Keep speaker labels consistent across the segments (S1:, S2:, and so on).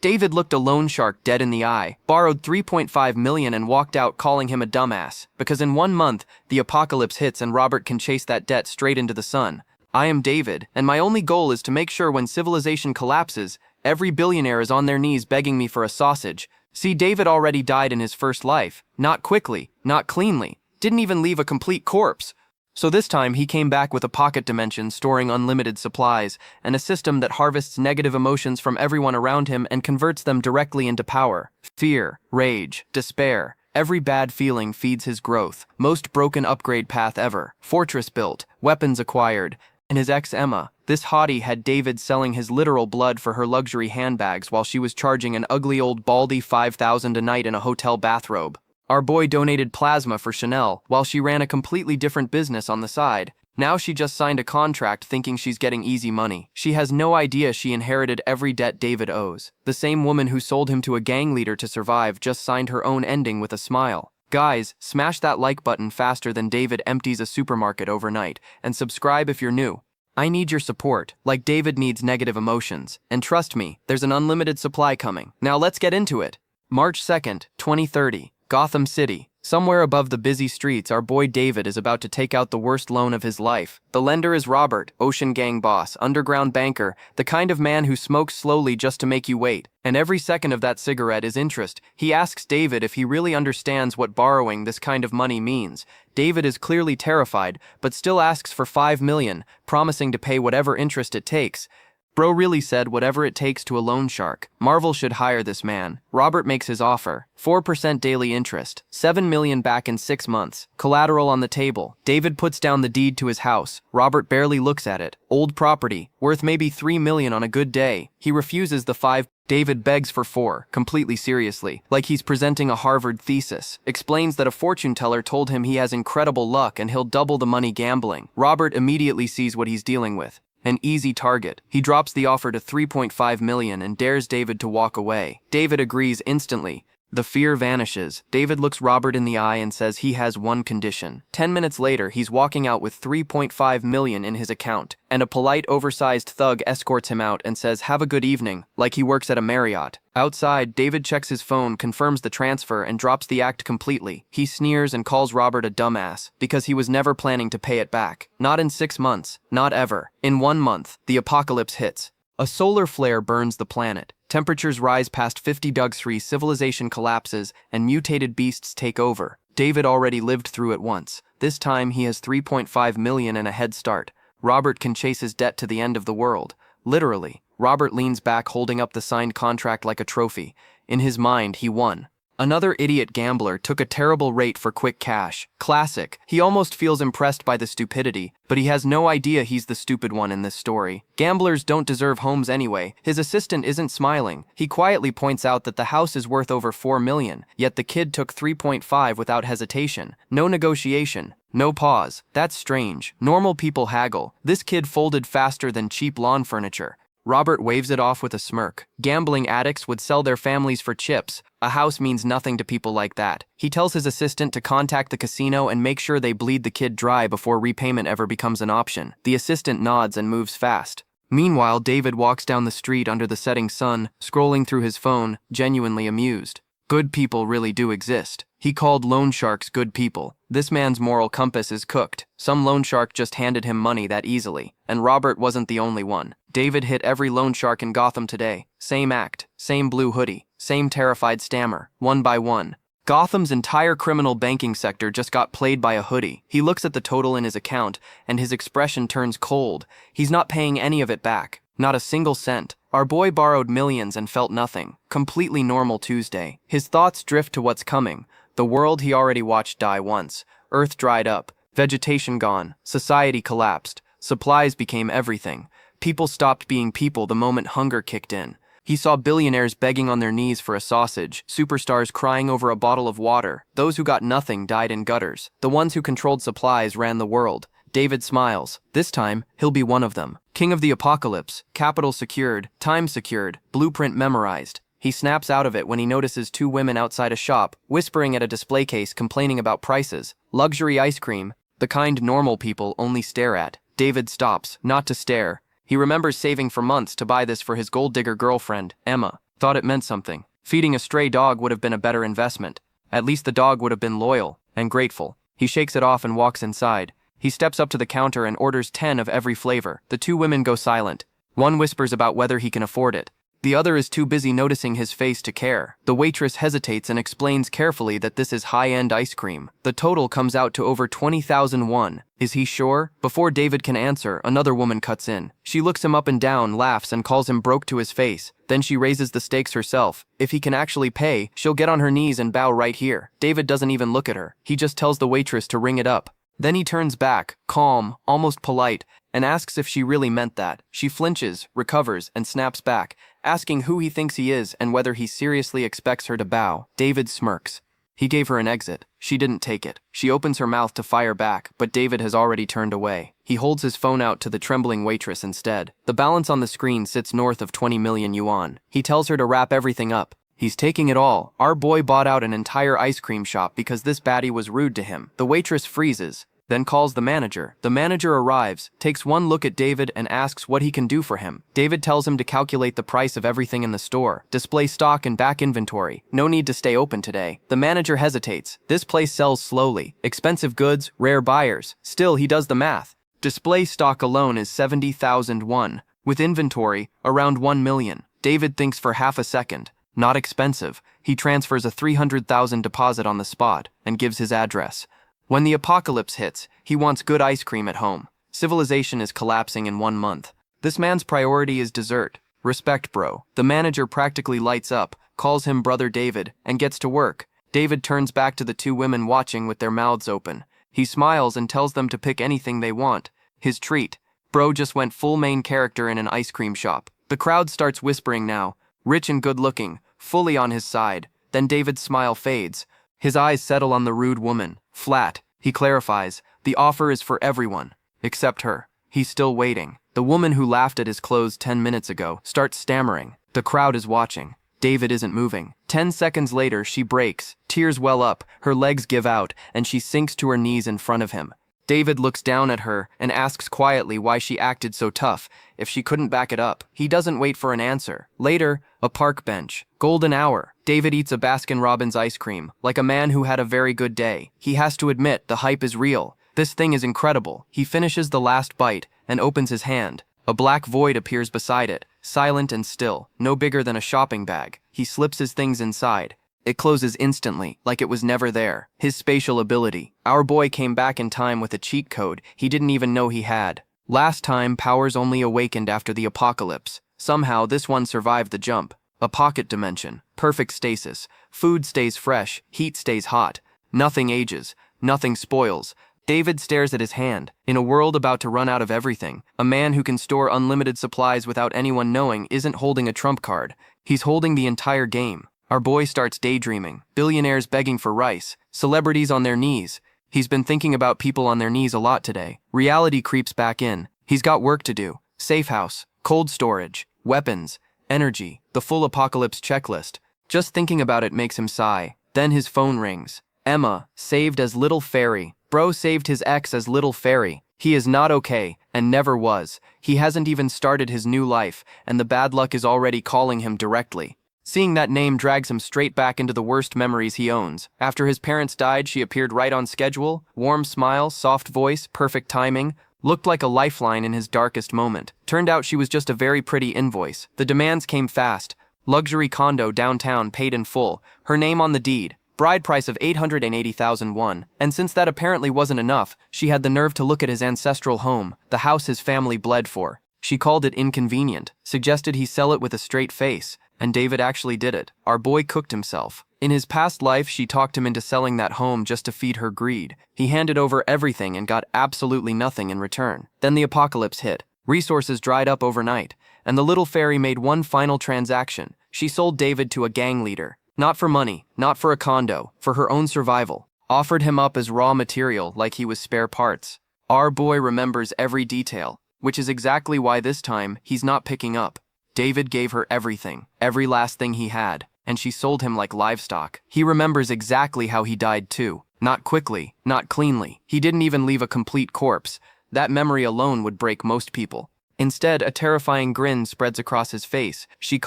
S1: David looked a loan shark dead in the eye, borrowed 3.5 million and walked out calling him a dumbass, because in 1 month, the apocalypse hits and Robert can chase that debt straight into the sun. I am David, and my only goal is to make sure when civilization collapses, every billionaire is on their knees begging me for a sausage. See, David already died in his first life. Not quickly, not cleanly, didn't even leave a complete corpse. So this time he came back with a pocket dimension storing unlimited supplies, and a system that harvests negative emotions from everyone around him and converts them directly into power. Fear, rage, despair. Every bad feeling feeds his growth. Most broken upgrade path ever. Fortress built, weapons acquired. And his ex Emma, this hottie had David selling his literal blood for her luxury handbags while she was charging an ugly old baldy $5,000 a night in a hotel bathrobe. Our boy donated plasma for Chanel while she ran a completely different business on the side. Now she just signed a contract thinking she's getting easy money. She has no idea she inherited every debt David owes. The same woman who sold him to a gang leader to survive just signed her own ending with a smile. Guys, smash that like button faster than David empties a supermarket overnight, and subscribe if you're new. I need your support, like David needs negative emotions. And trust me, there's an unlimited supply coming. Now let's get into it. March 2nd, 2030. Gotham City. Somewhere above the busy streets, our boy David is about to take out the worst loan of his life. The lender is Robert, ocean gang boss, underground banker, the kind of man who smokes slowly just to make you wait. And every second of that cigarette is interest. He asks David if he really understands what borrowing this kind of money means. David is clearly terrified, but still asks for 5 million, promising to pay whatever interest it takes. Bro really said whatever it takes to a loan shark. Marvel should hire this man. Robert makes his offer. 4% daily interest. 7 million back in 6 months. Collateral on the table. David puts down the deed to his house. Robert barely looks at it. Old property. Worth maybe 3 million on a good day. He refuses the 5. David begs for 4, completely seriously, like he's presenting a Harvard thesis. Explains that a fortune teller told him he has incredible luck and he'll double the money gambling. Robert immediately sees what he's dealing with. An easy target. He drops the offer to 3.5 million and dares David to walk away. David agrees instantly. The fear vanishes. David looks Robert in the eye and says he has one condition. 10 minutes later, he's walking out with 3.5 million in his account, and a polite, oversized thug escorts him out and says, "Have a good evening," like he works at a Marriott. Outside, David checks his phone, confirms the transfer, and drops the act completely. He sneers and calls Robert a dumbass, because he was never planning to pay it back. Not in 6 months. Not ever. In 1 month, the apocalypse hits. A solar flare burns the planet. Temperatures rise past 50°C, civilization collapses, and mutated beasts take over. David already lived through it once. This time he has 3.5 million and a head start. Robert can chase his debt to the end of the world. Literally. Robert leans back holding up the signed contract like a trophy. In his mind, he won. Another idiot gambler took a terrible rate for quick cash. Classic. He almost feels impressed by the stupidity, but he has no idea he's the stupid one in this story. Gamblers don't deserve homes anyway. His assistant isn't smiling. He quietly points out that the house is worth over 4 million, yet the kid took 3.5 without hesitation. No negotiation. No pause. That's strange. Normal people haggle. This kid folded faster than cheap lawn furniture. Robert waves it off with a smirk. Gambling addicts would sell their families for chips. A house means nothing to people like that. He tells his assistant to contact the casino and make sure they bleed the kid dry before repayment ever becomes an option. The assistant nods and moves fast. Meanwhile, David walks down the street under the setting sun, scrolling through his phone, genuinely amused. Good people really do exist. He called loan sharks good people. This man's moral compass is cooked. Some loan shark just handed him money that easily. And Robert wasn't the only one. David hit every loan shark in Gotham today. Same act, same blue hoodie, same terrified stammer, one by one. Gotham's entire criminal banking sector just got played by a hoodie. He looks at the total in his account, and his expression turns cold. He's not paying any of it back. Not a single cent. Our boy borrowed millions and felt nothing. Completely normal Tuesday. His thoughts drift to what's coming. The world he already watched die once. Earth dried up. Vegetation gone. Society collapsed. Supplies became everything. People stopped being people the moment hunger kicked in. He saw billionaires begging on their knees for a sausage, superstars crying over a bottle of water. Those who got nothing died in gutters. The ones who controlled supplies ran the world. David smiles. This time, he'll be one of them. King of the apocalypse, capital secured, time secured, blueprint memorized. He snaps out of it when he notices 2 women outside a shop, whispering at a display case complaining about prices. Luxury ice cream, the kind normal people only stare at. David stops, not to stare. He remembers saving for months to buy this for his gold digger girlfriend, Emma. Thought it meant something. Feeding a stray dog would have been a better investment. At least the dog would have been loyal and grateful. He shakes it off and walks inside. He steps up to the counter and orders 10 of every flavor. The two women go silent. One whispers about whether he can afford it. The other is too busy noticing his face to care. The waitress hesitates and explains carefully that this is high-end ice cream. The total comes out to over 20,000 won. Is he sure? Before David can answer, another woman cuts in. She looks him up and down, laughs, and calls him broke to his face. Then she raises the stakes herself. If he can actually pay, she'll get on her knees and bow right here. David doesn't even look at her. He just tells the waitress to ring it up. Then he turns back, calm, almost polite, and asks if she really meant that. She flinches, recovers, and snaps back, asking who he thinks he is and whether he seriously expects her to bow. David smirks. He gave her an exit. She didn't take it. She opens her mouth to fire back, but David has already turned away. He holds his phone out to the trembling waitress instead. The balance on the screen sits north of 20 million yuan. He tells her to wrap everything up. He's taking it all. Our boy bought out an entire ice cream shop because this baddie was rude to him. The waitress freezes, then calls the manager. The manager arrives, takes one look at David and asks what he can do for him. David tells him to calculate the price of everything in the store, display stock and back inventory. No need to stay open today. The manager hesitates. This place sells slowly. Expensive goods, rare buyers. Still, he does the math. Display stock alone is 70,000 won. With inventory, around 1 million. David thinks for half a second. Not expensive. He transfers a 300,000 deposit on the spot and gives his address. When the apocalypse hits, he wants good ice cream at home. Civilization is collapsing in 1 month. This man's priority is dessert. Respect, bro. The manager practically lights up, calls him Brother David, and gets to work. David turns back to the two women watching with their mouths open. He smiles and tells them to pick anything they want. His treat. Bro just went full main character in an ice cream shop. The crowd starts whispering now. Rich and good-looking, fully on his side. Then David's smile fades. His eyes settle on the rude woman. Flat. He clarifies, the offer is for everyone, except her. He's still waiting. The woman who laughed at his clothes 10 minutes ago starts stammering. The crowd is watching. David isn't moving. 10 seconds later, she breaks. Tears well up, her legs give out, and she sinks to her knees in front of him. David looks down at her and asks quietly why she acted so tough, if she couldn't back it up. He doesn't wait for an answer. Later, a park bench. Golden hour. David eats a Baskin-Robbins ice cream, like a man who had a very good day. He has to admit, the hype is real. This thing is incredible. He finishes the last bite and opens his hand. A black void appears beside it, silent and still, no bigger than a shopping bag. He slips his things inside. It closes instantly, like it was never there. His spatial ability. Our boy came back in time with a cheat code he didn't even know he had. Last time, powers only awakened after the apocalypse. Somehow, this one survived the jump. A pocket dimension. Perfect stasis. Food stays fresh, heat stays hot. Nothing ages. Nothing spoils. David stares at his hand. In a world about to run out of everything, a man who can store unlimited supplies without anyone knowing isn't holding a trump card. He's holding the entire game. Our boy starts daydreaming. Billionaires begging for rice. Celebrities on their knees. He's been thinking about people on their knees a lot today. Reality creeps back in. He's got work to do. Safehouse. Cold storage. Weapons. Energy. The full apocalypse checklist. Just thinking about it makes him sigh. Then his phone rings. Emma. Saved as Little Fairy. Bro saved his ex as Little Fairy. He is not okay, and never was. He hasn't even started his new life, and the bad luck is already calling him directly. Seeing that name drags him straight back into the worst memories he owns. After his parents died, she appeared right on schedule. Warm smile, soft voice, perfect timing. Looked like a lifeline in his darkest moment. Turned out she was just a very pretty invoice. The demands came fast. Luxury condo downtown paid in full. Her name on the deed. Bride price of 880,000 won. And since that apparently wasn't enough, she had the nerve to look at his ancestral home, the house his family bled for. She called it inconvenient, suggested he sell it with a straight face. And David actually did it. Our boy cooked himself. In his past life, she talked him into selling that home just to feed her greed. He handed over everything and got absolutely nothing in return. Then the apocalypse hit. Resources dried up overnight. And the little fairy made one final transaction. She sold David to a gang leader. Not for money, not for a condo, for her own survival. Offered him up as raw material like he was spare parts. Our boy remembers every detail, which is exactly why this time he's not picking up. David gave her everything, every last thing he had, and she sold him like livestock. He remembers exactly how he died too. Not quickly, not cleanly. He didn't even leave a complete corpse. That memory alone would break most people. Instead, a terrifying grin spreads across his face. She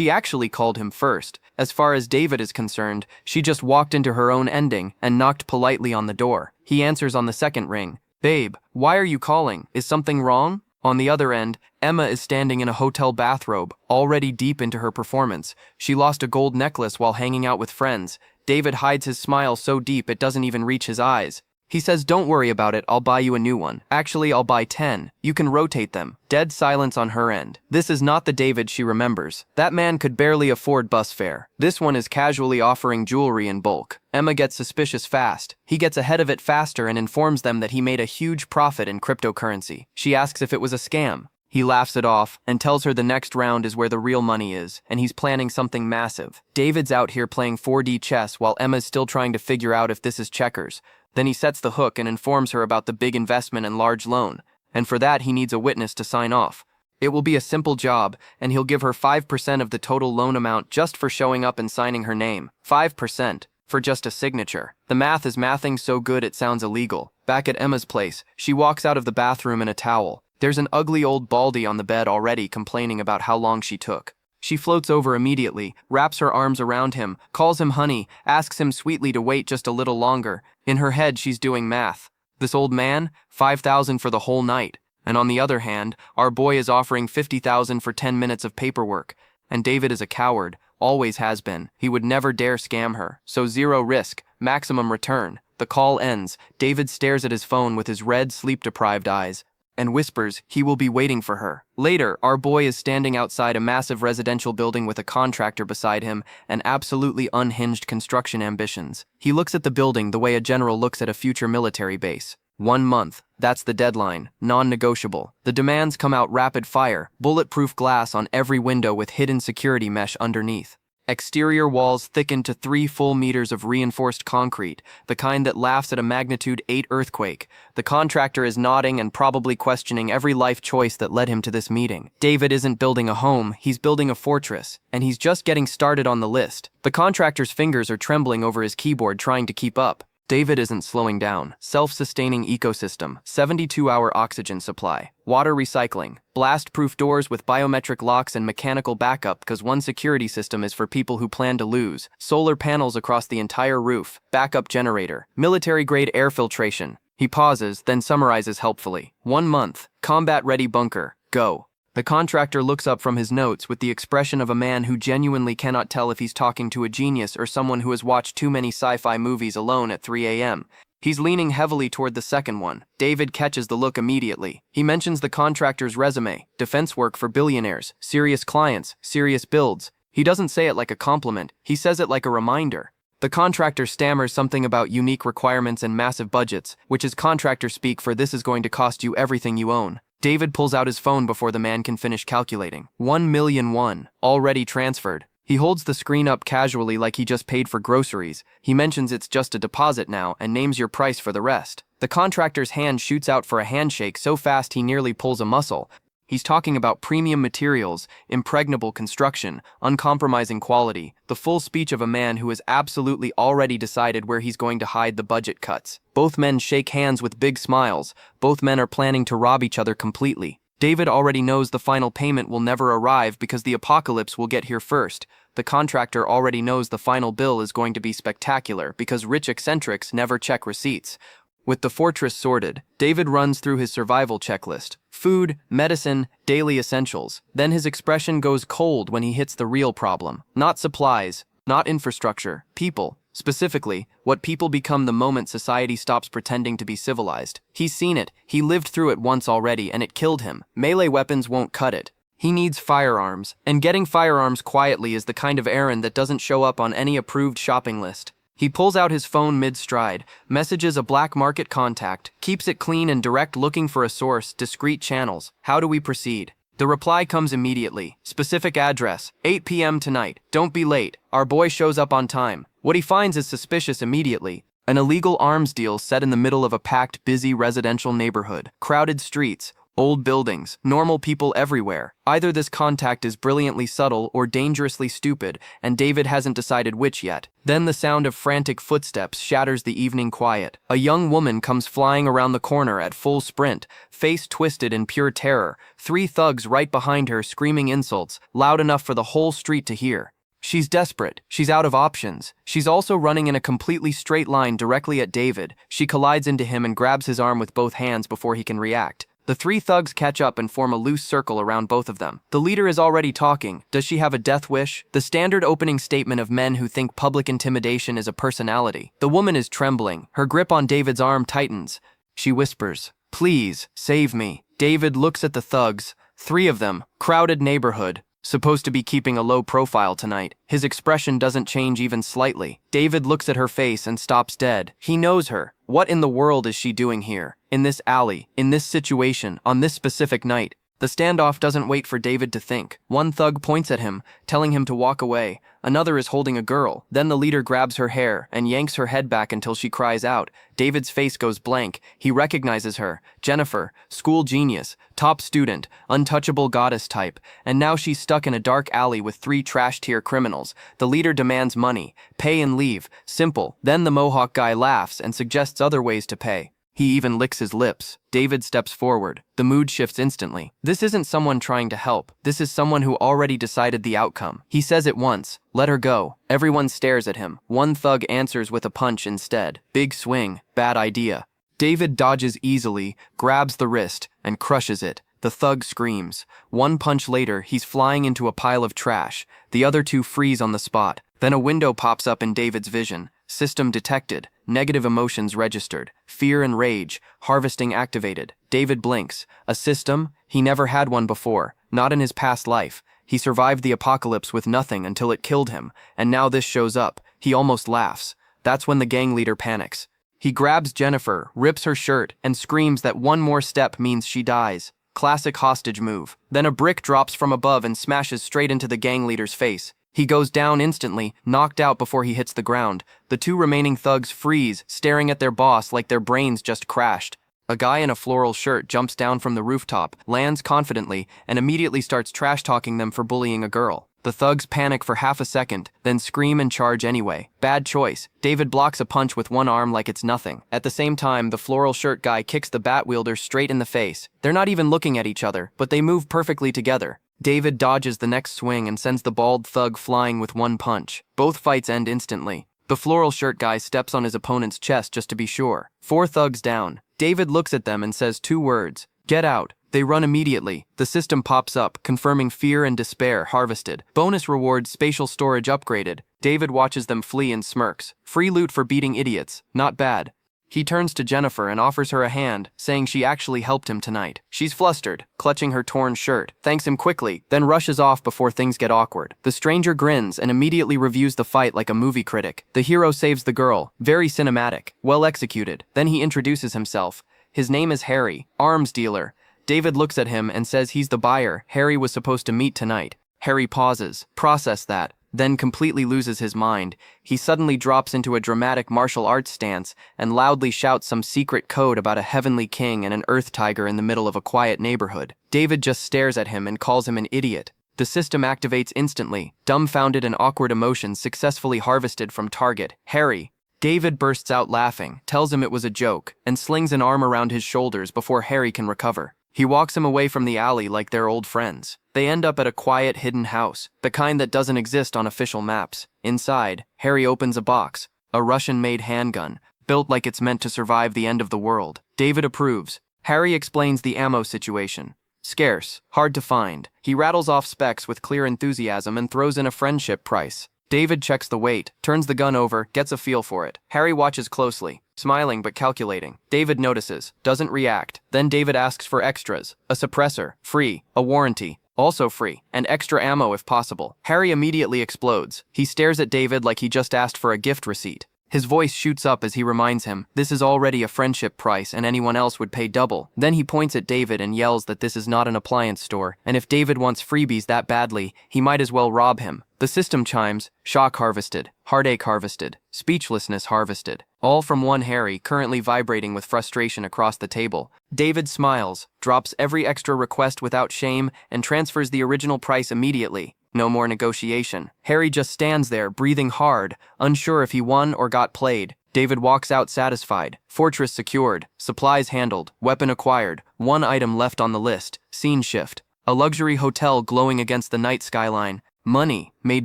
S1: actually called him first. As far as David is concerned, she just walked into her own ending and knocked politely on the door. He answers on the second ring. Babe, why are you calling? Is something wrong? On the other end, Emma is standing in a hotel bathrobe, already deep into her performance. She lost a gold necklace while hanging out with friends. David hides his smile so deep it doesn't even reach his eyes. He says, don't worry about it, I'll buy you a new one. Actually, I'll buy 10. You can rotate them. Dead silence on her end. This is not the David she remembers. That man could barely afford bus fare. This one is casually offering jewelry in bulk. Emma gets suspicious fast. He gets ahead of it faster and informs them that he made a huge profit in cryptocurrency. She asks if it was a scam. He laughs it off and tells her the next round is where the real money is, and he's planning something massive. David's out here playing 4D chess while Emma's still trying to figure out if this is checkers. Then he sets the hook and informs her about the big investment and large loan, and for that he needs a witness to sign off. It will be a simple job, and he'll give her 5% of the total loan amount just for showing up and signing her name. 5% for just a signature. The math is mathing so good it sounds illegal. Back at Emma's place, she walks out of the bathroom in a towel. There's an ugly old baldy on the bed already complaining about how long she took. She floats over immediately, wraps her arms around him, calls him honey, asks him sweetly to wait just a little longer. In her head, she's doing math. This old man, 5,000 for the whole night. And on the other hand, our boy is offering 50,000 for 10 minutes of paperwork. And David is a coward, always has been. He would never dare scam her. So 0 risk, maximum return. The call ends. David stares at his phone with his red, sleep-deprived eyes and whispers he will be waiting for her. Later, our boy is standing outside a massive residential building with a contractor beside him and absolutely unhinged construction ambitions. He looks at the building the way a general looks at a future military base. 1 month, that's the deadline, non-negotiable. The demands come out rapid fire, bulletproof glass on every window with hidden security mesh underneath. Exterior walls thickened to 3 full meters of reinforced concrete, the kind that laughs at a magnitude 8 earthquake. The contractor is nodding and probably questioning every life choice that led him to this meeting. David isn't building a home, he's building a fortress, and he's just getting started on the list. The contractor's fingers are trembling over his keyboard trying to keep up. David isn't slowing down. Self-sustaining ecosystem, 72-hour oxygen supply, water recycling, blast-proof doors with biometric locks and mechanical backup because one security system is for people who plan to lose, solar panels across the entire roof, backup generator, military-grade air filtration. He pauses, then summarizes helpfully. 1 month, combat-ready bunker, go. The contractor looks up from his notes with the expression of a man who genuinely cannot tell if he's talking to a genius or someone who has watched too many sci-fi movies alone at 3 a.m. He's leaning heavily toward the second one. David catches the look immediately. He mentions the contractor's resume, defense work for billionaires, serious clients, serious builds. He doesn't say it like a compliment, he says it like a reminder. The contractor stammers something about unique requirements and massive budgets, which is contractor speak for this is going to cost you everything you own. David pulls out his phone before the man can finish calculating. 1,000,001, already transferred. He holds the screen up casually like he just paid for groceries. He mentions it's just a deposit now and names your price for the rest. The contractor's hand shoots out for a handshake so fast he nearly pulls a muscle. He's talking about premium materials, impregnable construction, uncompromising quality, the full speech of a man who has absolutely already decided where he's going to hide the budget cuts. Both men shake hands with big smiles. Both men are planning to rob each other completely. David already knows the final payment will never arrive because the apocalypse will get here first. The contractor already knows the final bill is going to be spectacular because rich eccentrics never check receipts. With the fortress sorted, David runs through his survival checklist. Food, medicine, daily essentials. Then his expression goes cold when he hits the real problem. Not supplies, not infrastructure, people. Specifically, what people become the moment society stops pretending to be civilized. He's seen it, he lived through it once already, and it killed him. Melee weapons won't cut it. He needs firearms, and getting firearms quietly is the kind of errand that doesn't show up on any approved shopping list. He pulls out his phone mid-stride, messages a black market contact, keeps it clean and direct looking for a source, discreet channels. How do we proceed? The reply comes immediately. Specific address, 8 p.m. tonight. Don't be late. Our boy shows up on time. What he finds is suspicious immediately. An illegal arms deal set in the middle of a packed, busy residential neighborhood. Crowded streets, Old buildings, normal people everywhere. Either this contact is brilliantly subtle or dangerously stupid, and David hasn't decided which yet. Then the sound of frantic footsteps shatters the evening quiet. A young woman comes flying around the corner at full sprint, face twisted in pure terror, 3 thugs right behind her screaming insults, loud enough for the whole street to hear. She's desperate. She's out of options. She's also running in a completely straight line directly at David. She collides into him and grabs his arm with both hands before he can react. The 3 thugs catch up and form a loose circle around both of them. The leader is already talking. Does she have a death wish? The standard opening statement of men who think public intimidation is a personality. The woman is trembling. Her grip on David's arm tightens. She whispers, "Please, save me." David looks at the thugs. 3 of them. Crowded neighborhood. Supposed to be keeping a low profile tonight. His expression doesn't change even slightly. David looks at her face and stops dead. He knows her. What in the world is she doing here? In this alley, in this situation, on this specific night? The standoff doesn't wait for David to think. One thug points at him, telling him to walk away. Another is holding a girl. Then the leader grabs her hair and yanks her head back until she cries out. David's face goes blank. He recognizes her. Jennifer, school genius, top student, untouchable goddess type. And now she's stuck in a dark alley with 3 trash-tier criminals. The leader demands money. Pay and leave. Simple. Then the Mohawk guy laughs and suggests other ways to pay. He even licks his lips. David steps forward. The mood shifts instantly. This isn't someone trying to help. This is someone who already decided the outcome. He says it once. Let her go. Everyone stares at him. One thug answers with a punch instead. Big swing. Bad idea. David dodges easily, grabs the wrist, and crushes it. The thug screams. 1 punch later, he's flying into a pile of trash. The other 2 freeze on the spot. Then a window pops up in David's vision. System detected. Negative emotions registered. Fear and rage. Harvesting activated. David blinks. A system? He never had one before. Not in his past life. He survived the apocalypse with nothing until it killed him. And now this shows up. He almost laughs. That's when the gang leader panics. He grabs Jennifer, rips her shirt, and screams that one more step means she dies. Classic hostage move. Then a brick drops from above and smashes straight into the gang leader's face. He goes down instantly, knocked out before he hits the ground. The 2 remaining thugs freeze, staring at their boss like their brains just crashed. A guy in a floral shirt jumps down from the rooftop, lands confidently, and immediately starts trash-talking them for bullying a girl. The thugs panic for half a second, then scream and charge anyway. Bad choice. David blocks a punch with one arm like it's nothing. At the same time, the floral shirt guy kicks the bat wielder straight in the face. They're not even looking at each other, but they move perfectly together. David dodges the next swing and sends the bald thug flying with 1 punch. Both fights end instantly. The floral shirt guy steps on his opponent's chest just to be sure. 4 thugs down. David looks at them and says 2 words. Get out. They run immediately. The system pops up, confirming fear and despair harvested. Bonus rewards spatial storage upgraded. David watches them flee and smirks. Free loot for beating idiots. Not bad. He turns to Jennifer and offers her a hand, saying she actually helped him tonight. She's flustered, clutching her torn shirt, thanks him quickly, then rushes off before things get awkward. The stranger grins and immediately reviews the fight like a movie critic. The hero saves the girl. Very cinematic. Well executed. Then he introduces himself. His name is Harry, arms dealer. David looks at him and says he's the buyer Harry was supposed to meet tonight. Harry pauses. Process that. Then completely loses his mind. He suddenly drops into a dramatic martial arts stance and loudly shouts some secret code about a heavenly king and an earth tiger in the middle of a quiet neighborhood. David just stares at him and calls him an idiot. The system activates instantly. Dumbfounded and awkward emotions successfully harvested from target. Harry. David bursts out laughing, tells him it was a joke, and slings an arm around his shoulders before Harry can recover. He walks him away from the alley like they're old friends. They end up at a quiet, hidden house, the kind that doesn't exist on official maps. Inside, Harry opens a box, a Russian-made handgun, built like it's meant to survive the end of the world. David approves. Harry explains the ammo situation. Scarce, hard to find. He rattles off specs with clear enthusiasm and throws in a friendship price. David checks the weight, turns the gun over, gets a feel for it. Harry watches closely, smiling but calculating. David notices, doesn't react. Then David asks for extras. A suppressor, free. A warranty, also free. And extra ammo if possible. Harry immediately explodes. He stares at David like he just asked for a gift receipt. His voice shoots up as he reminds him, this is already a friendship price and anyone else would pay double. Then he points at David and yells that this is not an appliance store, and if David wants freebies that badly, he might as well rob him. The system chimes, shock harvested, heartache harvested, speechlessness harvested, all from one Harry currently vibrating with frustration across the table. David smiles, drops every extra request without shame, and transfers the original price immediately. No more negotiation. Harry just stands there, breathing hard, unsure if he won or got played. David walks out satisfied. Fortress secured, supplies handled, weapon acquired, one item left on the list, scene shift. A luxury hotel glowing against the night skyline. Money made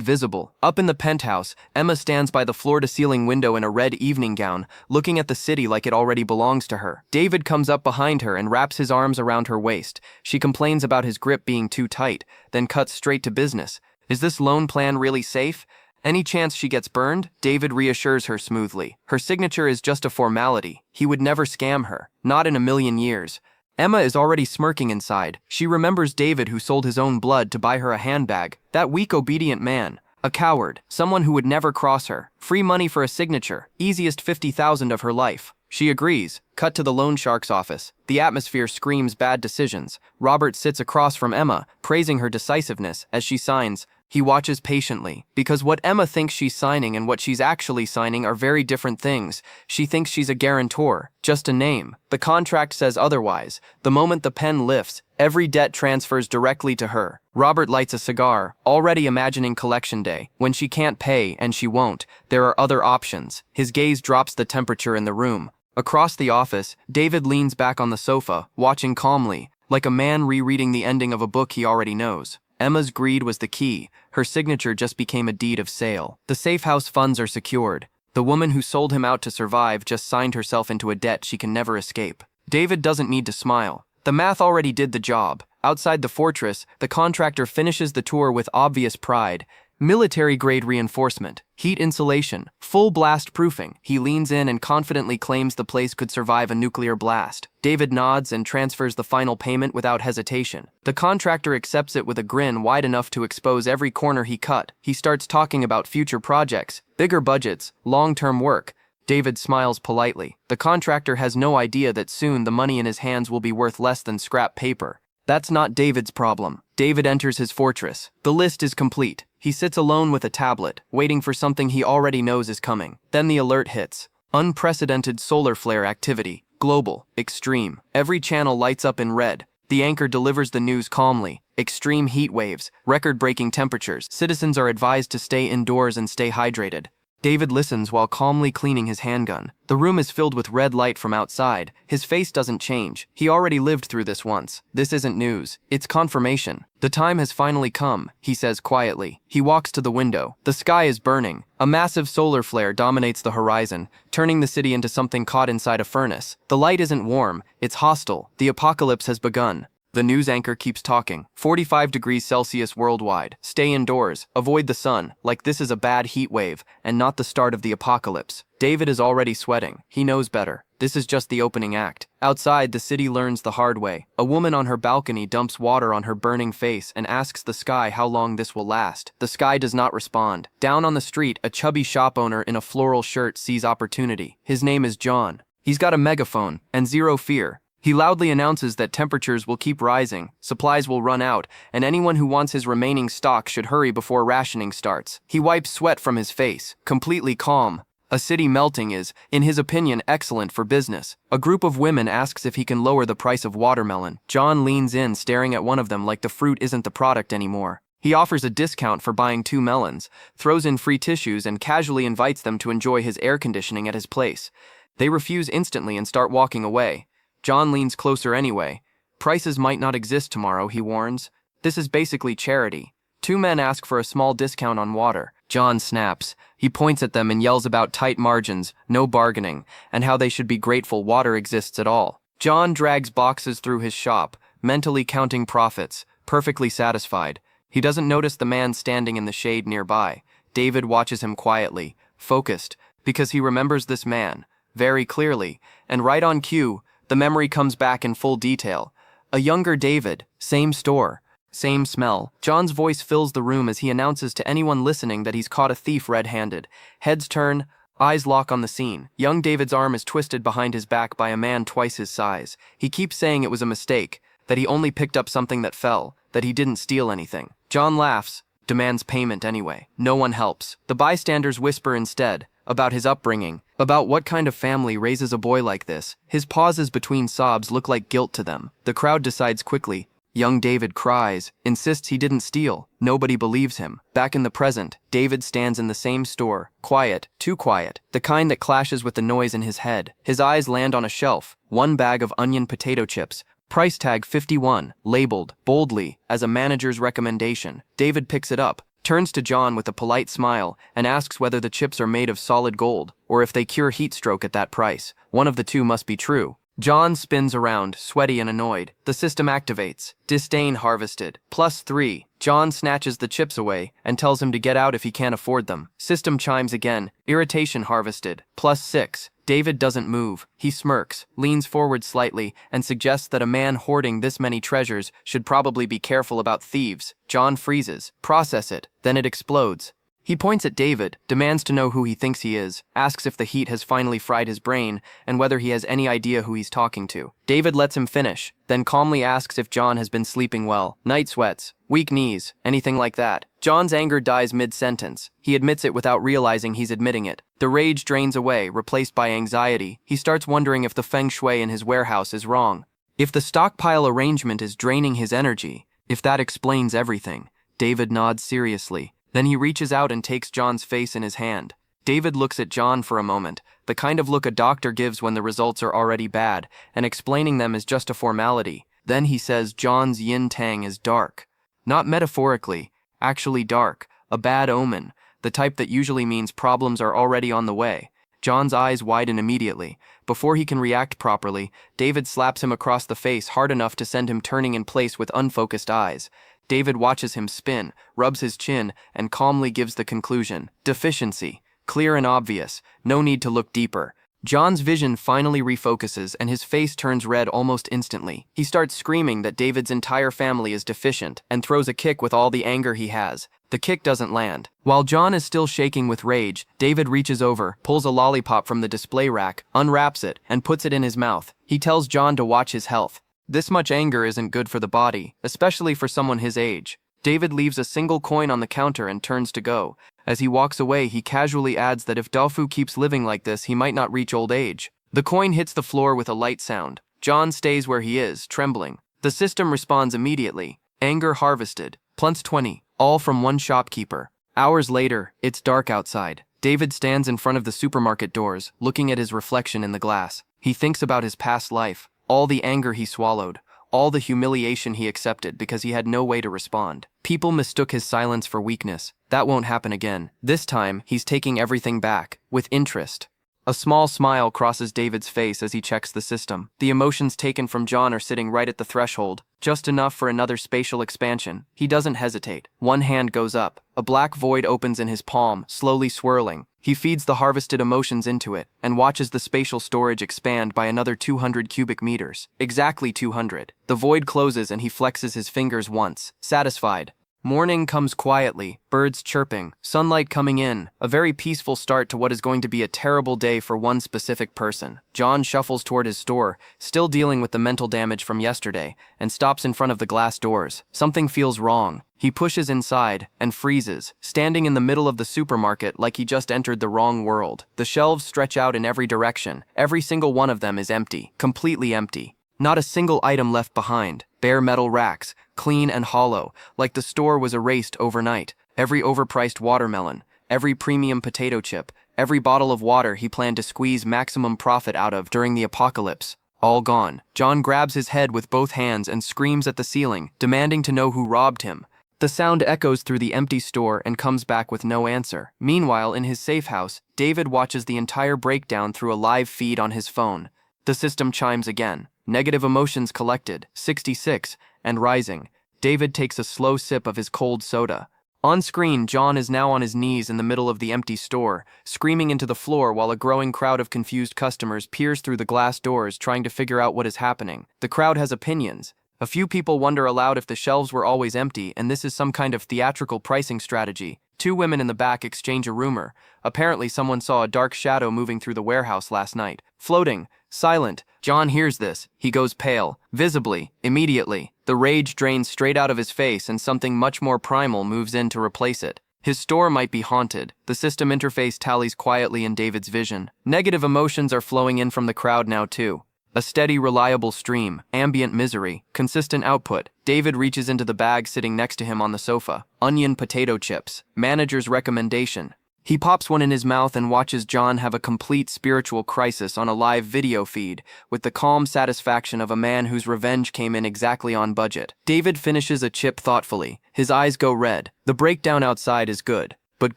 S1: visible. Up in the penthouse, Emma stands by the floor-to-ceiling window in a red evening gown, looking at the city like it already belongs to her. David comes up behind her and wraps his arms around her waist. She complains about his grip being too tight, then cuts straight to business. Is this loan plan really safe? Any chance she gets burned? David reassures her smoothly. Her signature is just a formality. He would never scam her. Not in a million years. Emma is already smirking inside. She remembers David, who sold his own blood to buy her a handbag. That weak, obedient man. A coward. Someone who would never cross her. Free money for a signature. Easiest 50,000 of her life. She agrees. Cut to the loan shark's office. The atmosphere screams bad decisions. Robert sits across from Emma, praising her decisiveness as she signs. He watches patiently, because what Emma thinks she's signing and what she's actually signing are very different things. She thinks she's a guarantor, just a name. The contract says otherwise. The moment the pen lifts, every debt transfers directly to her. Robert lights a cigar, already imagining collection day. When she can't pay, and she won't, there are other options. His gaze drops the temperature in the room. Across the office, David leans back on the sofa, watching calmly, like a man rereading the ending of a book he already knows. Emma's greed was the key. Her signature just became a deed of sale. The Safehouse funds are secured. The woman who sold him out to survive just signed herself into a debt she can never escape. David doesn't need to smile. The math already did the job. Outside the fortress, the contractor finishes the tour with obvious pride. Military-grade reinforcement, heat insulation, full blast proofing. He leans in and confidently claims the place could survive a nuclear blast. David nods and transfers the final payment without hesitation. The contractor accepts it with a grin wide enough to expose every corner he cut. He starts talking about future projects, bigger budgets, long-term work. David smiles politely. The contractor has no idea that soon the money in his hands will be worth less than scrap paper. That's not David's problem. David enters his fortress. The list is complete. He sits alone with a tablet, waiting for something he already knows is coming. Then the alert hits. Unprecedented solar flare activity. Global. Extreme. Every channel lights up in red. The anchor delivers the news calmly. Extreme heat waves. Record-breaking temperatures. Citizens are advised to stay indoors and stay hydrated. David listens while calmly cleaning his handgun. The room is filled with red light from outside. His face doesn't change. He already lived through this once. This isn't news. It's confirmation. The time has finally come, he says quietly. He walks to the window. The sky is burning. A massive solar flare dominates the horizon, turning the city into something caught inside a furnace. The light isn't warm. It's hostile. The apocalypse has begun. The news anchor keeps talking. 45 degrees Celsius worldwide. Stay indoors. Avoid the sun. Like this is a bad heat wave, and not the start of the apocalypse. David is already sweating. He knows better. This is just the opening act. Outside, the city learns the hard way. A woman on her balcony dumps water on her burning face and asks the sky how long this will last. The sky does not respond. Down on the street, a chubby shop owner in a floral shirt sees opportunity. His name is John. He's got a megaphone and zero fear. He loudly announces that temperatures will keep rising, supplies will run out, and anyone who wants his remaining stock should hurry before rationing starts. He wipes sweat from his face, completely calm. A city melting is, in his opinion, excellent for business. A group of women asks if he can lower the price of watermelon. John leans in, staring at one of them like the fruit isn't the product anymore. He offers a discount for buying 2 melons, throws in free tissues, and casually invites them to enjoy his air conditioning at his place. They refuse instantly and start walking away. John leans closer anyway. Prices might not exist tomorrow, he warns. This is basically charity. 2 men ask for a small discount on water. John snaps. He points at them and yells about tight margins, no bargaining, and how they should be grateful water exists at all. John drags boxes through his shop, mentally counting profits, perfectly satisfied. He doesn't notice the man standing in the shade nearby. David watches him quietly, focused, because he remembers this man, very clearly, and right on cue, the memory comes back in full detail. A younger David, same store, same smell. John's voice fills the room as he announces to anyone listening that he's caught a thief red-handed. Heads turn, Eyes lock on the scene. Young David's arm is twisted behind his back by a man twice his size. He keeps saying it was a mistake, that he only picked up something that fell, that he didn't steal anything. John laughs, demands payment anyway. No one helps. The bystanders whisper instead, about his upbringing, about what kind of family raises a boy like this. His pauses between sobs look like guilt to them. The crowd decides quickly. Young David cries, insists he didn't steal. Nobody believes him. Back in the present, David stands in the same store, quiet, too quiet, the kind that clashes with the noise in his head. His eyes land on a shelf, one bag of onion potato chips, price tag 51, labeled, boldly, as a manager's recommendation. David picks it up, turns to John with a polite smile, and asks whether the chips are made of solid gold, or if they cure heat stroke at that price. One of the two must be true. John spins around, sweaty and annoyed. The system activates. Disdain harvested. +3. John snatches the chips away and tells him to get out if he can't afford them. System chimes again. Irritation harvested. +6. David doesn't move. He smirks, leans forward slightly, and suggests that a man hoarding this many treasures should probably be careful about thieves. John freezes. Process it. Then it explodes. He points at David, demands to know who he thinks he is, asks if the heat has finally fried his brain, and whether he has any idea who he's talking to. David lets him finish, then calmly asks if John has been sleeping well. Night sweats, weak knees, anything like that. John's anger dies mid-sentence. He admits it without realizing he's admitting it. The rage drains away, replaced by anxiety. He starts wondering if the feng shui in his warehouse is wrong. If the stockpile arrangement is draining his energy, if that explains everything. David nods seriously. Then he reaches out and takes John's face in his hand. David looks at John for a moment, the kind of look a doctor gives when the results are already bad, and explaining them is just a formality. Then he says John's yin-tang is dark. Not metaphorically, actually dark, a bad omen, the type that usually means problems are already on the way. John's eyes widen immediately. Before he can react properly, David slaps him across the face hard enough to send him turning in place with unfocused eyes. David watches him spin, rubs his chin, and calmly gives the conclusion. Deficiency. Clear and obvious. No need to look deeper. John's vision finally refocuses and his face turns red almost instantly. He starts screaming that David's entire family is deficient and throws a kick with all the anger he has. The kick doesn't land. While John is still shaking with rage, David reaches over, pulls a lollipop from the display rack, unwraps it, and puts it in his mouth. He tells John to watch his health. This much anger isn't good for the body, especially for someone his age. David leaves a single coin on the counter and turns to go. As he walks away, he casually adds that if Dafu keeps living like this, he might not reach old age. The coin hits the floor with a light sound. John stays where he is, trembling. The system responds immediately. Anger harvested. +20. All from one shopkeeper. Hours later, it's dark outside. David stands in front of the supermarket doors, looking at his reflection in the glass. He thinks about his past life. All the anger he swallowed, all the humiliation he accepted because he had no way to respond. People mistook his silence for weakness. That won't happen again. This time, he's taking everything back, with interest. A small smile crosses David's face as he checks the system. The emotions taken from John are sitting right at the threshold, just enough for another spatial expansion. He doesn't hesitate. One hand goes up. A black void opens in his palm, slowly swirling. He feeds the harvested emotions into it, and watches the spatial storage expand by another 200 cubic meters. Exactly 200. The void closes and he flexes his fingers once, satisfied. Morning comes quietly, birds chirping, sunlight coming in, a very peaceful start to what is going to be a terrible day for one specific person. John shuffles toward his store, still dealing with the mental damage from yesterday, and stops in front of the glass doors. Something feels wrong. He pushes inside, and freezes, standing in the middle of the supermarket like he just entered the wrong world. The shelves stretch out in every direction. Every single one of them is empty, completely empty. Not a single item left behind. Bare metal racks, clean and hollow, like the store was erased overnight. Every overpriced watermelon, every premium potato chip, every bottle of water he planned to squeeze maximum profit out of during the apocalypse. All gone. John grabs his head with both hands and screams at the ceiling, demanding to know who robbed him. The sound echoes through the empty store and comes back with no answer. Meanwhile, in his safe house, David watches the entire breakdown through a live feed on his phone. The system chimes again. Negative emotions collected, 66, and rising. David takes a slow sip of his cold soda. On screen, John is now on his knees in the middle of the empty store, screaming into the floor while a growing crowd of confused customers peers through the glass doors trying to figure out what is happening. The crowd has opinions. A few people wonder aloud if the shelves were always empty and this is some kind of theatrical pricing strategy. Two women in the back exchange a rumor. Apparently someone saw a dark shadow moving through the warehouse last night. Floating. Silent. John hears this. He goes pale. Visibly. Immediately. The rage drains straight out of his face and something much more primal moves in to replace it. His store might be haunted. The system interface tallies quietly in David's vision. Negative emotions are flowing in from the crowd now too. A steady, reliable stream, ambient misery, consistent output. David reaches into the bag sitting next to him on the sofa. Onion potato chips. Manager's recommendation. He pops one in his mouth and watches John have a complete spiritual crisis on a live video feed, with the calm satisfaction of a man whose revenge came in exactly on budget. David finishes a chip thoughtfully. His eyes go red. The breakdown outside is good. But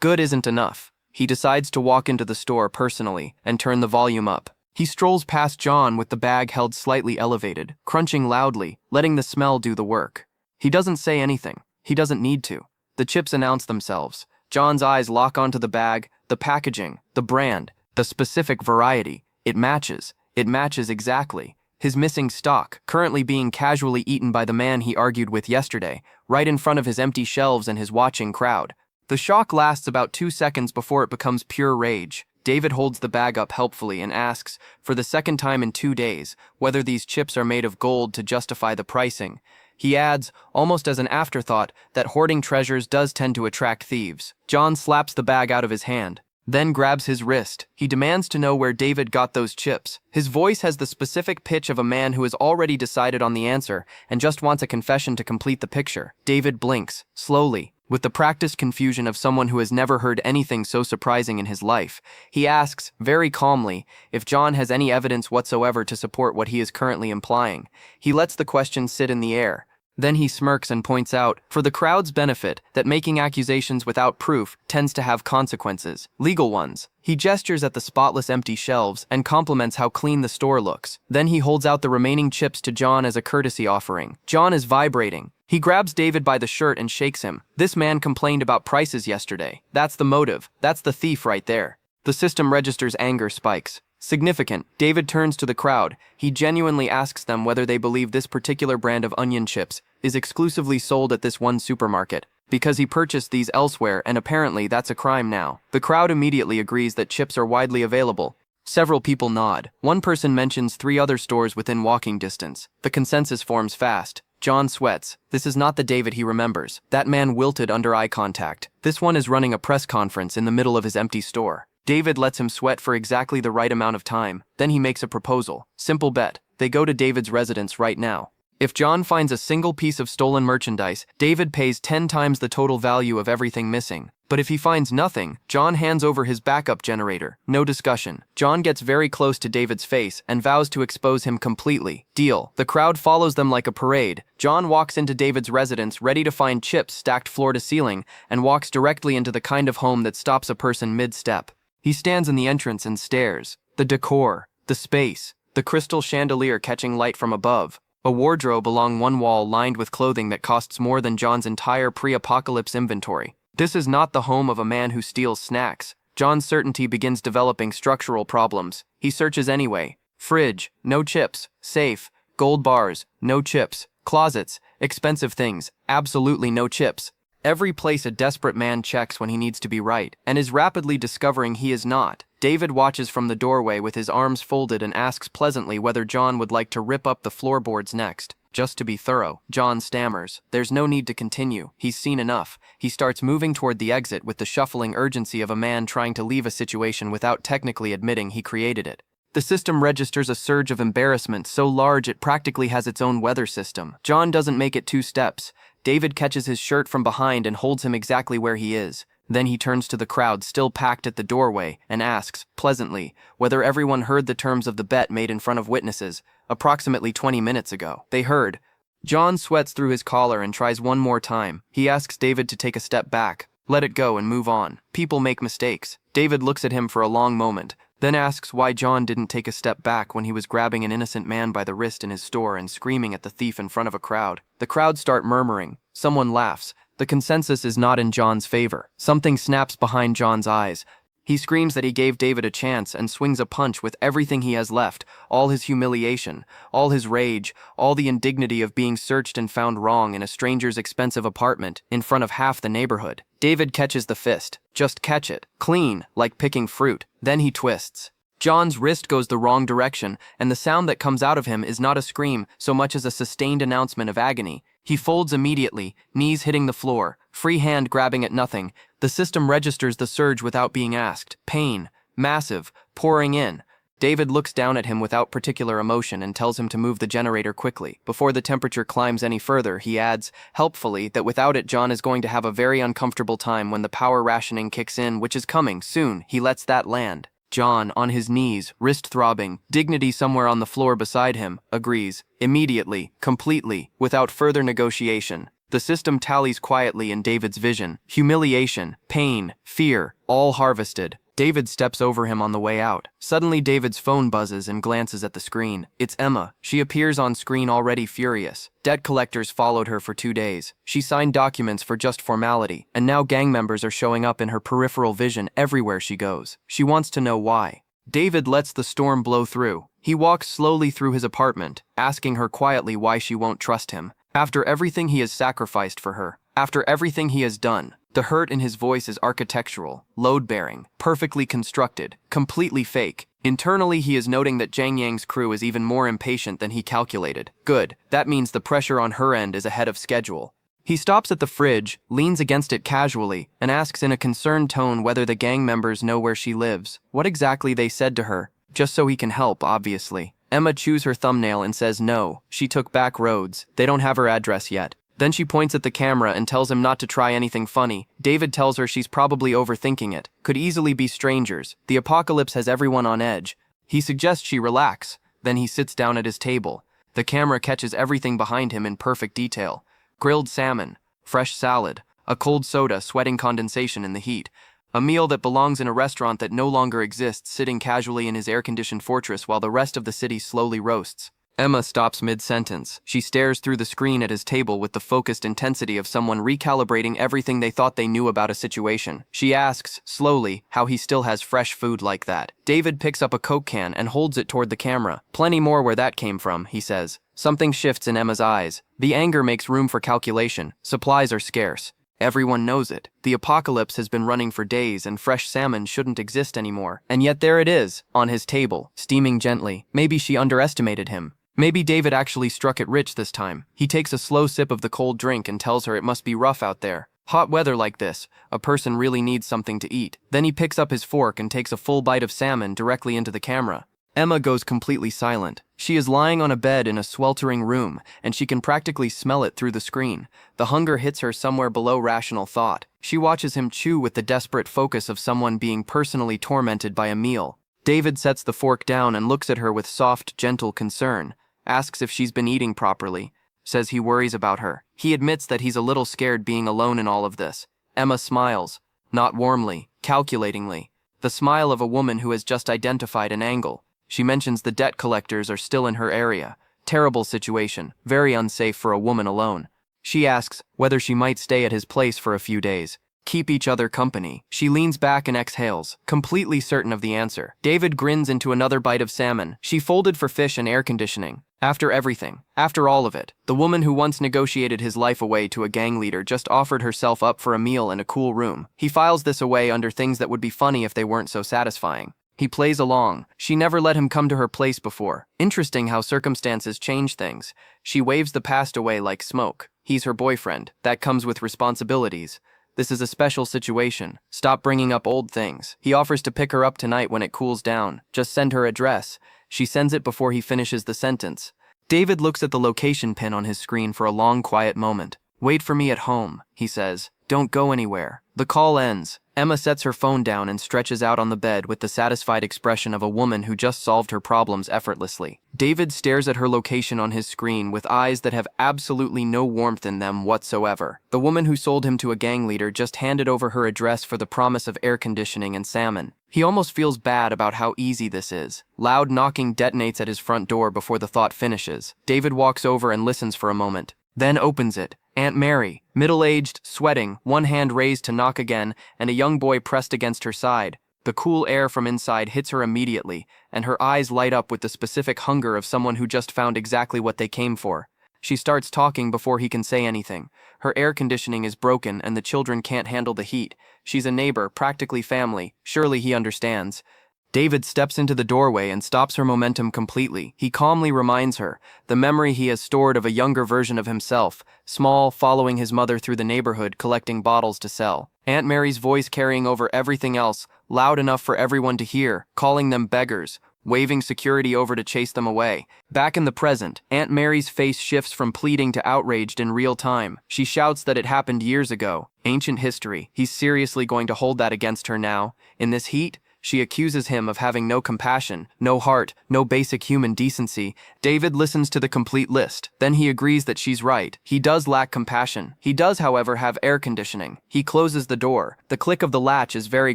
S1: good isn't enough. He decides to walk into the store personally and turn the volume up. He strolls past John with the bag held slightly elevated, crunching loudly, letting the smell do the work. He doesn't say anything. He doesn't need to. The chips announce themselves. John's eyes lock onto the bag, the packaging, the brand, the specific variety. It matches. It matches exactly. His missing stock, currently being casually eaten by the man he argued with yesterday, right in front of his empty shelves and his watching crowd. The shock lasts about 2 seconds before it becomes pure rage. David holds the bag up helpfully and asks, for the second time in 2 days, whether these chips are made of gold to justify the pricing. He adds, almost as an afterthought, that hoarding treasures does tend to attract thieves. John slaps the bag out of his hand, then grabs his wrist. He demands to know where David got those chips. His voice has the specific pitch of a man who has already decided on the answer and just wants a confession to complete the picture. David blinks, slowly, with the practiced confusion of someone who has never heard anything so surprising in his life. He asks, very calmly, if John has any evidence whatsoever to support what he is currently implying. He lets the question sit in the air. Then he smirks and points out, for the crowd's benefit, that making accusations without proof tends to have consequences, legal ones. He gestures at the spotless empty shelves and compliments how clean the store looks. Then he holds out the remaining chips to John as a courtesy offering. John is vibrating. He grabs David by the shirt and shakes him. This man complained about prices yesterday. That's the motive. That's the thief right there. The system registers anger spikes. Significant. David turns to the crowd. He genuinely asks them whether they believe this particular brand of onion chips is exclusively sold at this one supermarket, because he purchased these elsewhere and apparently that's a crime now. The crowd immediately agrees that chips are widely available. Several people nod. One person mentions 3 other stores within walking distance. The consensus forms fast. John sweats. This is not the David he remembers. That man wilted under eye contact. This one is running a press conference in the middle of his empty store. David lets him sweat for exactly the right amount of time. Then he makes a proposal. Simple bet. They go to David's residence right now. If John finds a single piece of stolen merchandise, David pays 10 times the total value of everything missing. But if he finds nothing, John hands over his backup generator. No discussion. John gets very close to David's face and vows to expose him completely. Deal. The crowd follows them like a parade. John walks into David's residence ready to find chips stacked floor to ceiling and walks directly into the kind of home that stops a person mid-step. He stands in the entrance and stares. The decor, the space, the crystal chandelier catching light from above. A wardrobe along one wall lined with clothing that costs more than John's entire pre-apocalypse inventory. This is not the home of a man who steals snacks. John's certainty begins developing structural problems. He searches anyway. Fridge, no chips. Safe, gold bars, no chips. Closets, expensive things, absolutely no chips. Every place a desperate man checks when he needs to be right, and is rapidly discovering he is not. David watches from the doorway with his arms folded and asks pleasantly whether John would like to rip up the floorboards next. Just to be thorough, John stammers. There's no need to continue. He's seen enough. He starts moving toward the exit with the shuffling urgency of a man trying to leave a situation without technically admitting he created it. The system registers a surge of embarrassment so large it practically has its own weather system. John doesn't make it 2 steps. David catches his shirt from behind and holds him exactly where he is. Then he turns to the crowd still packed at the doorway and asks, pleasantly, whether everyone heard the terms of the bet made in front of witnesses, approximately 20 minutes ago. They heard. John sweats through his collar and tries one more time. He asks David to take a step back, let it go and move on. People make mistakes. David looks at him for a long moment, then asks why John didn't take a step back when he was grabbing an innocent man by the wrist in his store and screaming at the thief in front of a crowd. The crowd start murmuring. Someone laughs. The consensus is not in John's favor. Something snaps behind John's eyes. He screams that he gave David a chance and swings a punch with everything he has left, all his humiliation, all his rage, all the indignity of being searched and found wrong in a stranger's expensive apartment in front of half the neighborhood. David catches the fist. Just catch it. Clean, like picking fruit. Then he twists. John's wrist goes the wrong direction, and the sound that comes out of him is not a scream so much as a sustained announcement of agony. He folds immediately, knees hitting the floor, free hand grabbing at nothing. The system registers the surge without being asked. Pain. Massive. Pouring in. David looks down at him without particular emotion and tells him to move the generator quickly. Before the temperature climbs any further, he adds, helpfully, that without it John is going to have a very uncomfortable time when the power rationing kicks in, which is coming soon. He lets that land. John, on his knees, wrist throbbing, dignity somewhere on the floor beside him, agrees, immediately, completely, without further negotiation. The system tallies quietly in David's vision. Humiliation, pain, fear, all harvested. David steps over him on the way out. Suddenly David's phone buzzes and glances at the screen. It's Emma. She appears on screen already furious. Debt collectors followed her for 2 days. She signed documents for just formality, and now gang members are showing up in her peripheral vision everywhere she goes. She wants to know why. David lets the storm blow through. He walks slowly through his apartment, asking her quietly why she won't trust him. After everything he has sacrificed for her, after everything he has done, the hurt in his voice is architectural, load-bearing, perfectly constructed, completely fake. Internally, he is noting that Zhang Yang's crew is even more impatient than he calculated. Good, that means the pressure on her end is ahead of schedule. He stops at the fridge, leans against it casually, and asks in a concerned tone whether the gang members know where she lives, what exactly they said to her, just so he can help, obviously. Emma chews her thumbnail and says no, she took back roads, they don't have her address yet. Then she points at the camera and tells him not to try anything funny. David tells her she's probably overthinking it. Could easily be strangers. The apocalypse has everyone on edge. He suggests she relax. Then he sits down at his table. The camera catches everything behind him in perfect detail. Grilled salmon, fresh salad, a cold soda sweating condensation in the heat. A meal that belongs in a restaurant that no longer exists, sitting casually in his air-conditioned fortress while the rest of the city slowly roasts. Emma stops mid-sentence. She stares through the screen at his table with the focused intensity of someone recalibrating everything they thought they knew about a situation. She asks, slowly, how he still has fresh food like that. David picks up a Coke can and holds it toward the camera. Plenty more where that came from, he says. Something shifts in Emma's eyes. The anger makes room for calculation. Supplies are scarce. Everyone knows it. The apocalypse has been running for days and fresh salmon shouldn't exist anymore. And yet there it is, on his table, steaming gently. Maybe she underestimated him. Maybe David actually struck it rich this time. He takes a slow sip of the cold drink and tells her it must be rough out there. Hot weather like this, a person really needs something to eat. Then he picks up his fork and takes a full bite of salmon directly into the camera. Emma goes completely silent. She is lying on a bed in a sweltering room, and she can practically smell it through the screen. The hunger hits her somewhere below rational thought. She watches him chew with the desperate focus of someone being personally tormented by a meal. David sets the fork down and looks at her with soft, gentle concern. Asks if she's been eating properly. Says he worries about her. He admits that he's a little scared being alone in all of this. Emma smiles. Not warmly, calculatingly. The smile of a woman who has just identified an angle. She mentions the debt collectors are still in her area. Terrible situation, very unsafe for a woman alone. She asks whether she might stay at his place for a few days. Keep each other company. She leans back and exhales, completely certain of the answer. David grins into another bite of salmon. She folded for fish and air conditioning. After everything, after all of it, the woman who once negotiated his life away to a gang leader just offered herself up for a meal in a cool room. He files this away under things that would be funny if they weren't so satisfying. He plays along. She never let him come to her place before. Interesting how circumstances change things. She waves the past away like smoke. He's her boyfriend. That comes with responsibilities. This is a special situation. Stop bringing up old things. He offers to pick her up tonight when it cools down. Just send her address. She sends it before he finishes the sentence. David looks at the location pin on his screen for a long, quiet moment. Wait for me at home, he says. Don't go anywhere. The call ends. Emma sets her phone down and stretches out on the bed with the satisfied expression of a woman who just solved her problems effortlessly. David stares at her location on his screen with eyes that have absolutely no warmth in them whatsoever. The woman who sold him to a gang leader just handed over her address for the promise of air conditioning and salmon. He almost feels bad about how easy this is. Loud knocking detonates at his front door before the thought finishes. David walks over and listens for a moment, then opens it. Aunt Mary, middle-aged, sweating, one hand raised to knock again, and a young boy pressed against her side. The cool air from inside hits her immediately, and her eyes light up with the specific hunger of someone who just found exactly what they came for. She starts talking before he can say anything. Her air conditioning is broken and the children can't handle the heat. She's a neighbor, practically family. Surely he understands. David steps into the doorway and stops her momentum completely. He calmly reminds her, the memory he has stored of a younger version of himself, small, following his mother through the neighborhood, collecting bottles to sell. Aunt Mary's voice carrying over everything else, loud enough for everyone to hear, calling them beggars, waving security over to chase them away. Back in the present, Aunt Mary's face shifts from pleading to outraged in real time. She shouts that it happened years ago. Ancient history. He's seriously going to hold that against her now? In this heat? She accuses him of having no compassion, no heart, no basic human decency. David listens to the complete list. Then he agrees that she's right. He does lack compassion. He does, however, have air conditioning. He closes the door. The click of the latch is very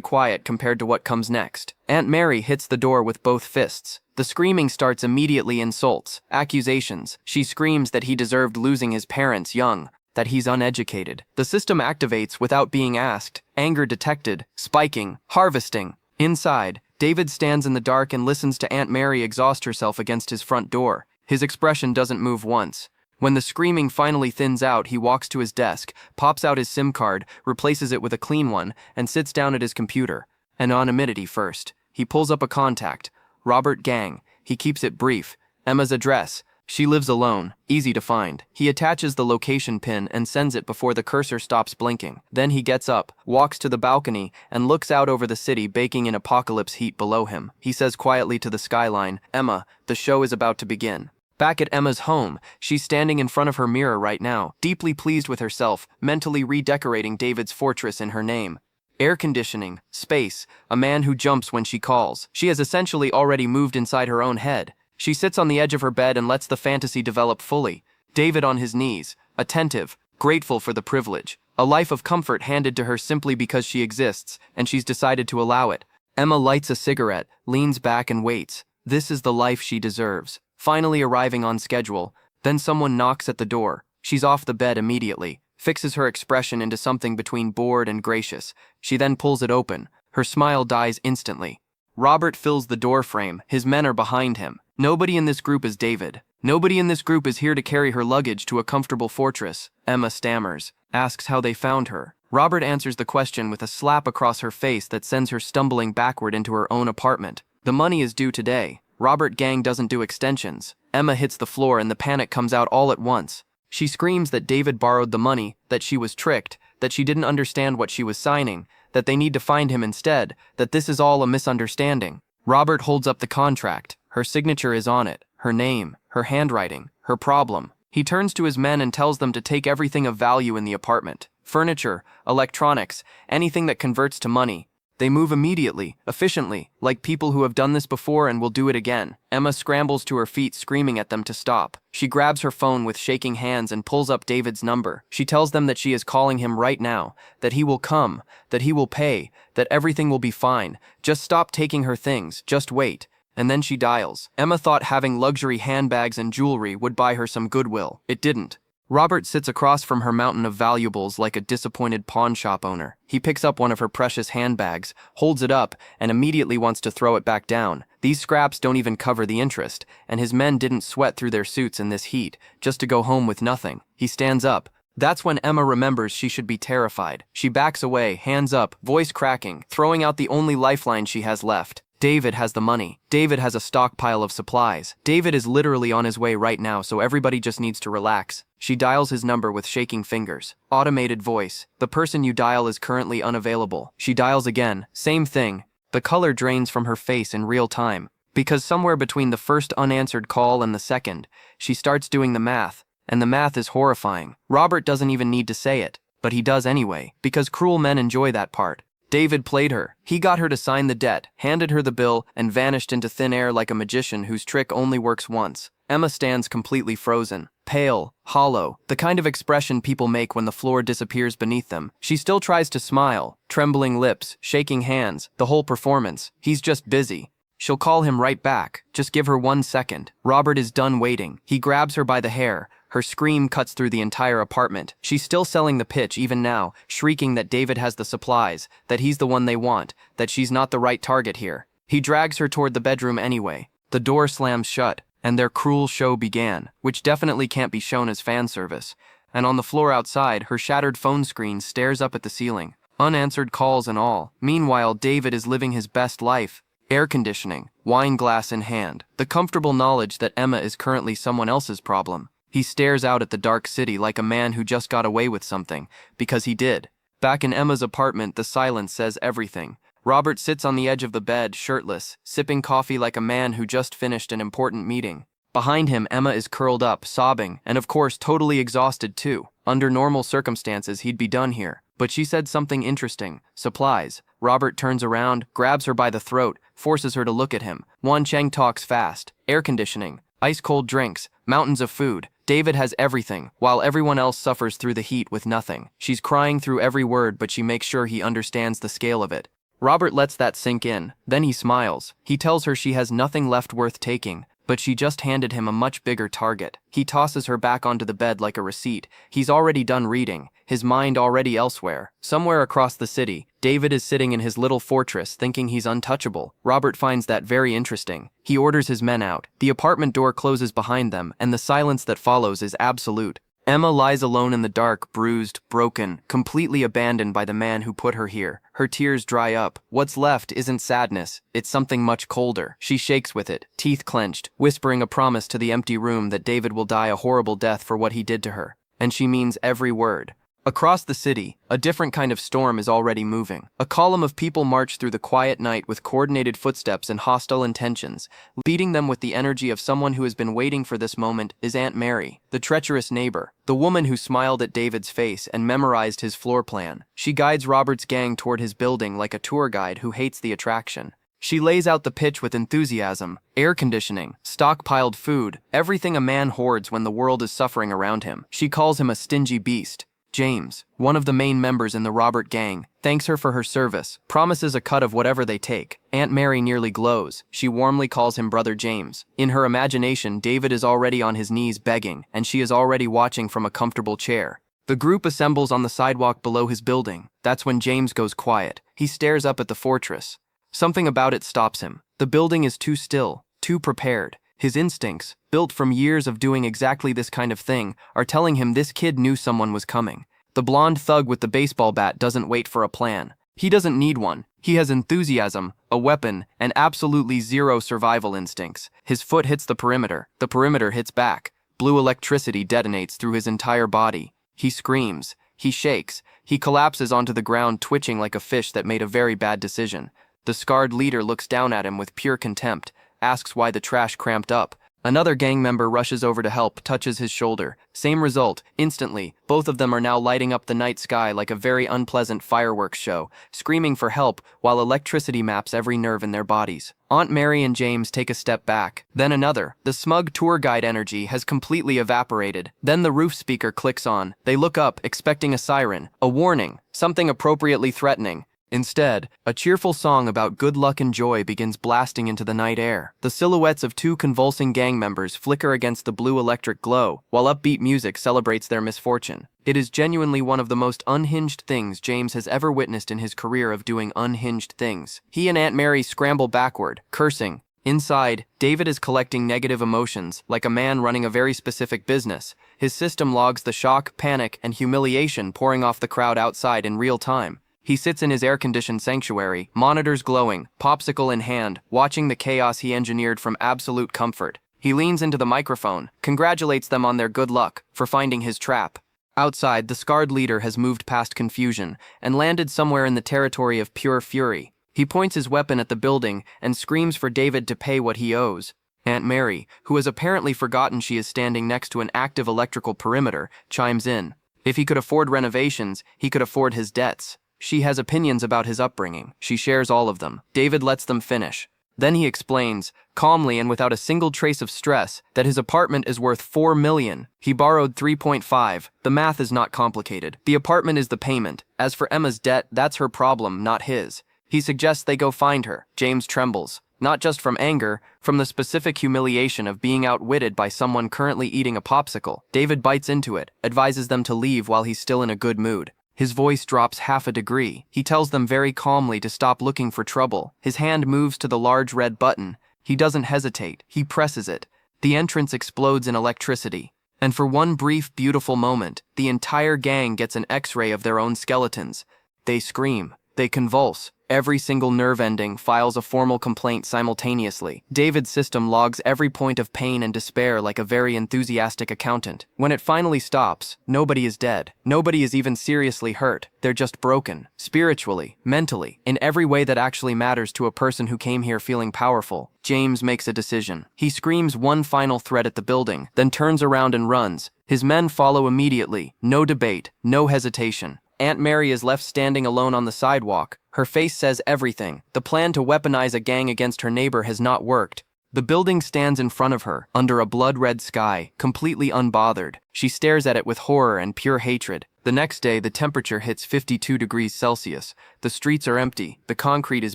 S1: quiet compared to what comes next. Aunt Mary hits the door with both fists. The screaming starts immediately. Insults, accusations. She screams that he deserved losing his parents young, that he's uneducated. The system activates without being asked. Anger detected, spiking, harvesting. Inside, David stands in the dark and listens to Aunt Mary exhaust herself against his front door. His expression doesn't move once. When the screaming finally thins out, he walks to his desk, pops out his SIM card, replaces it with a clean one, and sits down at his computer. Anonymity first. He pulls up a contact. Robert Gang. He keeps it brief. Emma's address. She lives alone, easy to find. He attaches the location pin and sends it before the cursor stops blinking. Then he gets up, walks to the balcony, and looks out over the city baking in apocalypse heat below him. He says quietly to the skyline, "Emma, the show is about to begin." Back at Emma's home, she's standing in front of her mirror right now, deeply pleased with herself, mentally redecorating David's fortress in her name. Air conditioning, space, a man who jumps when she calls. She has essentially already moved inside her own head. She sits on the edge of her bed and lets the fantasy develop fully. David on his knees, attentive, grateful for the privilege. A life of comfort handed to her simply because she exists, and she's decided to allow it. Emma lights a cigarette, leans back and waits. This is the life she deserves. Finally arriving on schedule. Then someone knocks at the door. She's off the bed immediately, fixes her expression into something between bored and gracious. She then pulls it open. Her smile dies instantly. Robert fills the doorframe. His men are behind him. Nobody in this group is David. Nobody in this group is here to carry her luggage to a comfortable fortress. Emma stammers, asks how they found her. Robert answers the question with a slap across her face that sends her stumbling backward into her own apartment. The money is due today. Robert Gang doesn't do extensions. Emma hits the floor and the panic comes out all at once. She screams that David borrowed the money, that she was tricked, that she didn't understand what she was signing, that they need to find him instead, that this is all a misunderstanding. Robert holds up the contract. Her signature is on it, her name, her handwriting, her problem. He turns to his men and tells them to take everything of value in the apartment. Furniture, electronics, anything that converts to money. They move immediately, efficiently, like people who have done this before and will do it again. Emma scrambles to her feet, screaming at them to stop. She grabs her phone with shaking hands and pulls up David's number. She tells them that she is calling him right now, that he will come, that he will pay, that everything will be fine. Just stop taking her things, just wait. And then she dials. Emma thought having luxury handbags and jewelry would buy her some goodwill. It didn't. Robert sits across from her mountain of valuables like a disappointed pawn shop owner. He picks up one of her precious handbags, holds it up, and immediately wants to throw it back down. These scraps don't even cover the interest, and his men didn't sweat through their suits in this heat, just to go home with nothing. He stands up. That's when Emma remembers she should be terrified. She backs away, hands up, voice cracking, throwing out the only lifeline she has left. David has the money. David has a stockpile of supplies. David is literally on his way right now, so everybody just needs to relax. She dials his number with shaking fingers. Automated voice. The person you dial is currently unavailable. She dials again. Same thing. The color drains from her face in real time. Because somewhere between the first unanswered call and the second, she starts doing the math. And the math is horrifying. Robert doesn't even need to say it. But he does anyway, because cruel men enjoy that part. David played her. He got her to sign the debt, handed her the bill, and vanished into thin air like a magician whose trick only works once. Emma stands completely frozen, pale, hollow, the kind of expression people make when the floor disappears beneath them. She still tries to smile, trembling lips, shaking hands, the whole performance. He's just busy. She'll call him right back. Just give her 1 second. Robert is done waiting. He grabs her by the hair, Her scream cuts through the entire apartment. She's still selling the pitch even now, shrieking that David has the supplies, that he's the one they want, that she's not the right target here. He drags her toward the bedroom anyway. The door slams shut, and their cruel show began, which definitely can't be shown as fan service. And on the floor outside, her shattered phone screen stares up at the ceiling, unanswered calls and all. Meanwhile, David is living his best life. Air conditioning, wine glass in hand, the comfortable knowledge that Emma is currently someone else's problem. He stares out at the dark city like a man who just got away with something, because he did. Back in Emma's apartment, the silence says everything. Robert sits on the edge of the bed, shirtless, sipping coffee like a man who just finished an important meeting. Behind him, Emma is curled up, sobbing, and of course totally exhausted too. Under normal circumstances, he'd be done here. But she said something interesting. Supplies. Robert turns around, grabs her by the throat, forces her to look at him. Wan Cheng talks fast. Air conditioning, ice-cold drinks, mountains of food. David has everything, while everyone else suffers through the heat with nothing. She's crying through every word, but she makes sure he understands the scale of it. Robert lets that sink in. Then he smiles. He tells her she has nothing left worth taking, but she just handed him a much bigger target. He tosses her back onto the bed like a receipt. He's already done reading, his mind already elsewhere. Somewhere across the city, David is sitting in his little fortress thinking he's untouchable. Robert finds that very interesting. He orders his men out. The apartment door closes behind them, and the silence that follows is absolute. Emma lies alone in the dark, bruised, broken, completely abandoned by the man who put her here. Her tears dry up. What's left isn't sadness, it's something much colder. She shakes with it, teeth clenched, whispering a promise to the empty room that David will die a horrible death for what he did to her. And she means every word. Across the city, a different kind of storm is already moving. A column of people march through the quiet night with coordinated footsteps and hostile intentions. Leading them with the energy of someone who has been waiting for this moment is Aunt Mary, the treacherous neighbor, the woman who smiled at David's face and memorized his floor plan. She guides Robert's gang toward his building like a tour guide who hates the attraction. She lays out the pitch with enthusiasm. Air conditioning, stockpiled food, everything a man hoards when the world is suffering around him. She calls him a stingy beast. James, one of the main members in the Robert gang, thanks her for her service, promises a cut of whatever they take. Aunt Mary nearly glows. She warmly calls him Brother James. In her imagination, David is already on his knees begging, and she is already watching from a comfortable chair. The group assembles on the sidewalk below his building. That's when James goes quiet. He stares up at the fortress. Something about it stops him. The building is too still, too prepared. His instincts, built from years of doing exactly this kind of thing, are telling him this kid knew someone was coming. The blonde thug with the baseball bat doesn't wait for a plan. He doesn't need one. He has enthusiasm, a weapon, and absolutely zero survival instincts. His foot hits the perimeter hits back. Blue electricity detonates through his entire body. He screams. He shakes. He collapses onto the ground, twitching like a fish that made a very bad decision. The scarred leader looks down at him with pure contempt, asks why the trash cramped up. Another gang member rushes over to help, touches his shoulder. Same result, instantly. Both of them are now lighting up the night sky like a very unpleasant fireworks show, screaming for help while electricity maps every nerve in their bodies. Aunt Mary and James take a step back. Then another. The smug tour guide energy has completely evaporated. Then the roof speaker clicks on. They look up, expecting a siren, a warning, something appropriately threatening. Instead, a cheerful song about good luck and joy begins blasting into the night air. The silhouettes of two convulsing gang members flicker against the blue electric glow, while upbeat music celebrates their misfortune. It is genuinely one of the most unhinged things James has ever witnessed in his career of doing unhinged things. He and Aunt Mary scramble backward, cursing. Inside, David is collecting negative emotions, like a man running a very specific business. His system logs the shock, panic, and humiliation pouring off the crowd outside in real time. He sits in his air-conditioned sanctuary, monitors glowing, popsicle in hand, watching the chaos he engineered from absolute comfort. He leans into the microphone, congratulates them on their good luck for finding his trap. Outside, the scarred leader has moved past confusion and landed somewhere in the territory of pure fury. He points his weapon at the building and screams for David to pay what he owes. Aunt Mary, who has apparently forgotten she is standing next to an active electrical perimeter, chimes in. If he could afford renovations, he could afford his debts. She has opinions about his upbringing. She shares all of them. David lets them finish. Then he explains, calmly and without a single trace of stress, that his apartment is worth $4 million. He borrowed 3.5. The math is not complicated. The apartment is the payment. As for Emma's debt, that's her problem, not his. He suggests they go find her. James trembles. Not just from anger, from the specific humiliation of being outwitted by someone currently eating a popsicle. David bites into it, advises them to leave while he's still in a good mood. His voice drops half a degree. He tells them very calmly to stop looking for trouble. His hand moves to the large red button. He doesn't hesitate. He presses it. The entrance explodes in electricity. And for one brief, beautiful moment, the entire gang gets an X-ray of their own skeletons. They scream. They convulse. Every single nerve ending files a formal complaint simultaneously. David's system logs every point of pain and despair like a very enthusiastic accountant. When it finally stops, nobody is dead. Nobody is even seriously hurt. They're just broken. Spiritually, mentally, in every way that actually matters to a person who came here feeling powerful. James makes a decision. He screams one final threat at the building, then turns around and runs. His men follow immediately. No debate, no hesitation. Aunt Mary is left standing alone on the sidewalk. Her face says everything. The plan to weaponize a gang against her neighbor has not worked. The building stands in front of her, under a blood-red sky, completely unbothered. She stares at it with horror and pure hatred. The next day, the temperature hits 52 degrees Celsius. The streets are empty. The concrete is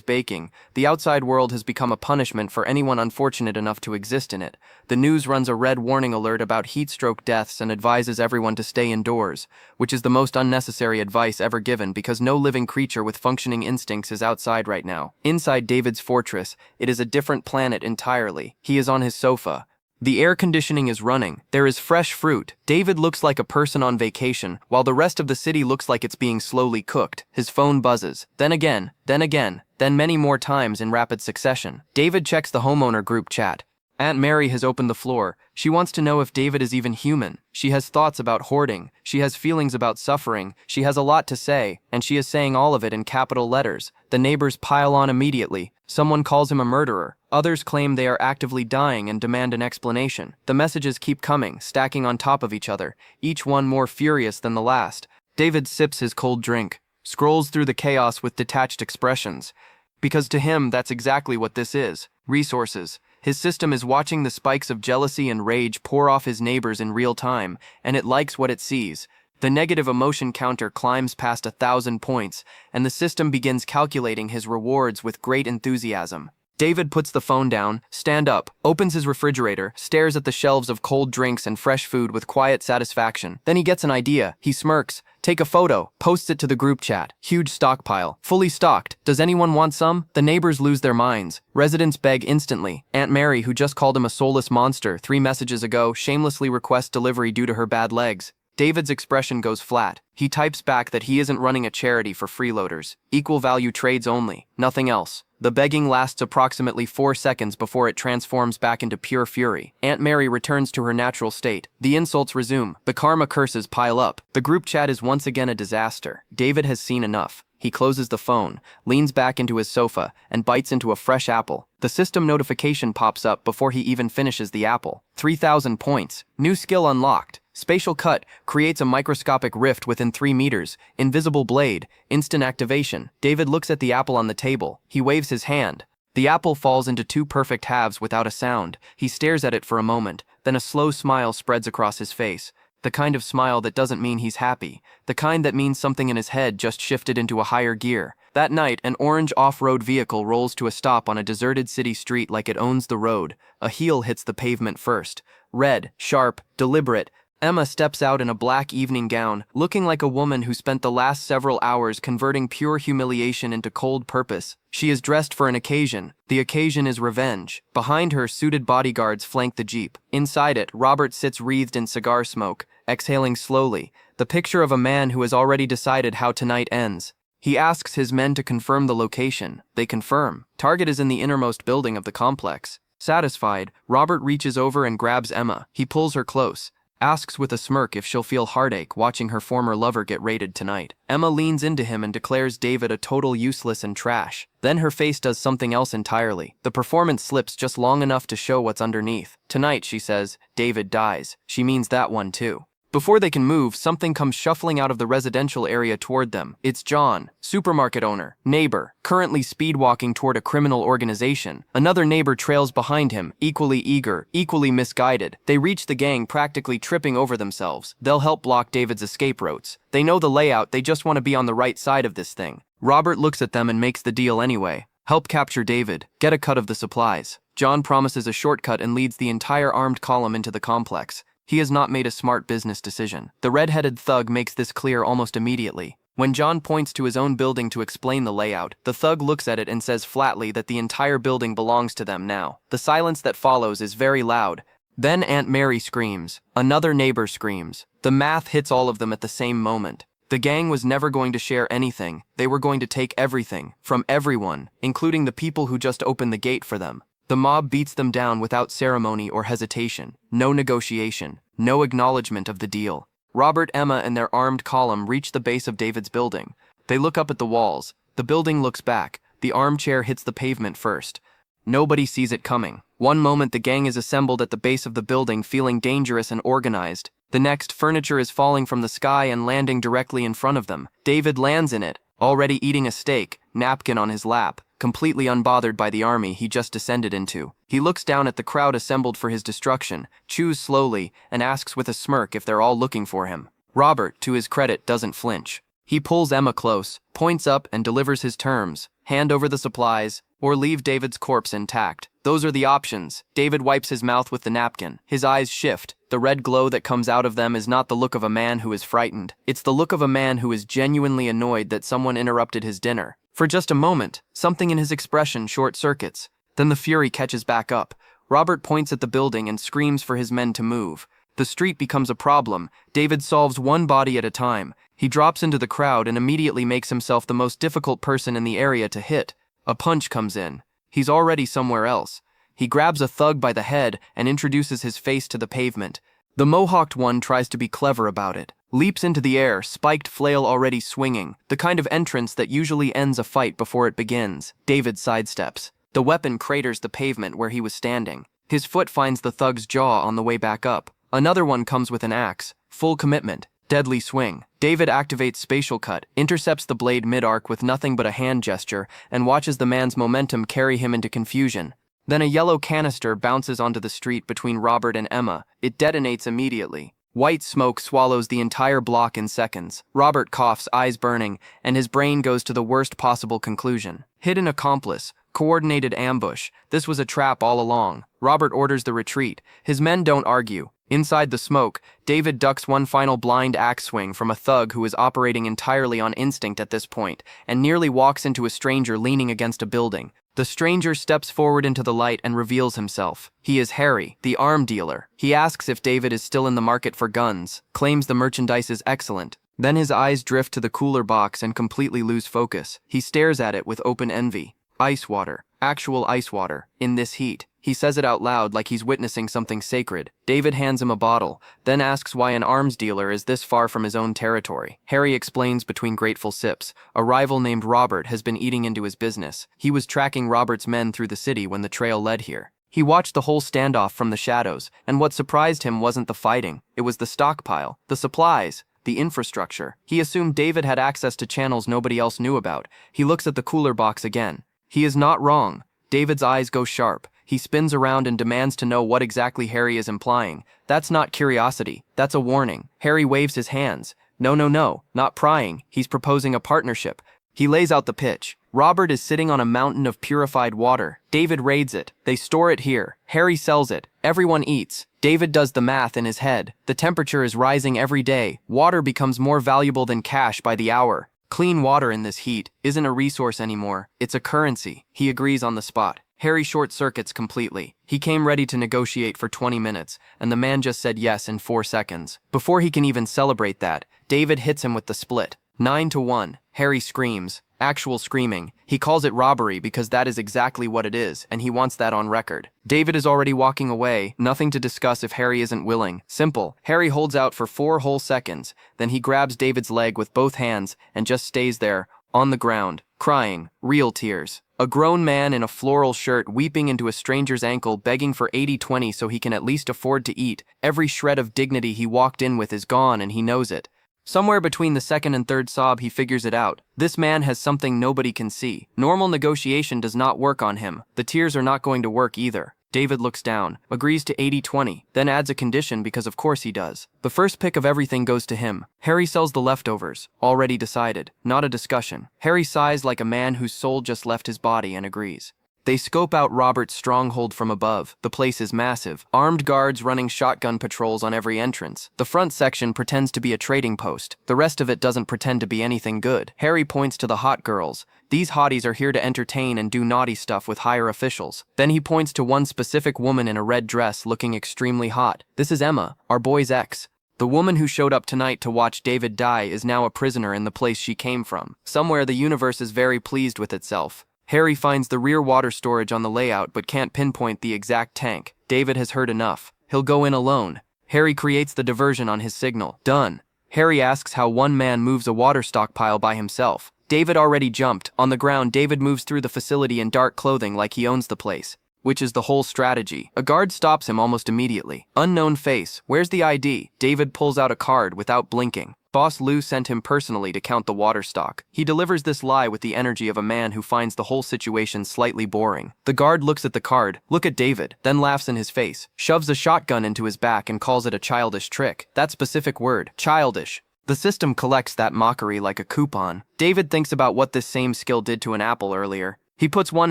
S1: baking. The outside world has become a punishment for anyone unfortunate enough to exist in it. The news runs a red warning alert about heat stroke deaths and advises everyone to stay indoors, which is the most unnecessary advice ever given because no living creature with functioning instincts is outside right now. Inside David's fortress, it is a different planet entirely. He is on his sofa. The air conditioning is running. There is fresh fruit. David looks like a person on vacation, while the rest of the city looks like it's being slowly cooked. His phone buzzes. Then again, then many more times in rapid succession. David checks the homeowner group chat. Aunt Mary has opened the floor. She wants to know if David is even human. She has thoughts about hoarding. She has feelings about suffering. She has a lot to say, and she is saying all of it in capital letters. The neighbors pile on immediately. Someone calls him a murderer. Others claim they are actively dying and demand an explanation. The messages keep coming, stacking on top of each other, each one more furious than the last. David sips his cold drink, scrolls through the chaos with detached expressions. Because to him, that's exactly what this is. Resources. His system is watching the spikes of jealousy and rage pour off his neighbors in real time, and it likes what it sees. The negative emotion counter climbs past 1,000 points, and the system begins calculating his rewards with great enthusiasm. David puts the phone down, stands up, opens his refrigerator, stares at the shelves of cold drinks and fresh food with quiet satisfaction. Then he gets an idea. He smirks. Take a photo, posts it to the group chat. Huge stockpile. Fully stocked. Does anyone want some? The neighbors lose their minds. Residents beg instantly. Aunt Mary, who just called him a soulless monster 3 messages ago, shamelessly requests delivery due to her bad legs. David's expression goes flat. He types back that he isn't running a charity for freeloaders. Equal value trades only. Nothing else. The begging lasts approximately 4 seconds before it transforms back into pure fury. Aunt Mary returns to her natural state. The insults resume. The karma curses pile up. The group chat is once again a disaster. David has seen enough. He closes the phone, leans back into his sofa, and bites into a fresh apple. The system notification pops up before he even finishes the apple. 3,000 points. New skill unlocked. Spatial cut creates a microscopic rift within 3 meters. Invisible blade. Instant activation. David looks at the apple on the table. He waves his hand. The apple falls into 2 perfect halves without a sound. He stares at it for a moment. Then a slow smile spreads across his face. The kind of smile that doesn't mean he's happy. The kind that means something in his head just shifted into a higher gear. That night, an orange off-road vehicle rolls to a stop on a deserted city street like it owns the road. A heel hits the pavement first. Red, sharp, deliberate. Emma steps out in a black evening gown, looking like a woman who spent the last several hours converting pure humiliation into cold purpose. She is dressed for an occasion. The occasion is revenge. Behind her, suited bodyguards flank the jeep. Inside it, Robert sits wreathed in cigar smoke, exhaling slowly, the picture of a man who has already decided how tonight ends. He asks his men to confirm the location. They confirm. Target is in the innermost building of the complex. Satisfied, Robert reaches over and grabs Emma. He pulls her close. Asks with a smirk if she'll feel heartache watching her former lover get raided tonight. Emma leans into him and declares David a total useless and trash. Then her face does something else entirely. The performance slips just long enough to show what's underneath. Tonight, she says, David dies. She means that one too. Before they can move, something comes shuffling out of the residential area toward them. It's John, supermarket owner, neighbor, currently speedwalking toward a criminal organization. Another neighbor trails behind him, equally eager, equally misguided. They reach the gang practically tripping over themselves. They'll help block David's escape routes. They know the layout, they just want to be on the right side of this thing. Robert looks at them and makes the deal anyway. Help capture David. Get a cut of the supplies. John promises a shortcut and leads the entire armed column into the complex. He has not made a smart business decision. The red-headed thug makes this clear almost immediately. When John points to his own building to explain the layout, the thug looks at it and says flatly that the entire building belongs to them now. The silence that follows is very loud. Then Aunt Mary screams. Another neighbor screams. The math hits all of them at the same moment. The gang was never going to share anything. They were going to take everything, from everyone, including the people who just opened the gate for them. The mob beats them down without ceremony or hesitation. No negotiation. No acknowledgement of the deal. Robert, Emma, and their armed column reach the base of David's building. They look up at the walls. The building looks back. The armchair hits the pavement first. Nobody sees it coming. One moment the gang is assembled at the base of the building feeling dangerous and organized. The next, furniture is falling from the sky and landing directly in front of them. David lands in it, already eating a steak, napkin on his lap, completely unbothered by the army he just descended into. He looks down at the crowd assembled for his destruction, chews slowly, and asks with a smirk if they're all looking for him. Robert, to his credit, doesn't flinch. He pulls Emma close, points up, and delivers his terms. Hand over the supplies, or leave David's corpse intact. Those are the options. David wipes his mouth with the napkin. His eyes shift. The red glow that comes out of them is not the look of a man who is frightened. It's the look of a man who is genuinely annoyed that someone interrupted his dinner. For just a moment, something in his expression short-circuits. Then the fury catches back up. Robert points at the building and screams for his men to move. The street becomes a problem. David solves one body at a time. He drops into the crowd and immediately makes himself the most difficult person in the area to hit. A punch comes in. He's already somewhere else. He grabs a thug by the head and introduces his face to the pavement. The mohawked one tries to be clever about it. Leaps into the air, spiked flail already swinging, the kind of entrance that usually ends a fight before it begins. David sidesteps. The weapon craters the pavement where he was standing. His foot finds the thug's jaw on the way back up. Another one comes with an axe. Full commitment. Deadly swing. David activates spatial cut, intercepts the blade mid-arc with nothing but a hand gesture, and watches the man's momentum carry him into confusion. Then a yellow canister bounces onto the street between Robert and Emma. It detonates immediately. White smoke swallows the entire block in seconds. Robert coughs, eyes burning, and his brain goes to the worst possible conclusion. Hidden accomplice. Coordinated ambush. This was a trap all along. Robert orders the retreat. His men don't argue. Inside the smoke, David ducks one final blind axe swing from a thug who is operating entirely on instinct at this point, and nearly walks into a stranger leaning against a building. The stranger steps forward into the light and reveals himself. He is Harry, the arm dealer. He asks if David is still in the market for guns, claims the merchandise is excellent. Then his eyes drift to the cooler box and completely lose focus. He stares at it with open envy. Ice water. Actual ice water. In this heat. He says it out loud like he's witnessing something sacred. David hands him a bottle, then asks why an arms dealer is this far from his own territory. Harry explains between grateful sips. A rival named Robert has been eating into his business. He was tracking Robert's men through the city when the trail led here. He watched the whole standoff from the shadows, and what surprised him wasn't the fighting. It was the stockpile, the supplies, the infrastructure. He assumed David had access to channels nobody else knew about. He looks at the cooler box again. He is not wrong. David's eyes go sharp. He spins around and demands to know what exactly Harry is implying. That's not curiosity. That's a warning. Harry waves his hands. No, not prying. He's proposing a partnership. He lays out the pitch. Robert is sitting on a mountain of purified water. David raids it. They store it here. Harry sells it. Everyone eats. David does the math in his head. The temperature is rising every day. Water becomes more valuable than cash by the hour. Clean water in this heat isn't a resource anymore. It's a currency. He agrees on the spot. Harry short-circuits completely. He came ready to negotiate for 20 minutes, and the man just said yes in 4 seconds. Before he can even celebrate that, David hits him with the split. 9-1. Harry screams. Actual screaming. He calls it robbery because that is exactly what it is, and he wants that on record. David is already walking away, nothing to discuss if Harry isn't willing. Simple. Harry holds out for 4 whole seconds, then he grabs David's leg with both hands and just stays there, on the ground, crying, real tears. A grown man in a floral shirt weeping into a stranger's ankle begging for 80-20 so he can at least afford to eat. Every shred of dignity he walked in with is gone and he knows it. Somewhere between the second and third sob he figures it out. This man has something nobody can see. Normal negotiation does not work on him. The tears are not going to work either. David looks down, agrees to 80-20, then adds a condition because of course he does. The first pick of everything goes to him. Harry sells the leftovers. Already decided. Not a discussion. Harry sighs like a man whose soul just left his body and agrees. They scope out Robert's stronghold from above. The place is massive. Armed guards running shotgun patrols on every entrance. The front section pretends to be a trading post. The rest of it doesn't pretend to be anything good. Harry points to the hot girls. These hotties are here to entertain and do naughty stuff with higher officials. Then he points to one specific woman in a red dress looking extremely hot. This is Emma, our boy's ex. The woman who showed up tonight to watch David die is now a prisoner in the place she came from. Somewhere the universe is very pleased with itself. Harry finds the rear water storage on the layout but can't pinpoint the exact tank. David has heard enough. He'll go in alone. Harry creates the diversion on his signal. Done. Harry asks how one man moves a water stockpile by himself. David already jumped. On the ground, David moves through the facility in dark clothing like he owns the place, which is the whole strategy. A guard stops him almost immediately. Unknown face. Where's the ID? David pulls out a card without blinking. Boss Lou sent him personally to count the water stock. He delivers this lie with the energy of a man who finds the whole situation slightly boring. The guard looks at the card, look at David, then laughs in his face, shoves a shotgun into his back and calls it a childish trick. That specific word, childish. The system collects that mockery like a coupon. David thinks about what this same skill did to an apple earlier. He puts one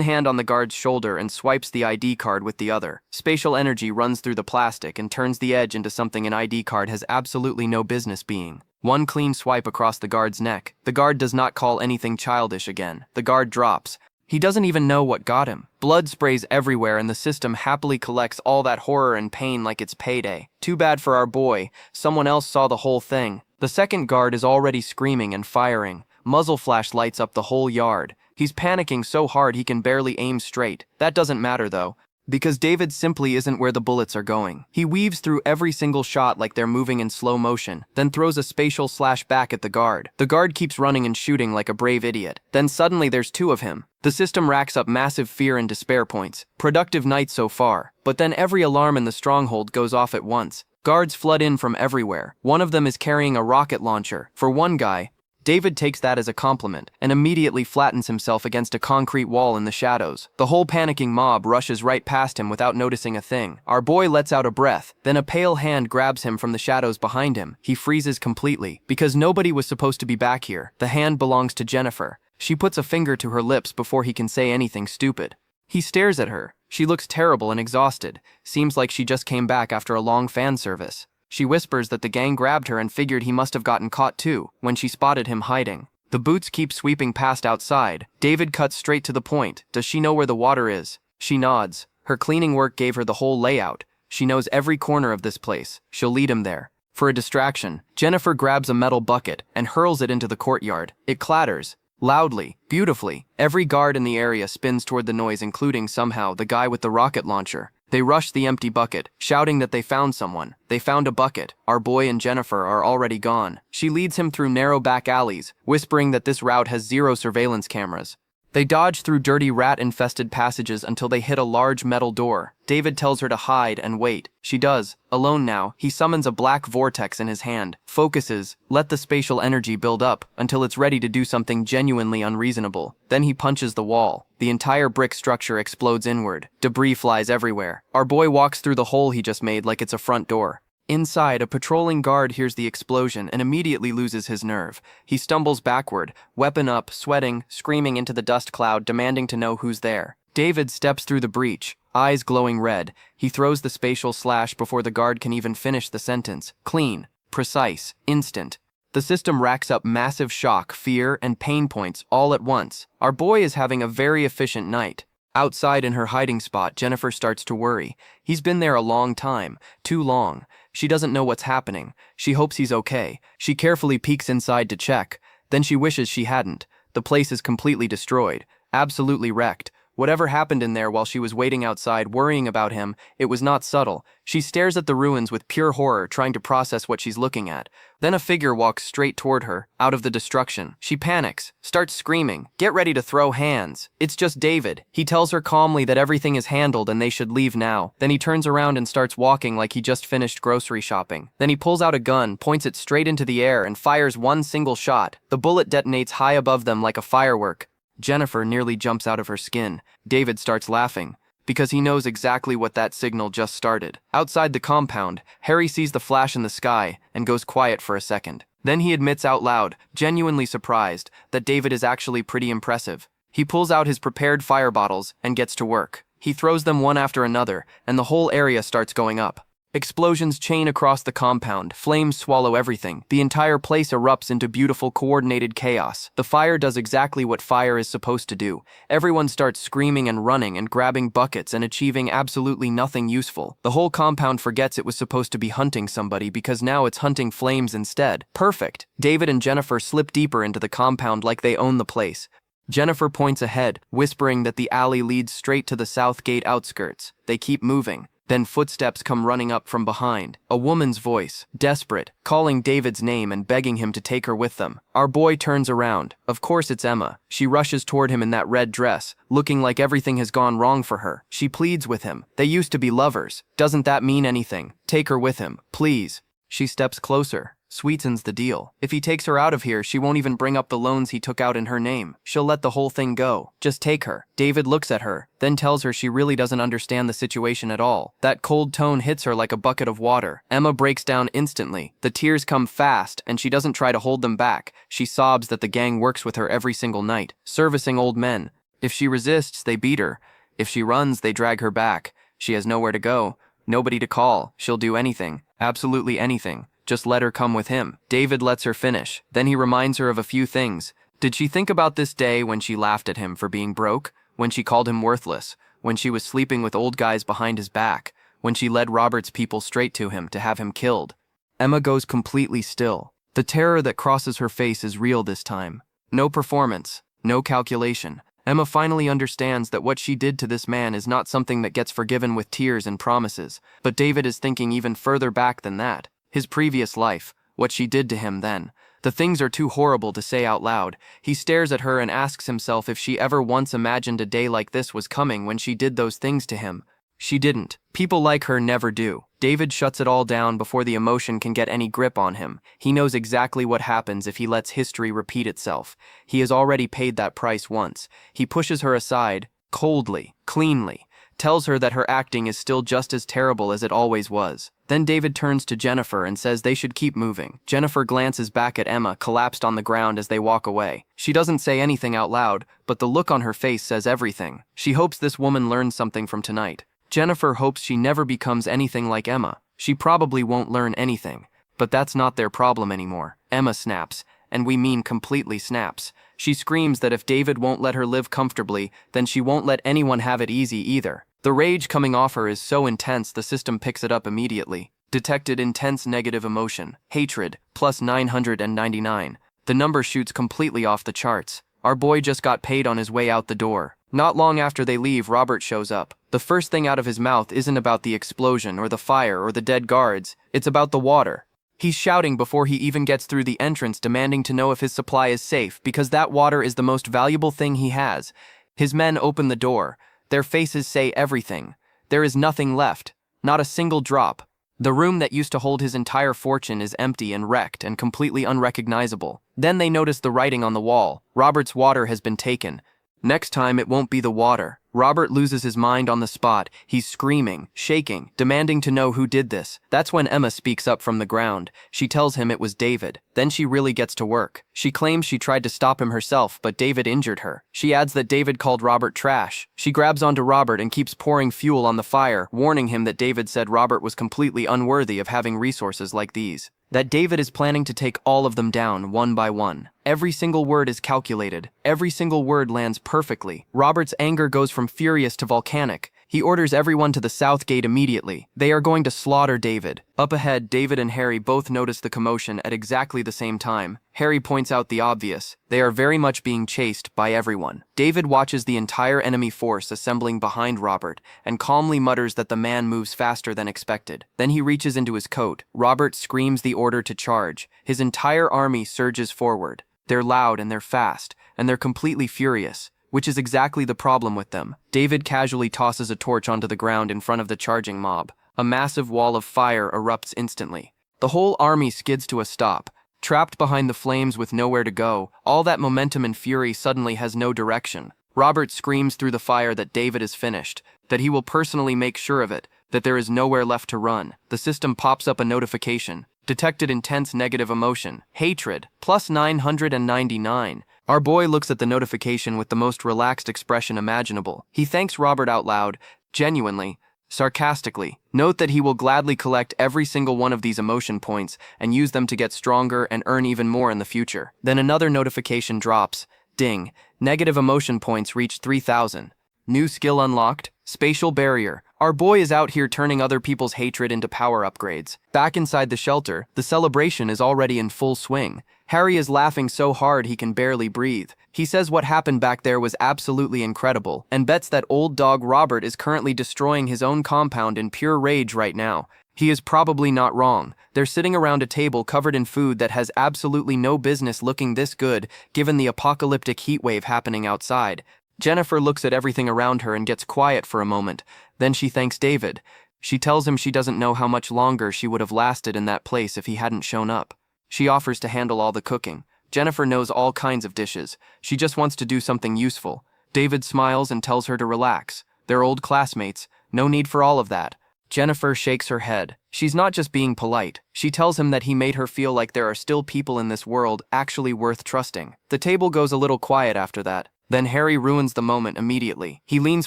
S1: hand on the guard's shoulder and swipes the ID card with the other. Spatial energy runs through the plastic and turns the edge into something an ID card has absolutely no business being. One clean swipe across the guard's neck. The guard does not call anything childish again. The guard drops. He doesn't even know what got him. Blood sprays everywhere and the system happily collects all that horror and pain like it's payday. Too bad for our boy. Someone else saw the whole thing. The second guard is already screaming and firing. Muzzle flash lights up the whole yard. He's panicking so hard he can barely aim straight. That doesn't matter though, because David simply isn't where the bullets are going. He weaves through every single shot like they're moving in slow motion, then throws a spatial slash back at the guard. The guard keeps running and shooting like a brave idiot. Then suddenly there's two of him. The system racks up massive fear and despair points. Productive night so far. But then every alarm in the stronghold goes off at once. Guards flood in from everywhere. One of them is carrying a rocket launcher. For one guy, David takes that as a compliment and immediately flattens himself against a concrete wall in the shadows. The whole panicking mob rushes right past him without noticing a thing. Our boy lets out a breath, then a pale hand grabs him from the shadows behind him. He freezes completely, because nobody was supposed to be back here. The hand belongs to Jennifer. She puts a finger to her lips before he can say anything stupid. He stares at her. She looks terrible and exhausted. Seems like she just came back after a long fan service. She whispers that the gang grabbed her and figured he must have gotten caught too, when she spotted him hiding. The boots keep sweeping past outside. David cuts straight to the point. Does she know where the water is? She nods. Her cleaning work gave her the whole layout. She knows every corner of this place. She'll lead him there. For a distraction, Jennifer grabs a metal bucket and hurls it into the courtyard. It clatters. Loudly, beautifully. Every guard in the area spins toward the noise, including, somehow, the guy with the rocket launcher. They rush the empty bucket, shouting that they found someone. They found a bucket. Our boy and Jennifer are already gone. She leads him through narrow back alleys, whispering that this route has 0 surveillance cameras. They dodge through dirty rat-infested passages until they hit a large metal door. David tells her to hide and wait. She does. Alone now, he summons a black vortex in his hand, focuses, let the spatial energy build up until it's ready to do something genuinely unreasonable. Then he punches the wall. The entire brick structure explodes inward. Debris flies everywhere. Our boy walks through the hole he just made like it's a front door. Inside, a patrolling guard hears the explosion and immediately loses his nerve. He stumbles backward, weapon up, sweating, screaming into the dust cloud, demanding to know who's there. David steps through the breach, eyes glowing red. He throws the spatial slash before the guard can even finish the sentence. Clean, precise, instant. The system racks up massive shock, fear, and pain points all at once. Our boy is having a very efficient night. Outside in her hiding spot, Jennifer starts to worry. He's been there a long time, too long. She doesn't know what's happening. She hopes he's okay. She carefully peeks inside to check. Then she wishes she hadn't. The place is completely destroyed, absolutely wrecked. Whatever happened in there while she was waiting outside worrying about him, it was not subtle. She stares at the ruins with pure horror, trying to process what she's looking at. Then a figure walks straight toward her, out of the destruction. She panics, starts screaming, get ready to throw hands. It's just David. He tells her calmly that everything is handled and they should leave now. Then he turns around and starts walking like he just finished grocery shopping. Then he pulls out a gun, points it straight into the air, and fires one single shot. The bullet detonates high above them like a firework. Jennifer nearly jumps out of her skin. David starts laughing. because he knows exactly what that signal just started. Outside the compound, Harry sees the flash in the sky and goes quiet for a second. Then he admits out loud, genuinely surprised, that David is actually pretty impressive. He pulls out his prepared fire bottles and gets to work. He throws them one after another, and the whole area starts going up. Explosions chain across the compound, flames swallow everything. The entire place erupts into beautiful coordinated chaos. The fire does exactly what fire is supposed to do. Everyone starts screaming and running and grabbing buckets and achieving absolutely nothing useful. The whole compound forgets it was supposed to be hunting somebody because now it's hunting flames instead. Perfect! David and Jennifer slip deeper into the compound like they own the place. Jennifer points ahead, whispering that the alley leads straight to the south gate outskirts. They keep moving. Then footsteps come running up from behind. A woman's voice, desperate, calling David's name and begging him to take her with them. Our boy turns around. Of course it's Emma. She rushes toward him in that red dress, looking like everything has gone wrong for her. She pleads with him. They used to be lovers. Doesn't that mean anything? Take her with him, please. She steps closer. Sweetens the deal. If he takes her out of here, she won't even bring up the loans he took out in her name. She'll let the whole thing go. Just take her. David looks at her, then tells her she really doesn't understand the situation at all. That cold tone hits her like a bucket of water. Emma breaks down instantly. The tears come fast, and she doesn't try to hold them back. She sobs that the gang works with her every single night, servicing old men. If she resists, they beat her. If she runs, they drag her back. She has nowhere to go, nobody to call. She'll do anything, absolutely anything. Just let her come with him. David lets her finish. Then he reminds her of a few things. Did she think about this day when she laughed at him for being broke? When she called him worthless? When she was sleeping with old guys behind his back? When she led Robert's people straight to him to have him killed? Emma goes completely still. The terror that crosses her face is real this time. No performance. No calculation. Emma finally understands that what she did to this man is not something that gets forgiven with tears and promises. But David is thinking even further back than that. His previous life, what she did to him then. The things are too horrible to say out loud. He stares at her and asks himself if she ever once imagined a day like this was coming when she did those things to him. She didn't. People like her never do. David shuts it all down before the emotion can get any grip on him. He knows exactly what happens if he lets history repeat itself. He has already paid that price once. He pushes her aside, coldly, cleanly, tells her that her acting is still just as terrible as it always was. Then David turns to Jennifer and says they should keep moving. Jennifer glances back at Emma, collapsed on the ground as they walk away. She doesn't say anything out loud, but the look on her face says everything. She hopes this woman learns something from tonight. Jennifer hopes she never becomes anything like Emma. She probably won't learn anything, but that's not their problem anymore. Emma snaps, and we mean completely snaps. She screams that if David won't let her live comfortably, then she won't let anyone have it easy either. The rage coming off her is so intense the system picks it up immediately. Detected intense negative emotion. Hatred, plus 999. The number shoots completely off the charts. Our boy just got paid on his way out the door. Not long after they leave, Robert shows up. The first thing out of his mouth isn't about the explosion or the fire or the dead guards. It's about the water. He's shouting before he even gets through the entrance, demanding to know if his supply is safe, because that water is the most valuable thing he has. His men open the door. Their faces say everything. There is nothing left. Not a single drop. The room that used to hold his entire fortune is empty and wrecked and completely unrecognizable. Then they notice the writing on the wall. Robert's water has been taken. Next time it won't be the water. Robert loses his mind on the spot. He's screaming, shaking, demanding to know who did this. That's when Emma speaks up from the ground. She tells him it was David. Then she really gets to work. She claims she tried to stop him herself, but David injured her. She adds that David called Robert trash. She grabs onto Robert and keeps pouring fuel on the fire, warning him that David said Robert was completely unworthy of having resources like these. That David is planning to take all of them down one by one. Every single word is calculated. Every single word lands perfectly. Robert's anger goes from furious to volcanic. He orders everyone to the south gate immediately. They are going to slaughter David. Up ahead, David and Harry both notice the commotion at exactly the same time. Harry points out the obvious. They are very much being chased by everyone. David watches the entire enemy force assembling behind Robert and calmly mutters that the man moves faster than expected. Then he reaches into his coat. Robert screams the order to charge. His entire army surges forward. They're loud and they're fast, and they're completely furious, which is exactly the problem with them. David casually tosses a torch onto the ground in front of the charging mob. A massive wall of fire erupts instantly. The whole army skids to a stop. Trapped behind the flames with nowhere to go, all that momentum and fury suddenly has no direction. Robert screams through the fire that David is finished. that he will personally make sure of it, that there is nowhere left to run. The system pops up a notification. Detected intense negative emotion. Hatred. Plus 999. Our boy looks at the notification with the most relaxed expression imaginable. He thanks Robert out loud, genuinely, sarcastically. Note that he will gladly collect every single one of these emotion points and use them to get stronger and earn even more in the future. Then another notification drops. Ding. Negative emotion points reach 3,000. New skill unlocked. Spatial barrier. Our boy is out here turning other people's hatred into power upgrades. Back inside the shelter, the celebration is already in full swing. Harry is laughing so hard he can barely breathe. He says what happened back there was absolutely incredible, and bets that old dog Robert is currently destroying his own compound in pure rage right now. He is probably not wrong. They're sitting around a table covered in food that has absolutely no business looking this good, given the apocalyptic heatwave happening outside. Jennifer looks at everything around her and gets quiet for a moment. Then she thanks David. She tells him she doesn't know how much longer she would have lasted in that place if he hadn't shown up. She offers to handle all the cooking. Jennifer knows all kinds of dishes. She just wants to do something useful. David smiles and tells her to relax. They're old classmates. No need for all of that. Jennifer shakes her head. She's not just being polite. She tells him that he made her feel like there are still people in this world actually worth trusting. The table goes a little quiet after that. Then Harry ruins the moment immediately. He leans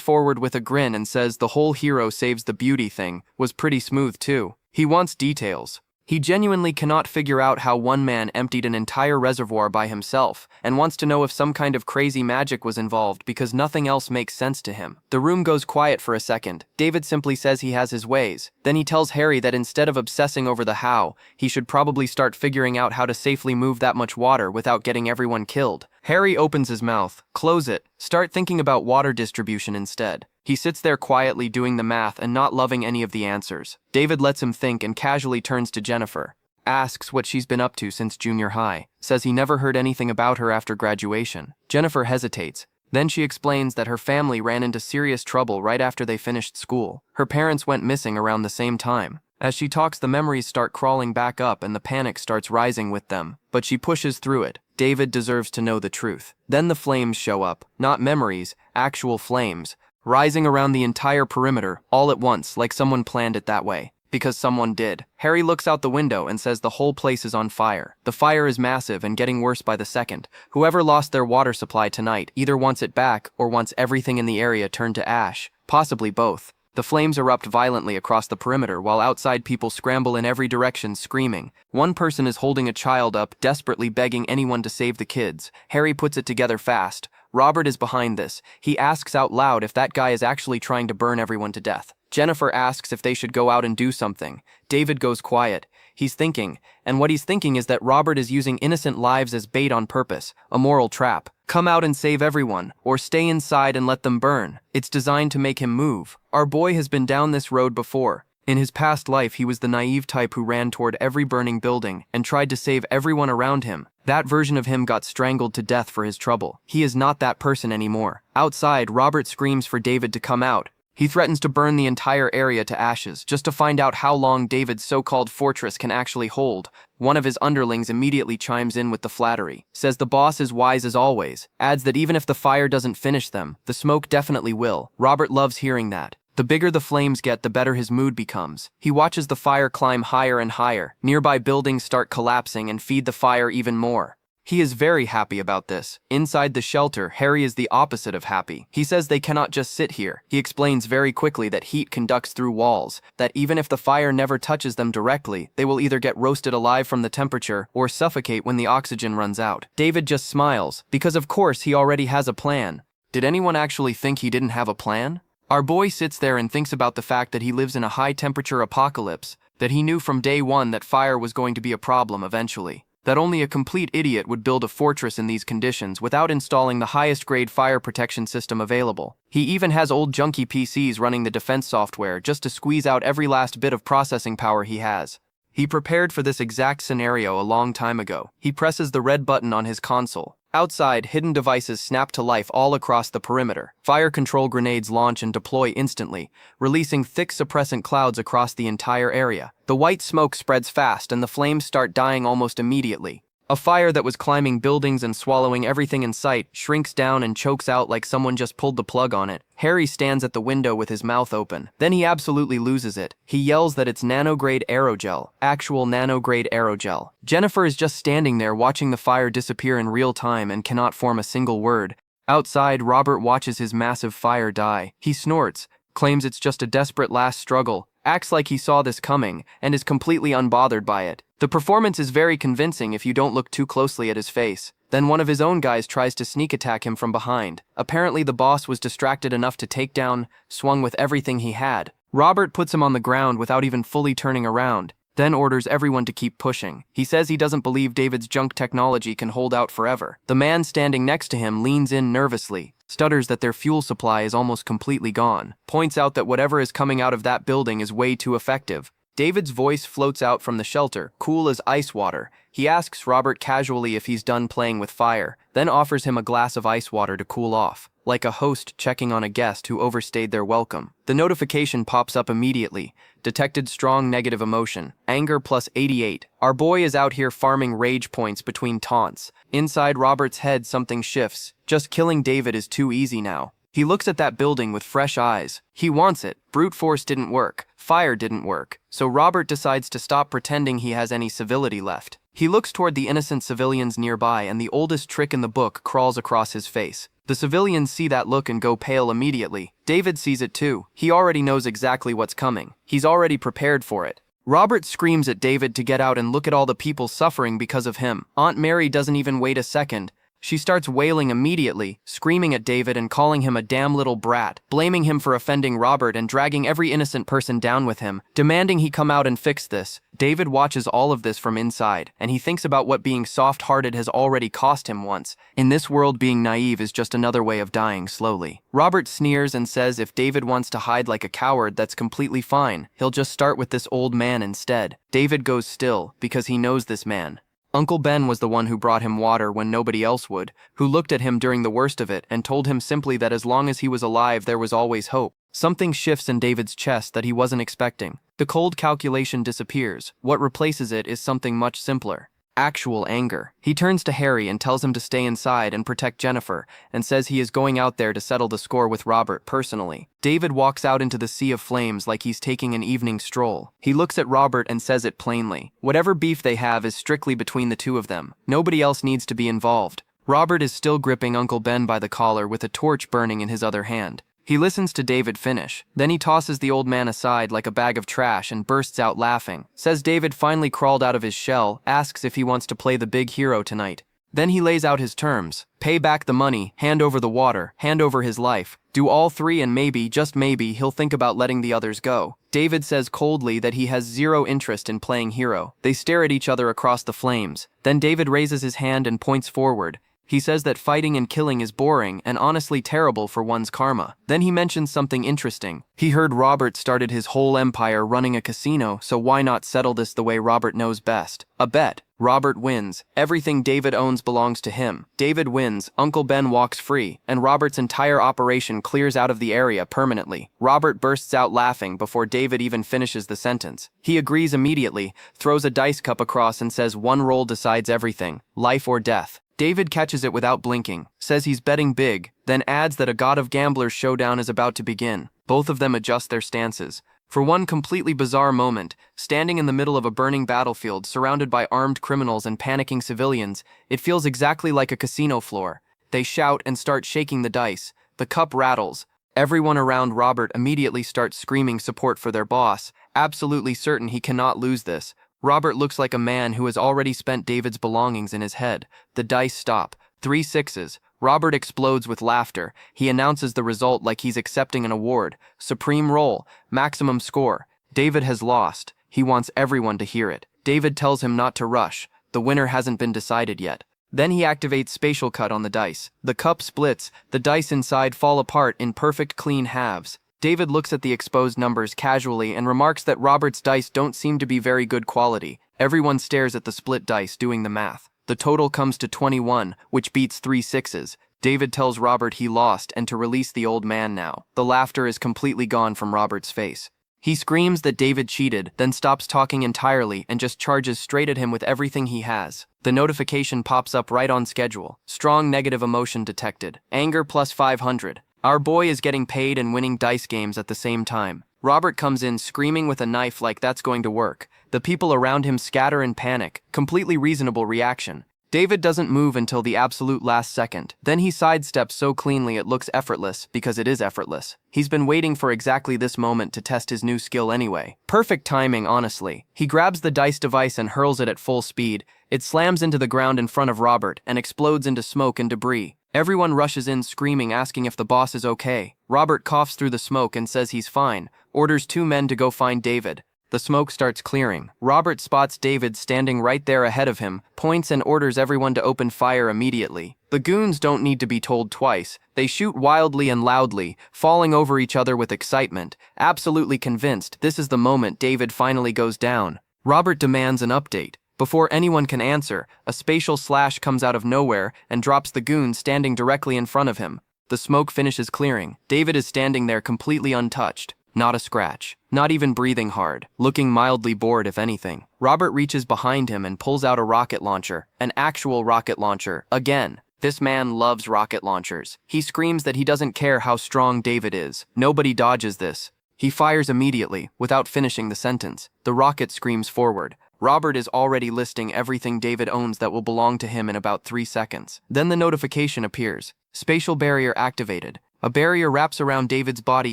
S1: forward with a grin and says the whole hero saves the beauty thing was pretty smooth too. He wants details. He genuinely cannot figure out how one man emptied an entire reservoir by himself, and wants to know if some kind of crazy magic was involved because nothing else makes sense to him. The room goes quiet for a second. David simply says he has his ways. Then he tells Harry that instead of obsessing over the how, he should probably start figuring out how to safely move that much water without getting everyone killed. Harry opens his mouth. Close it. Start thinking about water distribution instead. He sits there quietly doing the math and not loving any of the answers. David lets him think and casually turns to Jennifer. Asks what she's been up to since junior high. Says he never heard anything about her after graduation. Jennifer hesitates. Then she explains that her family ran into serious trouble right after they finished school. Her parents went missing around the same time. As she talks, the memories start crawling back up and the panic starts rising with them. But she pushes through it. David deserves to know the truth. Then the flames show up. Not memories, actual flames. Rising around the entire perimeter, all at once, like someone planned it that way. Because someone did. Harry looks out the window and says the whole place is on fire. The fire is massive and getting worse by the second. Whoever lost their water supply tonight either wants it back or wants everything in the area turned to ash. Possibly both. The flames erupt violently across the perimeter while outside people scramble in every direction screaming. One person is holding a child up, desperately begging anyone to save the kids. Harry puts it together fast. Robert is behind this. He asks out loud if that guy is actually trying to burn everyone to death. Jennifer asks if they should go out and do something. David goes quiet. He's thinking, and what he's thinking is that Robert is using innocent lives as bait on purpose, a moral trap. Come out and save everyone, or stay inside and let them burn. It's designed to make him move. Our boy has been down this road before. In his past life, he was the naive type who ran toward every burning building and tried to save everyone around him. That version of him got strangled to death for his trouble. He is not that person anymore. Outside, Robert screams for David to come out. He threatens to burn the entire area to ashes, just to find out how long David's so-called fortress can actually hold. One of his underlings immediately chimes in with the flattery, says the boss is wise as always, adds that even if the fire doesn't finish them, the smoke definitely will. Robert loves hearing that. The bigger the flames get, the better his mood becomes. He watches the fire climb higher and higher. Nearby buildings start collapsing and feed the fire even more. He is very happy about this. Inside the shelter, Harry is the opposite of happy. He says they cannot just sit here. He explains very quickly that heat conducts through walls, that even if the fire never touches them directly, they will either get roasted alive from the temperature or suffocate when the oxygen runs out. David just smiles, because of course he already has a plan. Did anyone actually think he didn't have a plan? Our boy sits there and thinks about the fact that he lives in a high-temperature apocalypse, that he knew from day one that fire was going to be a problem eventually. That only a complete idiot would build a fortress in these conditions without installing the highest-grade fire protection system available. He even has old junky PCs running the defense software just to squeeze out every last bit of processing power he has. He prepared for this exact scenario a long time ago. He presses the red button on his console. Outside, hidden devices snap to life all across the perimeter. Fire control grenades launch and deploy instantly, releasing thick suppressant clouds across the entire area. The white smoke spreads fast and the flames start dying almost immediately. A fire that was climbing buildings and swallowing everything in sight shrinks down and chokes out like someone just pulled the plug on it. Harry stands at the window with his mouth open. Then he absolutely loses it. He yells that it's nanograde aerogel, actual nanograde aerogel. Jennifer is just standing there watching the fire disappear in real time and cannot form a single word. Outside, Robert watches his massive fire die. He snorts, claims it's just a desperate last struggle, acts like he saw this coming, and is completely unbothered by it. The performance is very convincing if you don't look too closely at his face. Then one of his own guys tries to sneak attack him from behind. Apparently the boss was distracted enough to take down, swung with everything he had. Robert puts him on the ground without even fully turning around, then orders everyone to keep pushing. He says he doesn't believe David's junk technology can hold out forever. The man standing next to him leans in nervously, stutters that their fuel supply is almost completely gone, points out that whatever is coming out of that building is way too effective. David's voice floats out from the shelter, cool as ice water. He asks Robert casually if he's done playing with fire, then offers him a glass of ice water to cool off, like a host checking on a guest who overstayed their welcome. The notification pops up immediately. Detected strong negative emotion. Anger plus 88. Our boy is out here farming rage points between taunts. Inside Robert's head something shifts. Just killing David is too easy now. He looks at that building with fresh eyes. He wants it. Brute force didn't work. Fire didn't work. So Robert decides to stop pretending he has any civility left. He looks toward the innocent civilians nearby and the oldest trick in the book crawls across his face. The civilians see that look and go pale immediately. David sees it too. He already knows exactly what's coming. He's already prepared for it. Robert screams at David to get out and look at all the people suffering because of him. Aunt Mary doesn't even wait a second. She starts wailing immediately, screaming at David and calling him a damn little brat, blaming him for offending Robert and dragging every innocent person down with him, demanding he come out and fix this. David watches all of this from inside, and he thinks about what being soft-hearted has already cost him once. In this world, being naive is just another way of dying slowly. Robert sneers and says if David wants to hide like a coward, that's completely fine. He'll just start with this old man instead. David goes still, because he knows this man. Uncle Ben was the one who brought him water when nobody else would, who looked at him during the worst of it and told him simply that as long as he was alive there was always hope. Something shifts in David's chest that he wasn't expecting. The cold calculation disappears. What replaces it is something much simpler. Actual anger. He turns to Harry and tells him to stay inside and protect Jennifer, and says he is going out there to settle the score with Robert personally. David walks out into the sea of flames like he's taking an evening stroll. He looks at Robert and says it plainly. Whatever beef they have is strictly between the two of them. Nobody else needs to be involved. Robert is still gripping Uncle Ben by the collar with a torch burning in his other hand. He listens to David finish. Then he tosses the old man aside like a bag of trash and bursts out laughing. Says David finally crawled out of his shell, asks if he wants to play the big hero tonight. Then he lays out his terms. Pay back the money, hand over the water, hand over his life. Do all three and maybe, just maybe, he'll think about letting the others go. David says coldly that he has zero interest in playing hero. They stare at each other across the flames. Then David raises his hand and points forward. He says that fighting and killing is boring and honestly terrible for one's karma. Then he mentions something interesting. He heard Robert started his whole empire running a casino, so why not settle this the way Robert knows best? A bet. Robert wins. Everything David owns belongs to him. David wins, Uncle Ben walks free, and Robert's entire operation clears out of the area permanently. Robert bursts out laughing before David even finishes the sentence. He agrees immediately, throws a dice cup across and says one roll decides everything, life or death. David catches it without blinking, says he's betting big, then adds that a God of Gamblers showdown is about to begin. Both of them adjust their stances. For one completely bizarre moment, standing in the middle of a burning battlefield surrounded by armed criminals and panicking civilians, it feels exactly like a casino floor. They shout and start shaking the dice. The cup rattles. Everyone around Robert immediately starts screaming support for their boss, absolutely certain he cannot lose this. Robert looks like a man who has already spent David's belongings in his head. The dice stop. 3 sixes. Robert explodes with laughter. He announces the result like he's accepting an award. Supreme roll. Maximum score. David has lost. He wants everyone to hear it. David tells him not to rush. The winner hasn't been decided yet. Then he activates spatial cut on the dice. The cup splits. The dice inside fall apart in perfect clean halves. David looks at the exposed numbers casually and remarks that Robert's dice don't seem to be very good quality. Everyone stares at the split dice, doing the math. The total comes to 21, which beats 3 sixes. David tells Robert he lost and to release the old man now. The laughter is completely gone from Robert's face. He screams that David cheated, then stops talking entirely and just charges straight at him with everything he has. The notification pops up right on schedule. Strong negative emotion detected. Anger plus 500. Our boy is getting paid and winning dice games at the same time. Robert comes in screaming with a knife like that's going to work. The people around him scatter in panic. Completely reasonable reaction. David doesn't move until the absolute last second. Then he sidesteps so cleanly it looks effortless, because it is effortless. He's been waiting for exactly this moment to test his new skill anyway. Perfect timing, honestly. He grabs the dice device and hurls it at full speed. It slams into the ground in front of Robert and explodes into smoke and debris. Everyone rushes in screaming, asking if the boss is okay. Robert coughs through the smoke and says he's fine, orders 2 men to go find David. The smoke starts clearing. Robert spots David standing right there ahead of him, points and orders everyone to open fire immediately. The goons don't need to be told twice. They shoot wildly and loudly, falling over each other with excitement, absolutely convinced this is the moment David finally goes down. Robert demands an update. Before anyone can answer, a spatial slash comes out of nowhere and drops the goon standing directly in front of him. The smoke finishes clearing. David is standing there completely untouched. Not a scratch. Not even breathing hard. Looking mildly bored, if anything. Robert reaches behind him and pulls out a rocket launcher. An actual rocket launcher. Again. This man loves rocket launchers. He screams that he doesn't care how strong David is. Nobody dodges this. He fires immediately, without finishing the sentence. The rocket screams forward. Robert is already listing everything David owns that will belong to him in about 3 seconds. Then the notification appears. Spatial barrier activated. A barrier wraps around David's body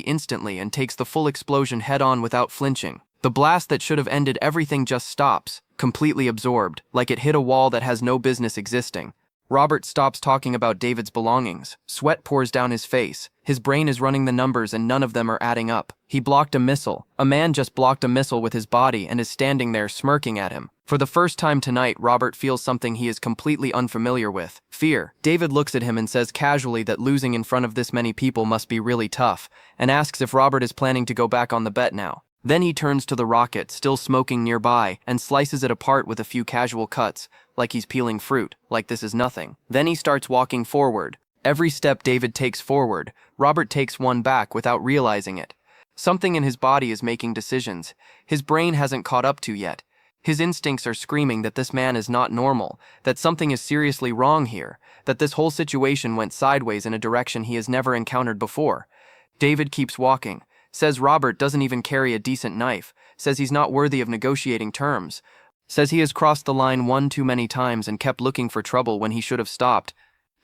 S1: instantly and takes the full explosion head-on without flinching. The blast that should have ended everything just stops, completely absorbed, like it hit a wall that has no business existing. Robert stops talking about David's belongings. Sweat pours down his face. His brain is running the numbers and none of them are adding up. He blocked a missile. A man just blocked a missile with his body and is standing there smirking at him. For the first time tonight, Robert feels something he is completely unfamiliar with. Fear. David looks at him and says casually that losing in front of this many people must be really tough, and asks if Robert is planning to go back on the bet now. Then he turns to the rocket, still smoking nearby, and slices it apart with a few casual cuts, like he's peeling fruit, like this is nothing. Then he starts walking forward. Every step David takes forward, Robert takes one back without realizing it. Something in his body is making decisions. His brain hasn't caught up to yet. His instincts are screaming that this man is not normal, that something is seriously wrong here, that this whole situation went sideways in a direction he has never encountered before. David keeps walking, says Robert doesn't even carry a decent knife, says he's not worthy of negotiating terms, says he has crossed the line one too many times and kept looking for trouble when he should have stopped.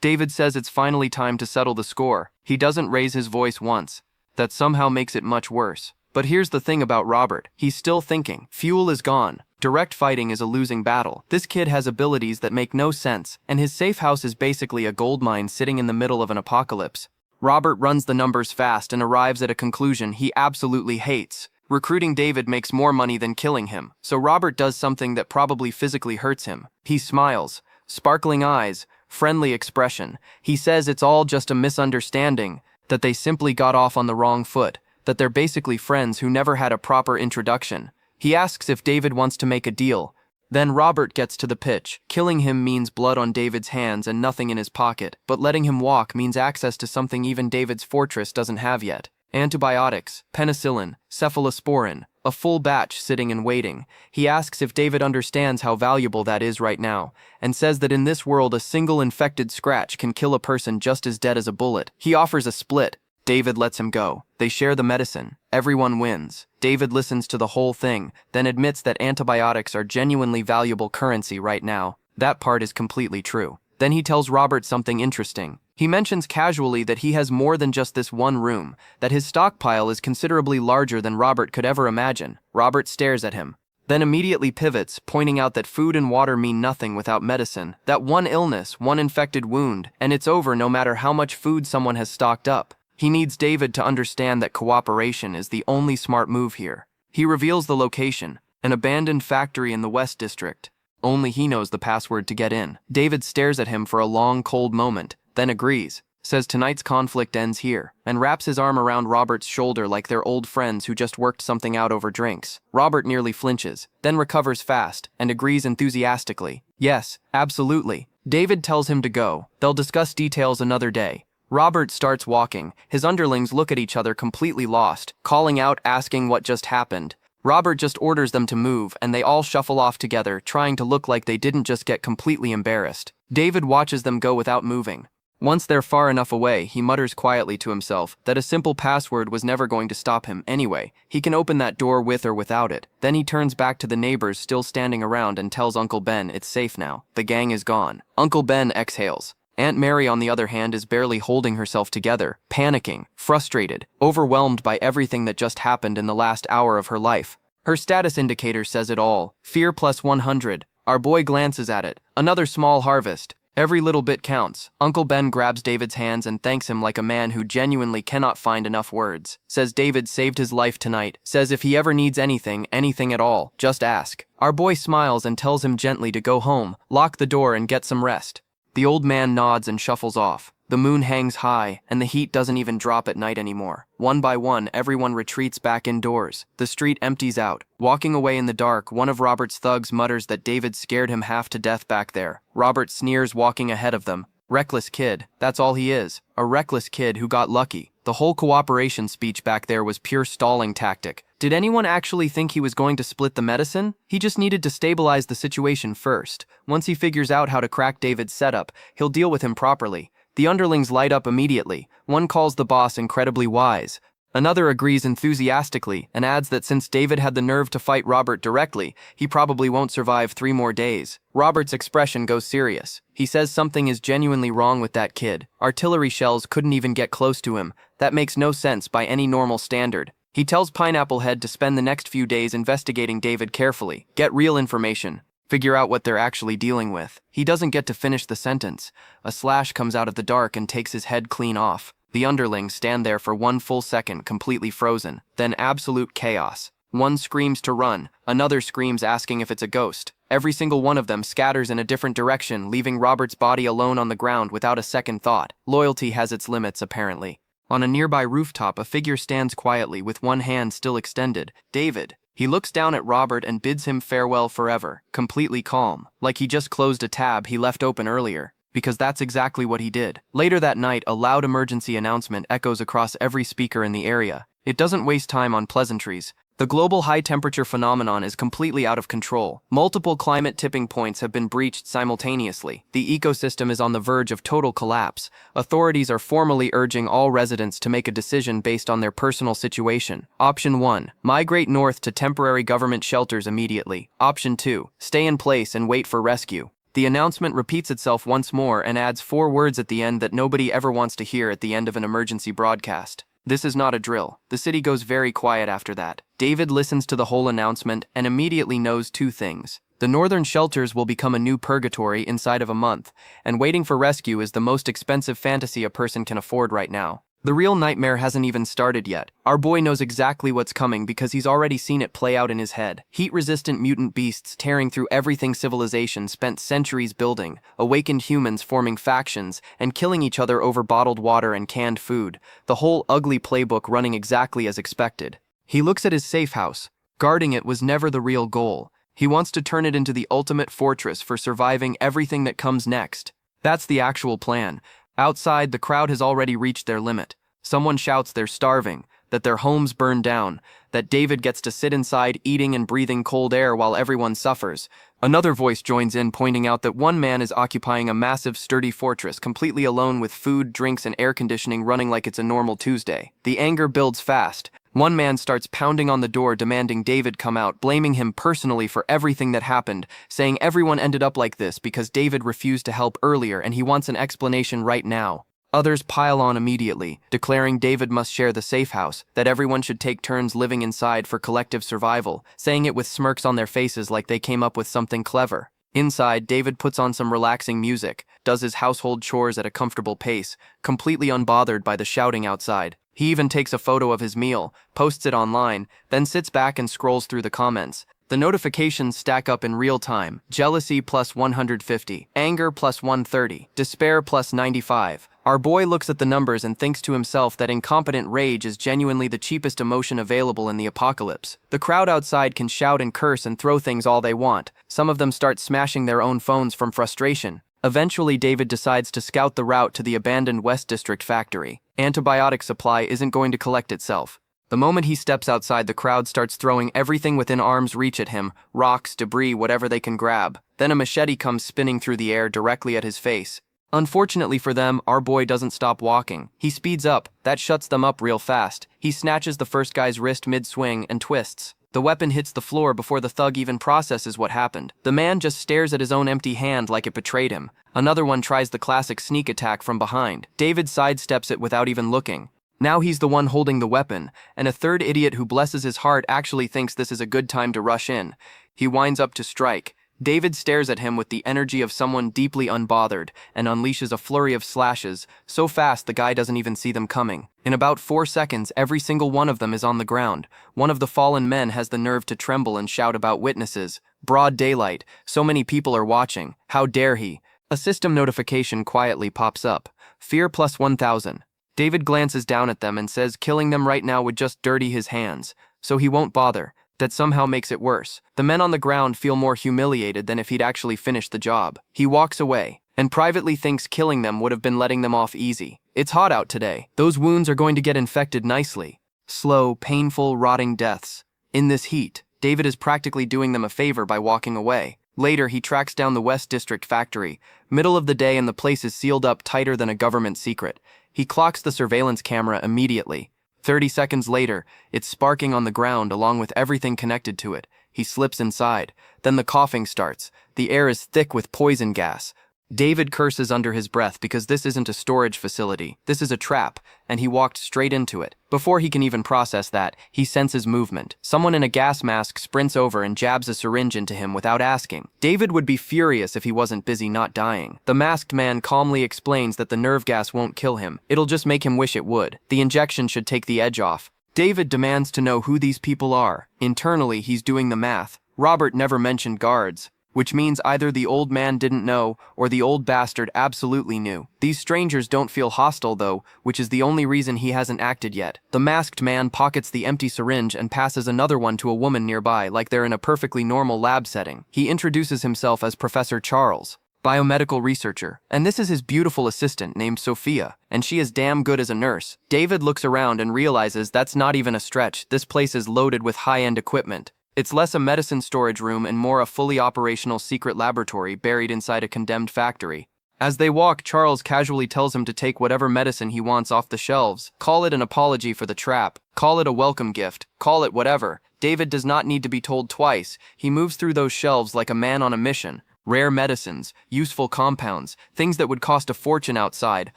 S1: David says it's finally time to settle the score. He doesn't raise his voice once. That somehow makes it much worse. But here's the thing about Robert. He's still thinking. Fuel is gone. Direct fighting is a losing battle. This kid has abilities that make no sense, and his safe house is basically a gold mine sitting in the middle of an apocalypse. Robert runs the numbers fast and arrives at a conclusion he absolutely hates. Recruiting David makes more money than killing him, so Robert does something that probably physically hurts him. He smiles. Sparkling eyes, friendly expression. He says it's all just a misunderstanding, that they simply got off on the wrong foot, that they're basically friends who never had a proper introduction. He asks if David wants to make a deal. Then Robert gets to the pitch. Killing him means blood on David's hands and nothing in his pocket, but letting him walk means access to something even David's fortress doesn't have yet. Antibiotics, penicillin, cephalosporin, a full batch sitting and waiting. He asks if David understands how valuable that is right now, and says that in this world a single infected scratch can kill a person just as dead as a bullet. He offers a split. David lets him go. They share the medicine. Everyone wins. David listens to the whole thing, then admits that antibiotics are genuinely valuable currency right now. That part is completely true. Then he tells Robert something interesting. He mentions casually that he has more than just this one room, that his stockpile is considerably larger than Robert could ever imagine. Robert stares at him, then immediately pivots, pointing out that food and water mean nothing without medicine, that one illness, one infected wound, and it's over no matter how much food someone has stocked up. He needs David to understand that cooperation is the only smart move here. He reveals the location, an abandoned factory in the West District. Only he knows the password to get in. David stares at him for a long, cold moment, then agrees, says tonight's conflict ends here, and wraps his arm around Robert's shoulder like they're old friends who just worked something out over drinks. Robert nearly flinches, then recovers fast, and agrees enthusiastically. Yes, absolutely. David tells him to go. They'll discuss details another day. Robert starts walking. His underlings look at each other completely lost, calling out, asking what just happened. Robert just orders them to move, and they all shuffle off together, trying to look like they didn't just get completely embarrassed. David watches them go without moving. Once they're far enough away, he mutters quietly to himself that a simple password was never going to stop him anyway. He can open that door with or without it. Then he turns back to the neighbors still standing around and tells Uncle Ben it's safe now. The gang is gone. Uncle Ben exhales. Aunt Mary, on the other hand, is barely holding herself together, panicking, frustrated, overwhelmed by everything that just happened in the last hour of her life. Her status indicator says it all. Fear plus 100. Our boy glances at it. Another small harvest. Every little bit counts. Uncle Ben grabs David's hands and thanks him like a man who genuinely cannot find enough words. Says David saved his life tonight. Says if he ever needs anything at all, just ask. Our boy smiles and tells him gently to go home, lock the door and get some rest. The old man nods and shuffles off. The moon hangs high, and the heat doesn't even drop at night anymore. One by one, everyone retreats back indoors. The street empties out. Walking away in the dark, one of Robert's thugs mutters that David scared him half to death back there. Robert sneers, walking ahead of them. Reckless kid, that's all he is. A reckless kid who got lucky. The whole cooperation speech back there was pure stalling tactic. Did anyone actually think he was going to split the medicine? He just needed to stabilize the situation first. Once he figures out how to crack David's setup, he'll deal with him properly. The underlings light up immediately. One calls the boss incredibly wise. Another agrees enthusiastically and adds that since David had the nerve to fight Robert directly, he probably won't survive 3 more days. Robert's expression goes serious. He says something is genuinely wrong with that kid. Artillery shells couldn't even get close to him. That makes no sense by any normal standard. He tells Pineapple Head to spend the next few days investigating David carefully, get real information, figure out what they're actually dealing with. He doesn't get to finish the sentence. A slash comes out of the dark and takes his head clean off. The underlings stand there for 1 full second, completely frozen. Then absolute chaos. One screams to run. Another screams asking if it's a ghost. Every single one of them scatters in a different direction, leaving Robert's body alone on the ground without a second thought. Loyalty has its limits, apparently. On a nearby rooftop, a figure stands quietly with one hand still extended. David. He looks down at Robert and bids him farewell forever, completely calm, like he just closed a tab he left open earlier, because that's exactly what he did. Later that night, a loud emergency announcement echoes across every speaker in the area. It doesn't waste time on pleasantries. The global high-temperature phenomenon is completely out of control. Multiple climate tipping points have been breached simultaneously. The ecosystem is on the verge of total collapse. Authorities are formally urging all residents to make a decision based on their personal situation. Option 1. Migrate north to temporary government shelters immediately. Option 2. Stay in place and wait for rescue. The announcement repeats itself once more and adds 4 words at the end that nobody ever wants to hear at the end of an emergency broadcast. This is not a drill. The city goes very quiet after that. David listens to the whole announcement and immediately knows 2 things. The northern shelters will become a new purgatory inside of a month, and waiting for rescue is the most expensive fantasy a person can afford right now. The real nightmare hasn't even started yet. Our boy knows exactly what's coming because he's already seen it play out in his head. Heat-resistant mutant beasts tearing through everything civilization spent centuries building, awakened humans forming factions, and killing each other over bottled water and canned food. The whole ugly playbook running exactly as expected. He looks at his safe house. Guarding it was never the real goal. He wants to turn it into the ultimate fortress for surviving everything that comes next. That's the actual plan. Outside, the crowd has already reached their limit. Someone shouts they're starving, that their homes burn down, that David gets to sit inside eating and breathing cold air while everyone suffers. Another voice joins in, pointing out that one man is occupying a massive, sturdy fortress, completely alone with food, drinks, and air conditioning running like it's a normal Tuesday. The anger builds fast. One man starts pounding on the door demanding David come out, blaming him personally for everything that happened, saying everyone ended up like this because David refused to help earlier and he wants an explanation right now. Others pile on immediately, declaring David must share the safe house, that everyone should take turns living inside for collective survival, saying it with smirks on their faces like they came up with something clever. Inside, David puts on some relaxing music, does his household chores at a comfortable pace, completely unbothered by the shouting outside. He even takes a photo of his meal, posts it online, then sits back and scrolls through the comments. The notifications stack up in real time. Jealousy plus 150, anger plus 130, despair plus 95. Our boy looks at the numbers and thinks to himself that incompetent rage is genuinely the cheapest emotion available in the apocalypse. The crowd outside can shout and curse and throw things all they want. Some of them start smashing their own phones from frustration. Eventually, David decides to scout the route to the abandoned West District factory. Antibiotic supply isn't going to collect itself. The moment he steps outside, the crowd starts throwing everything within arm's reach at him, rocks, debris, whatever they can grab. Then a machete comes spinning through the air directly at his face. Unfortunately for them, our boy doesn't stop walking. He speeds up. That shuts them up real fast. He snatches the first guy's wrist mid-swing and twists. The weapon hits the floor before the thug even processes what happened. The man just stares at his own empty hand like it betrayed him. Another one tries the classic sneak attack from behind. David sidesteps it without even looking. Now he's the one holding the weapon, and a third idiot who blesses his heart actually thinks this is a good time to rush in. He winds up to strike. David stares at him with the energy of someone deeply unbothered and unleashes a flurry of slashes, so fast the guy doesn't even see them coming. In about 4 seconds, every single one of them is on the ground. One of the fallen men has the nerve to tremble and shout about witnesses. Broad daylight. So many people are watching. How dare he? A system notification quietly pops up. Fear plus 1,000. David glances down at them and says killing them right now would just dirty his hands, so he won't bother. That somehow makes it worse. The men on the ground feel more humiliated than if he'd actually finished the job. He walks away, and privately thinks killing them would have been letting them off easy. It's hot out today. Those wounds are going to get infected nicely. Slow, painful, rotting deaths. In this heat, David is practically doing them a favor by walking away. Later, he tracks down the West District factory. Middle of the day and the place is sealed up tighter than a government secret. He clocks the surveillance camera immediately. 30 seconds later, it's sparking on the ground along with everything connected to it. He slips inside. Then the coughing starts. The air is thick with poison gas. David curses under his breath because this isn't a storage facility. This is a trap, and he walked straight into it. Before he can even process that, he senses movement. Someone in a gas mask sprints over and jabs a syringe into him without asking. David would be furious if he wasn't busy not dying. The masked man calmly explains that the nerve gas won't kill him. It'll just make him wish it would. The injection should take the edge off. David demands to know who these people are. Internally, he's doing the math. Robert never mentioned guards, which means either the old man didn't know or the old bastard absolutely knew. These strangers don't feel hostile though, which is the only reason he hasn't acted yet. The masked man pockets the empty syringe and passes another one to a woman nearby like they're in a perfectly normal lab setting. He introduces himself as Professor Charles, biomedical researcher, and this is his beautiful assistant named Sophia, and she is damn good as a nurse. David looks around and realizes that's not even a stretch. This place is loaded with high-end equipment. It's less a medicine storage room and more a fully operational secret laboratory buried inside a condemned factory. As they walk, Charles casually tells him to take whatever medicine he wants off the shelves. Call it an apology for the trap. Call it a welcome gift. Call it whatever. David does not need to be told twice. He moves through those shelves like a man on a mission. Rare medicines, useful compounds, things that would cost a fortune outside.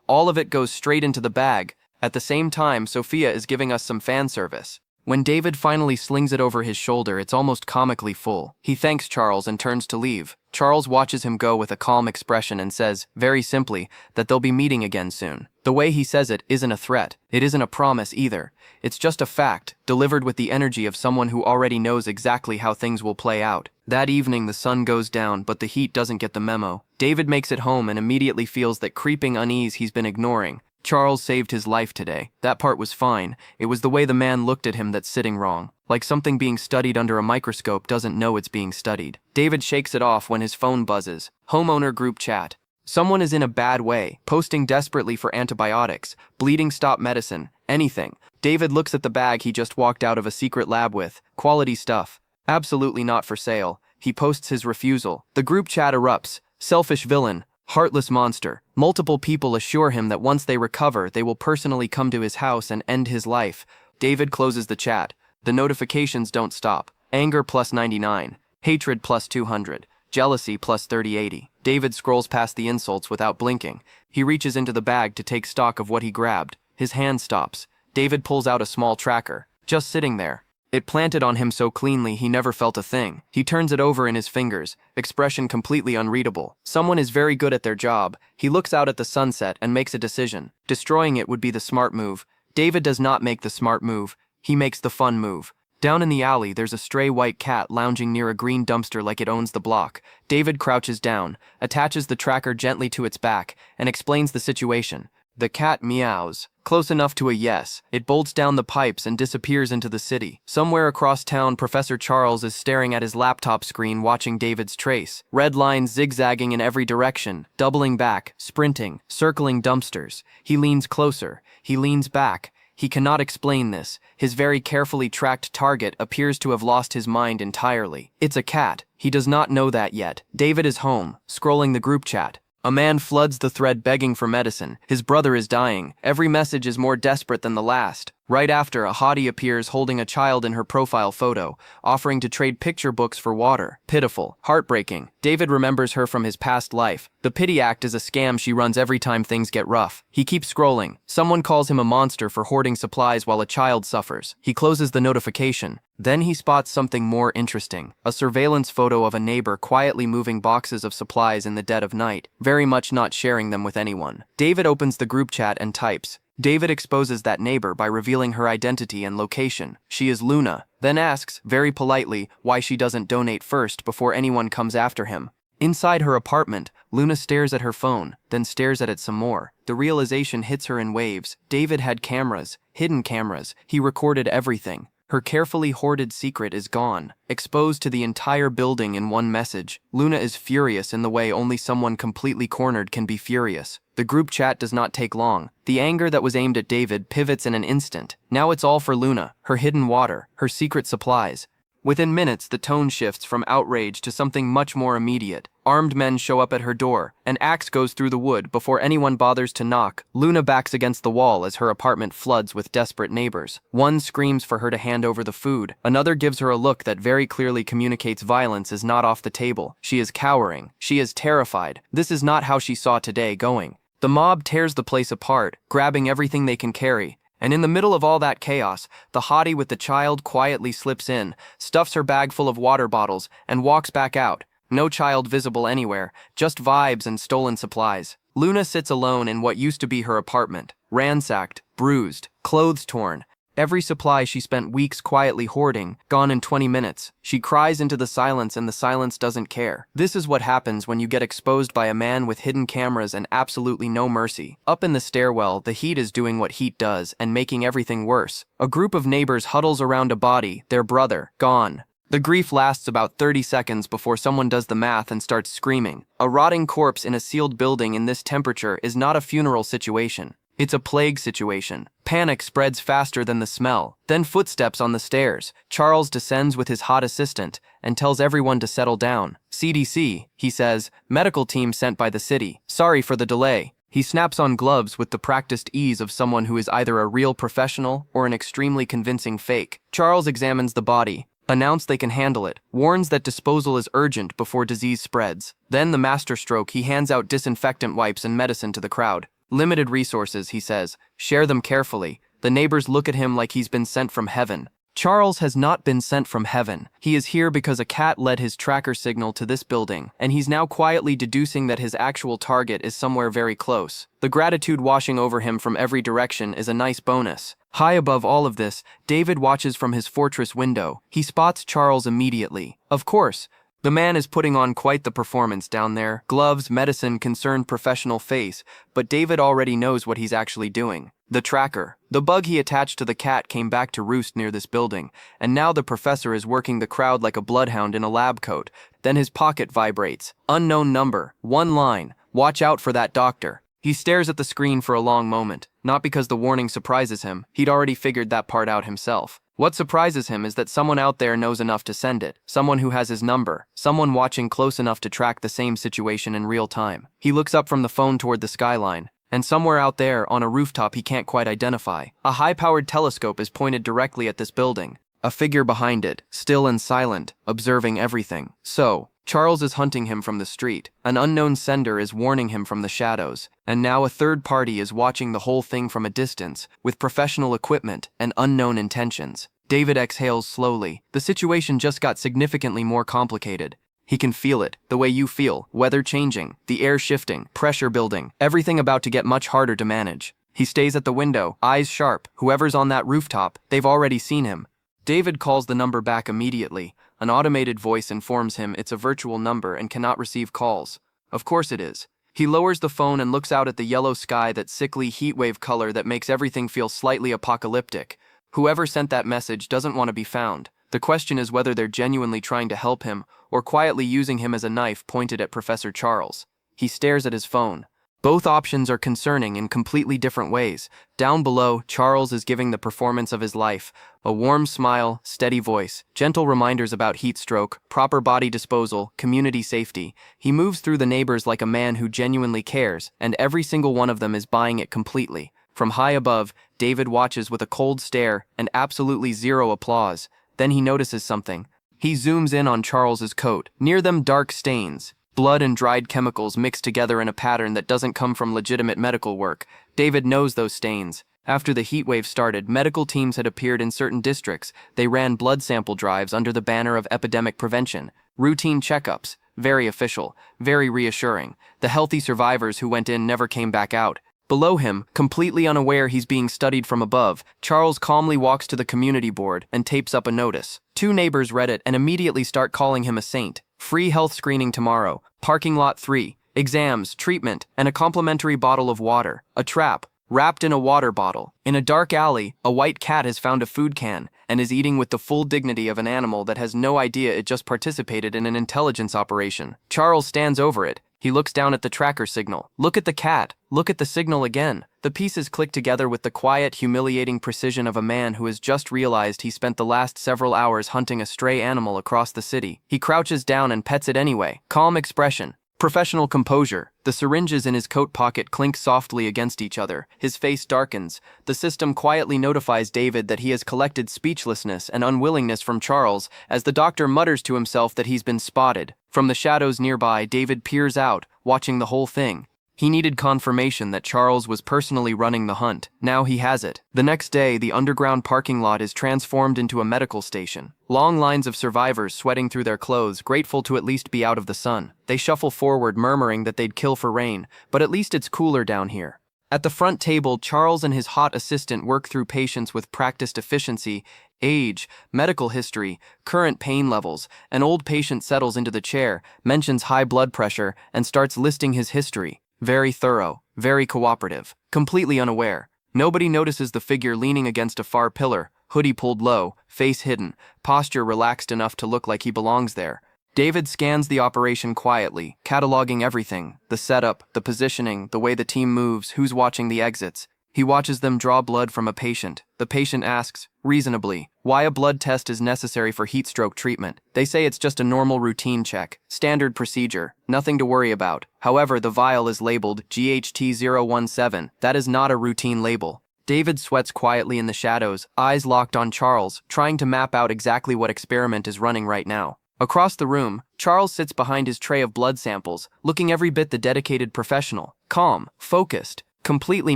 S1: All of it goes straight into the bag. At the same time, Sophia is giving us some fan service. When David finally slings it over his shoulder, it's almost comically full. He thanks Charles and turns to leave. Charles watches him go with a calm expression and says, very simply, that they'll be meeting again soon. The way he says it isn't a threat. It isn't a promise either. It's just a fact, delivered with the energy of someone who already knows exactly how things will play out. That evening, the sun goes down, but the heat doesn't get the memo. David makes it home and immediately feels that creeping unease he's been ignoring. Charles saved his life today. That part was fine. It was the way the man looked at him that's sitting wrong. Like something being studied under a microscope doesn't know it's being studied. David shakes it off when his phone buzzes. Homeowner group chat. Someone is in a bad way, posting desperately for antibiotics, bleeding stop medicine, anything. David looks at the bag he just walked out of a secret lab with. Quality stuff. Absolutely not for sale. He posts his refusal. The group chat erupts. Selfish villain. Heartless monster. Multiple people assure him that once they recover, they will personally come to his house and end his life. David closes the chat. The notifications don't stop. Anger plus 99. Hatred plus 200. Jealousy plus 3080. David scrolls past the insults without blinking. He reaches into the bag to take stock of what he grabbed. His hand stops. David pulls out a small tracker. Just sitting there. It planted on him so cleanly he never felt a thing. He turns it over in his fingers, expression completely unreadable. Someone is very good at their job. He looks out at the sunset and makes a decision. Destroying it would be the smart move. David does not make the smart move. He makes the fun move. Down in the alley, there's a stray white cat lounging near a green dumpster like it owns the block. David crouches down, attaches the tracker gently to its back, and explains the situation. The cat meows. Close enough to a yes. It bolts down the pipes and disappears into the city. Somewhere across town, Professor Charles is staring at his laptop screen watching David's trace. Red lines zigzagging in every direction, doubling back, sprinting, circling dumpsters. He leans closer. He leans back. He cannot explain this. His very carefully tracked target appears to have lost his mind entirely. It's a cat. He does not know that yet. David is home, scrolling the group chat. A man floods the thread begging for medicine. His brother is dying. Every message is more desperate than the last. Right after, a hottie appears holding a child in her profile photo, offering to trade picture books for water. Pitiful. Heartbreaking. David remembers her from his past life. The pity act is a scam she runs every time things get rough. He keeps scrolling. Someone calls him a monster for hoarding supplies while a child suffers. He closes the notification. Then he spots something more interesting. A surveillance photo of a neighbor quietly moving boxes of supplies in the dead of night, very much not sharing them with anyone. David opens the group chat and types. David exposes that neighbor by revealing her identity and location. She is Luna, then asks, very politely, why she doesn't donate first before anyone comes after him. Inside her apartment, Luna stares at her phone, then stares at it some more. The realization hits her in waves. David had cameras, hidden cameras. He recorded everything. Her carefully hoarded secret is gone, exposed to the entire building in one message. Luna is furious in the way only someone completely cornered can be furious. The group chat does not take long. The anger that was aimed at David pivots in an instant. Now it's all for Luna, her hidden water, her secret supplies. Within minutes, the tone shifts from outrage to something much more immediate. Armed men show up at her door. An axe goes through the wood before anyone bothers to knock. Luna backs against the wall as her apartment floods with desperate neighbors. One screams for her to hand over the food. Another gives her a look that very clearly communicates violence is not off the table. She is cowering. She is terrified. This is not how she saw today going. The mob tears the place apart, grabbing everything they can carry. And in the middle of all that chaos, the hottie with the child quietly slips in, stuffs her bag full of water bottles, and walks back out. No child visible anywhere, just vibes and stolen supplies. Luna sits alone in what used to be her apartment, ransacked, bruised, clothes torn. Every supply she spent weeks quietly hoarding, gone in 20 minutes. She cries into the silence and the silence doesn't care. This is what happens when you get exposed by a man with hidden cameras and absolutely no mercy. Up in the stairwell, the heat is doing what heat does and making everything worse. A group of neighbors huddles around a body, their brother, gone. The grief lasts about 30 seconds before someone does the math and starts screaming. A rotting corpse in a sealed building in this temperature is not a funeral situation. It's a plague situation. Panic spreads faster than the smell. Then footsteps on the stairs. Charles descends with his hot assistant and tells everyone to settle down. CDC, he says, medical team sent by the city. Sorry for the delay. He snaps on gloves with the practiced ease of someone who is either a real professional or an extremely convincing fake. Charles examines the body, announces they can handle it, warns that disposal is urgent before disease spreads. Then the masterstroke, he hands out disinfectant wipes and medicine to the crowd. Limited resources, he says. Share them carefully. The neighbors look at him like he's been sent from heaven. Charles has not been sent from heaven. He is here because a cat led his tracker signal to this building, and he's now quietly deducing that his actual target is somewhere very close. The gratitude washing over him from every direction is a nice bonus. High above all of this, David watches from his fortress window. He spots Charles immediately. Of course, the man is putting on quite the performance down there. Gloves, medicine, concerned professional face, but David already knows what he's actually doing. The tracker. The bug he attached to the cat came back to roost near this building, and now the professor is working the crowd like a bloodhound in a lab coat. Then his pocket vibrates. Unknown number. One line. Watch out for that doctor. He stares at the screen for a long moment, not because the warning surprises him. He'd already figured that part out himself. What surprises him is that someone out there knows enough to send it, someone who has his number, someone watching close enough to track the same situation in real time. He looks up from the phone toward the skyline, and somewhere out there, on a rooftop he can't quite identify, a high-powered telescope is pointed directly at this building. A figure behind it, still and silent, observing everything. So, Charles is hunting him from the street. An unknown sender is warning him from the shadows. And now a third party is watching the whole thing from a distance, with professional equipment and unknown intentions. David exhales slowly. The situation just got significantly more complicated. He can feel it, the way you feel, weather changing, the air shifting, pressure building, everything about to get much harder to manage. He stays at the window, eyes sharp. Whoever's on that rooftop, they've already seen him. David calls the number back immediately. An automated voice informs him it's a virtual number and cannot receive calls. Of course it is. He lowers the phone and looks out at the yellow sky, that sickly heatwave color that makes everything feel slightly apocalyptic. Whoever sent that message doesn't want to be found. The question is whether they're genuinely trying to help him or quietly using him as a knife pointed at Professor Charles. He stares at his phone. Both options are concerning in completely different ways. Down below, Charles is giving the performance of his life. A warm smile, steady voice, gentle reminders about heat stroke, proper body disposal, community safety. He moves through the neighbors like a man who genuinely cares, and every single one of them is buying it completely. From high above, David watches with a cold stare and absolutely zero applause. Then he notices something. He zooms in on Charles's coat. Near them, dark stains. Blood and dried chemicals mixed together in a pattern that doesn't come from legitimate medical work. David knows those stains. After the heat wave started, medical teams had appeared in certain districts. They ran blood sample drives under the banner of epidemic prevention. Routine checkups. Very official. Very reassuring. The healthy survivors who went in never came back out. Below him, completely unaware he's being studied from above, Charles calmly walks to the community board and tapes up a notice. 2 neighbors read it and immediately start calling him a saint. Free health screening tomorrow. Parking lot 3. Exams, treatment, and a complimentary bottle of water. A trap. Wrapped in a water bottle. In a dark alley, a white cat has found a food can and is eating with the full dignity of an animal that has no idea it just participated in an intelligence operation. Charles stands over it. He looks down at the tracker signal. Look at the cat. Look at the signal again. The pieces click together with the quiet, humiliating precision of a man who has just realized he spent the last several hours hunting a stray animal across the city. He crouches down and pets it anyway. Calm expression. Professional composure. The syringes in his coat pocket clink softly against each other. His face darkens. The system quietly notifies David that he has collected speechlessness and unwillingness from Charles as the doctor mutters to himself that he's been spotted. From the shadows nearby, David peers out, watching the whole thing. He needed confirmation that Charles was personally running the hunt. Now he has it. The next day, the underground parking lot is transformed into a medical station. Long lines of survivors sweating through their clothes, grateful to at least be out of the sun. They shuffle forward, murmuring that they'd kill for rain, but at least it's cooler down here. At the front table, Charles and his hot assistant work through patients with practiced efficiency, age, medical history, current pain levels. An old patient settles into the chair, mentions high blood pressure, and starts listing his history. Very thorough, very cooperative, completely unaware. Nobody notices the figure leaning against a far pillar, hoodie pulled low, face hidden, posture relaxed enough to look like he belongs there. David scans the operation quietly, cataloging everything, the setup, the positioning, the way the team moves, who's watching the exits. He watches them draw blood from a patient. The patient asks, reasonably, why a blood test is necessary for heat stroke treatment. They say it's just a normal routine check, standard procedure, nothing to worry about. However, the vial is labeled GHT017. That is not a routine label. David sweats quietly in the shadows, eyes locked on Charles, trying to map out exactly what experiment is running right now. Across the room, Charles sits behind his tray of blood samples, looking every bit the dedicated professional, calm, focused, completely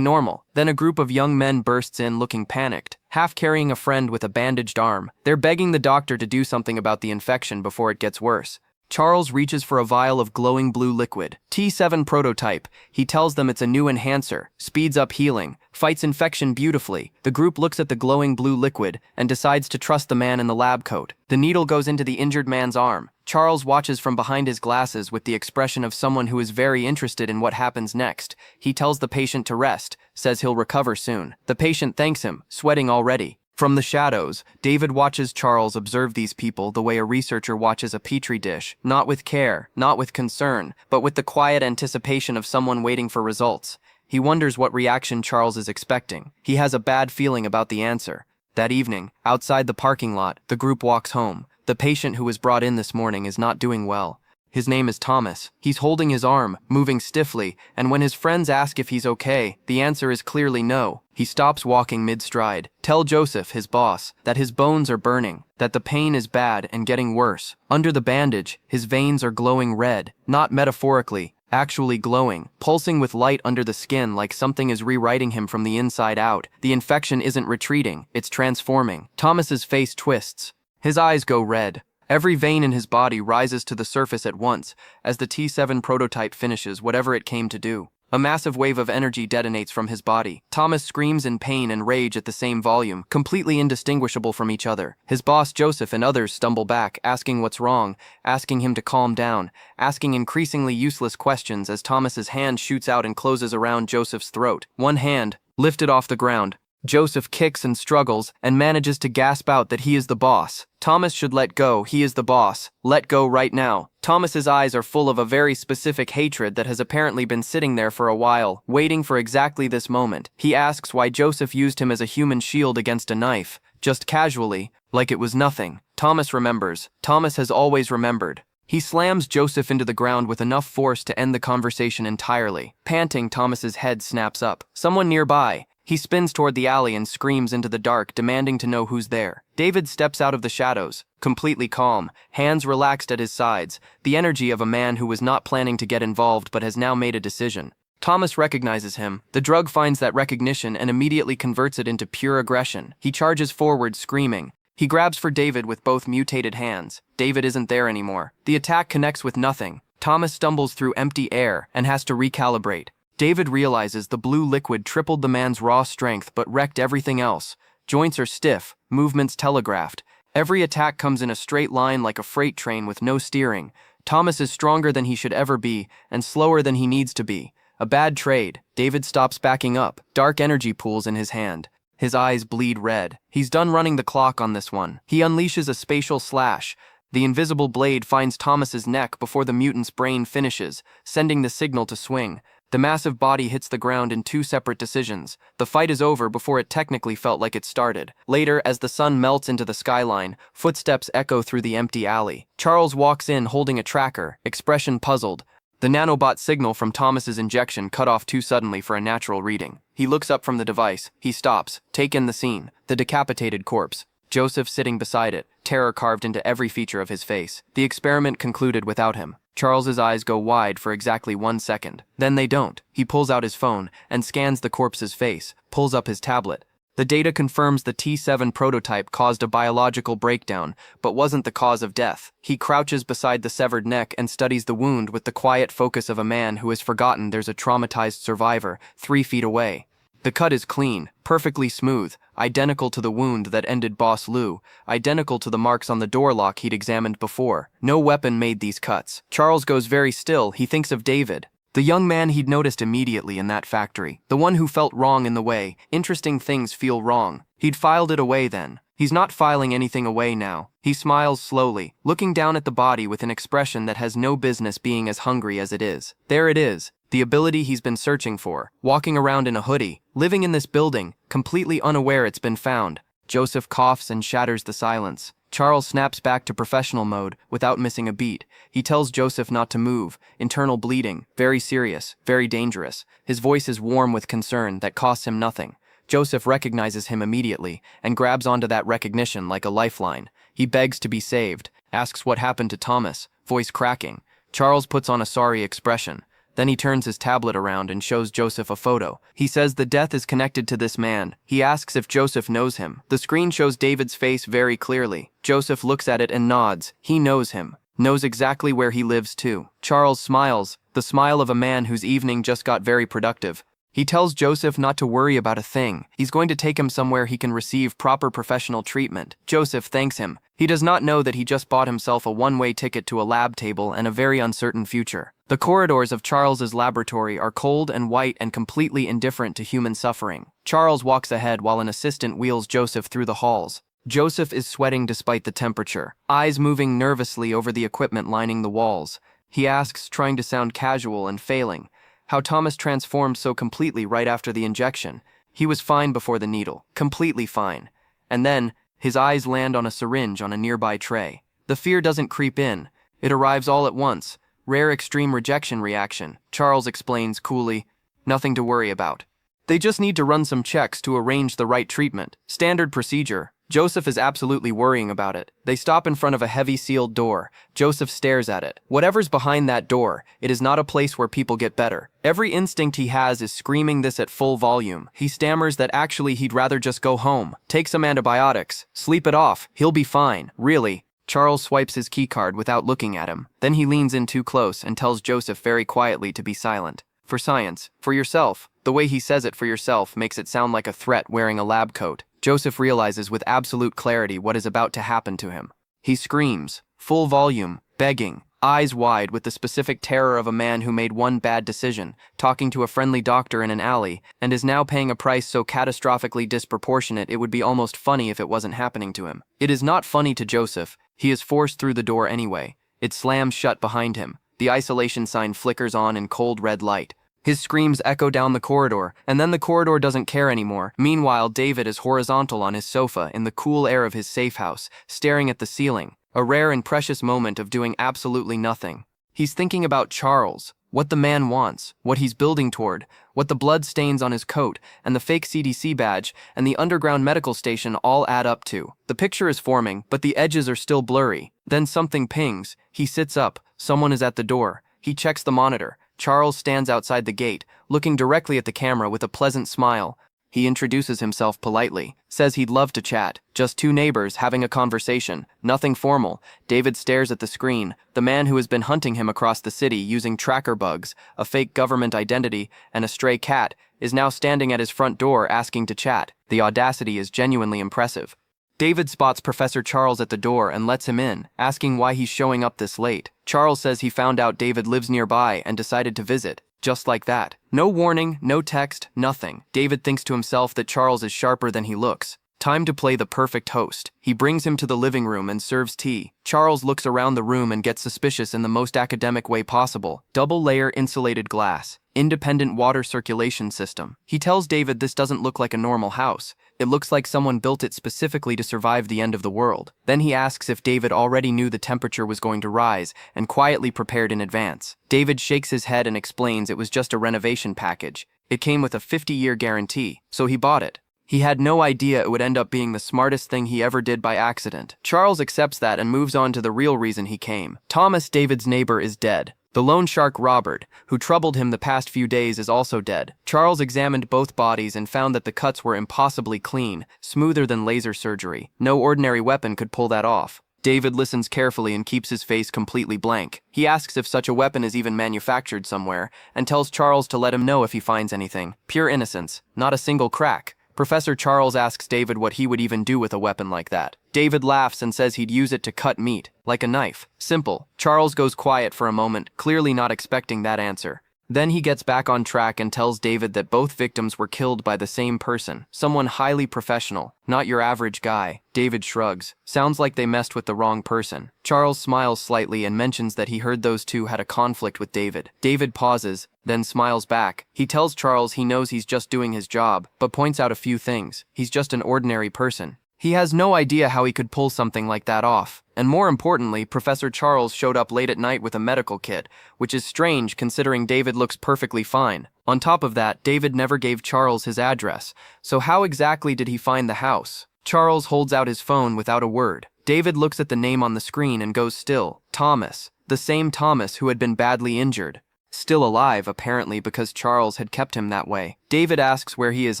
S1: normal. Then a group of young men bursts in looking panicked, half carrying a friend with a bandaged arm. They're begging the doctor to do something about the infection before it gets worse. Charles reaches for a vial of glowing blue liquid. T7 prototype. He tells them it's a new enhancer, speeds up healing, fights infection beautifully. The group looks at the glowing blue liquid and decides to trust the man in the lab coat. The needle goes into the injured man's arm. Charles watches from behind his glasses with the expression of someone who is very interested in what happens next. He tells the patient to rest, says he'll recover soon. The patient thanks him, sweating already. From the shadows, David watches Charles observe these people the way a researcher watches a petri dish, not with care, not with concern, but with the quiet anticipation of someone waiting for results. He wonders what reaction Charles is expecting. He has a bad feeling about the answer. That evening, outside the parking lot, the group walks home. The patient who was brought in this morning is not doing well. His name is Thomas. He's holding his arm, moving stiffly, and when his friends ask if he's okay, the answer is clearly no. He stops walking mid-stride. Tell Joseph, his boss, that his bones are burning, that the pain is bad and getting worse. Under the bandage, his veins are glowing red, not metaphorically, actually glowing, pulsing with light under the skin like something is rewriting him from the inside out. The infection isn't retreating, it's transforming. Thomas's face twists. His eyes go red. Every vein in his body rises to the surface at once as the T7 prototype finishes whatever it came to do. A massive wave of energy detonates from his body. Thomas screams in pain and rage at the same volume, completely indistinguishable from each other. His boss Joseph and others stumble back, asking what's wrong, asking him to calm down, asking increasingly useless questions as Thomas's hand shoots out and closes around Joseph's throat. One hand, lifted off the ground, Joseph kicks and struggles and manages to gasp out that he is the boss. Thomas should let go, he is the boss. Let go right now. Thomas's eyes are full of a very specific hatred that has apparently been sitting there for a while, waiting for exactly this moment. He asks why Joseph used him as a human shield against a knife, just casually, like it was nothing. Thomas remembers. Thomas has always remembered. He slams Joseph into the ground with enough force to end the conversation entirely. Panting, Thomas's head snaps up. Someone nearby. He spins toward the alley and screams into the dark, demanding to know who's there. David steps out of the shadows, completely calm, hands relaxed at his sides, the energy of a man who was not planning to get involved but has now made a decision. Thomas recognizes him. The drug finds that recognition and immediately converts it into pure aggression. He charges forward, screaming. He grabs for David with both mutated hands. David isn't there anymore. The attack connects with nothing. Thomas stumbles through empty air and has to recalibrate. David realizes the blue liquid tripled the man's raw strength but wrecked everything else. Joints are stiff, movements telegraphed. Every attack comes in a straight line like a freight train with no steering. Thomas is stronger than he should ever be and slower than he needs to be. A bad trade. David stops backing up, dark energy pools in his hand. His eyes bleed red. He's done running the clock on this one. He unleashes a spatial slash. The invisible blade finds Thomas's neck before the mutant's brain finishes, sending the signal to swing. The massive body hits the ground in two separate decisions. The fight is over before it technically felt like it started. Later, as the sun melts into the skyline, footsteps echo through the empty alley. Charles walks in holding a tracker, expression puzzled. The nanobot signal from Thomas's injection cut off too suddenly for a natural reading. He looks up from the device. He stops. Take in the scene. The decapitated corpse. Joseph sitting beside it, terror carved into every feature of his face. The experiment concluded without him. Charles's eyes go wide for exactly 1 second. Then they don't. He pulls out his phone and scans the corpse's face, pulls up his tablet. The data confirms the T7 prototype caused a biological breakdown, but wasn't the cause of death. He crouches beside the severed neck and studies the wound with the quiet focus of a man who has forgotten there's a traumatized survivor 3 feet away. The cut is clean, perfectly smooth, identical to the wound that ended Boss Lou, identical to the marks on the door lock he'd examined before. No weapon made these cuts. Charles goes very still. He thinks of David, the young man he'd noticed immediately in that factory, the one who felt wrong in the way interesting things feel wrong. He'd filed it away then. He's not filing anything away now. He smiles slowly, looking down at the body with an expression that has no business being as hungry as it is. There it is. The ability he's been searching for, walking around in a hoodie, living in this building, completely unaware it's been found. Joseph coughs and shatters the silence. Charles snaps back to professional mode without missing a beat. He tells Joseph not to move. Internal bleeding, very serious, very dangerous. His voice is warm with concern that costs him nothing. Joseph recognizes him immediately and grabs onto that recognition like a lifeline. He begs to be saved, asks what happened to Thomas, voice cracking. Charles puts on a sorry expression. Then he turns his tablet around and shows Joseph a photo. He says the death is connected to this man. He asks if Joseph knows him. The screen shows David's face very clearly. Joseph looks at it and nods. He knows him. Knows exactly where he lives too. Charles smiles, the smile of a man whose evening just got very productive. He tells Joseph not to worry about a thing. He's going to take him somewhere he can receive proper professional treatment. Joseph thanks him. He does not know that he just bought himself a one-way ticket to a lab table and a very uncertain future. The corridors of Charles's laboratory are cold and white and completely indifferent to human suffering. Charles walks ahead while an assistant wheels Joseph through the halls. Joseph is sweating despite the temperature, eyes moving nervously over the equipment lining the walls. He asks, trying to sound casual and failing, how Thomas transformed so completely right after the injection. He was fine before the needle, completely fine. And then, his eyes land on a syringe on a nearby tray. The fear doesn't creep in. It arrives all at once. Rare extreme rejection reaction. Charles explains coolly, nothing to worry about. They just need to run some checks to arrange the right treatment. Standard procedure. Joseph is absolutely worrying about it. They stop in front of a heavy sealed door. Joseph stares at it. Whatever's behind that door, it is not a place where people get better. Every instinct he has is screaming this at full volume. He stammers that actually he'd rather just go home, take some antibiotics, sleep it off, he'll be fine. Really. Charles swipes his keycard without looking at him. Then he leans in too close and tells Joseph very quietly to be silent. For science. For yourself. The way he says it, for yourself, makes it sound like a threat wearing a lab coat. Joseph realizes with absolute clarity what is about to happen to him. He screams, full volume, begging, eyes wide with the specific terror of a man who made one bad decision, talking to a friendly doctor in an alley, and is now paying a price so catastrophically disproportionate it would be almost funny if it wasn't happening to him. It is not funny to Joseph. He is forced through the door anyway. It slams shut behind him. The isolation sign flickers on in cold red light. His screams echo down the corridor, and then the corridor doesn't care anymore. Meanwhile, David is horizontal on his sofa in the cool air of his safe house, staring at the ceiling, a rare and precious moment of doing absolutely nothing. He's thinking about Charles, what the man wants, what he's building toward, what the blood stains on his coat, and the fake CDC badge, and the underground medical station all add up to. The picture is forming, but the edges are still blurry. Then something pings. He sits up. Someone is at the door. He checks the monitor. Charles stands outside the gate, looking directly at the camera with a pleasant smile. He introduces himself politely, says he'd love to chat. Just two neighbors having a conversation, nothing formal. David stares at the screen. The man who has been hunting him across the city using tracker bugs, a fake government identity, and a stray cat, is now standing at his front door asking to chat. The audacity is genuinely impressive. David spots Professor Charles at the door and lets him in, asking why he's showing up this late. Charles says he found out David lives nearby and decided to visit. Just like that. No warning, no text, nothing. David thinks to himself that Charles is sharper than he looks. Time to play the perfect host. He brings him to the living room and serves tea. Charles looks around the room and gets suspicious in the most academic way possible. Double-layer insulated glass. Independent water circulation system. He tells David this doesn't look like a normal house. It looks like someone built it specifically to survive the end of the world. Then he asks if David already knew the temperature was going to rise and quietly prepared in advance. David shakes his head and explains it was just a renovation package. It came with a 50-year guarantee, so he bought it. He had no idea it would end up being the smartest thing he ever did by accident. Charles accepts that and moves on to the real reason he came. Thomas, David's neighbor, is dead. The loan shark Robert, who troubled him the past few days, is also dead. Charles examined both bodies and found that the cuts were impossibly clean, smoother than laser surgery. No ordinary weapon could pull that off. David listens carefully and keeps his face completely blank. He asks if such a weapon is even manufactured somewhere, and tells Charles to let him know if he finds anything. Pure innocence, not a single crack. Professor Charles asks David what he would even do with a weapon like that. David laughs and says he'd use it to cut meat, like a knife. Simple. Charles goes quiet for a moment, clearly not expecting that answer. Then he gets back on track and tells David that both victims were killed by the same person, someone highly professional, not your average guy. David shrugs. Sounds like they messed with the wrong person. Charles smiles slightly and mentions that he heard those two had a conflict with David. David pauses, then smiles back. He tells Charles he knows he's just doing his job, but points out a few things. He's just an ordinary person. He has no idea how he could pull something like that off. And more importantly, Professor Charles showed up late at night with a medical kit, which is strange considering David looks perfectly fine. On top of that, David never gave Charles his address, so how exactly did he find the house? Charles holds out his phone without a word. David looks at the name on the screen and goes still. Thomas. The same Thomas who had been badly injured. Still alive, apparently, because Charles had kept him that way. David asks where he is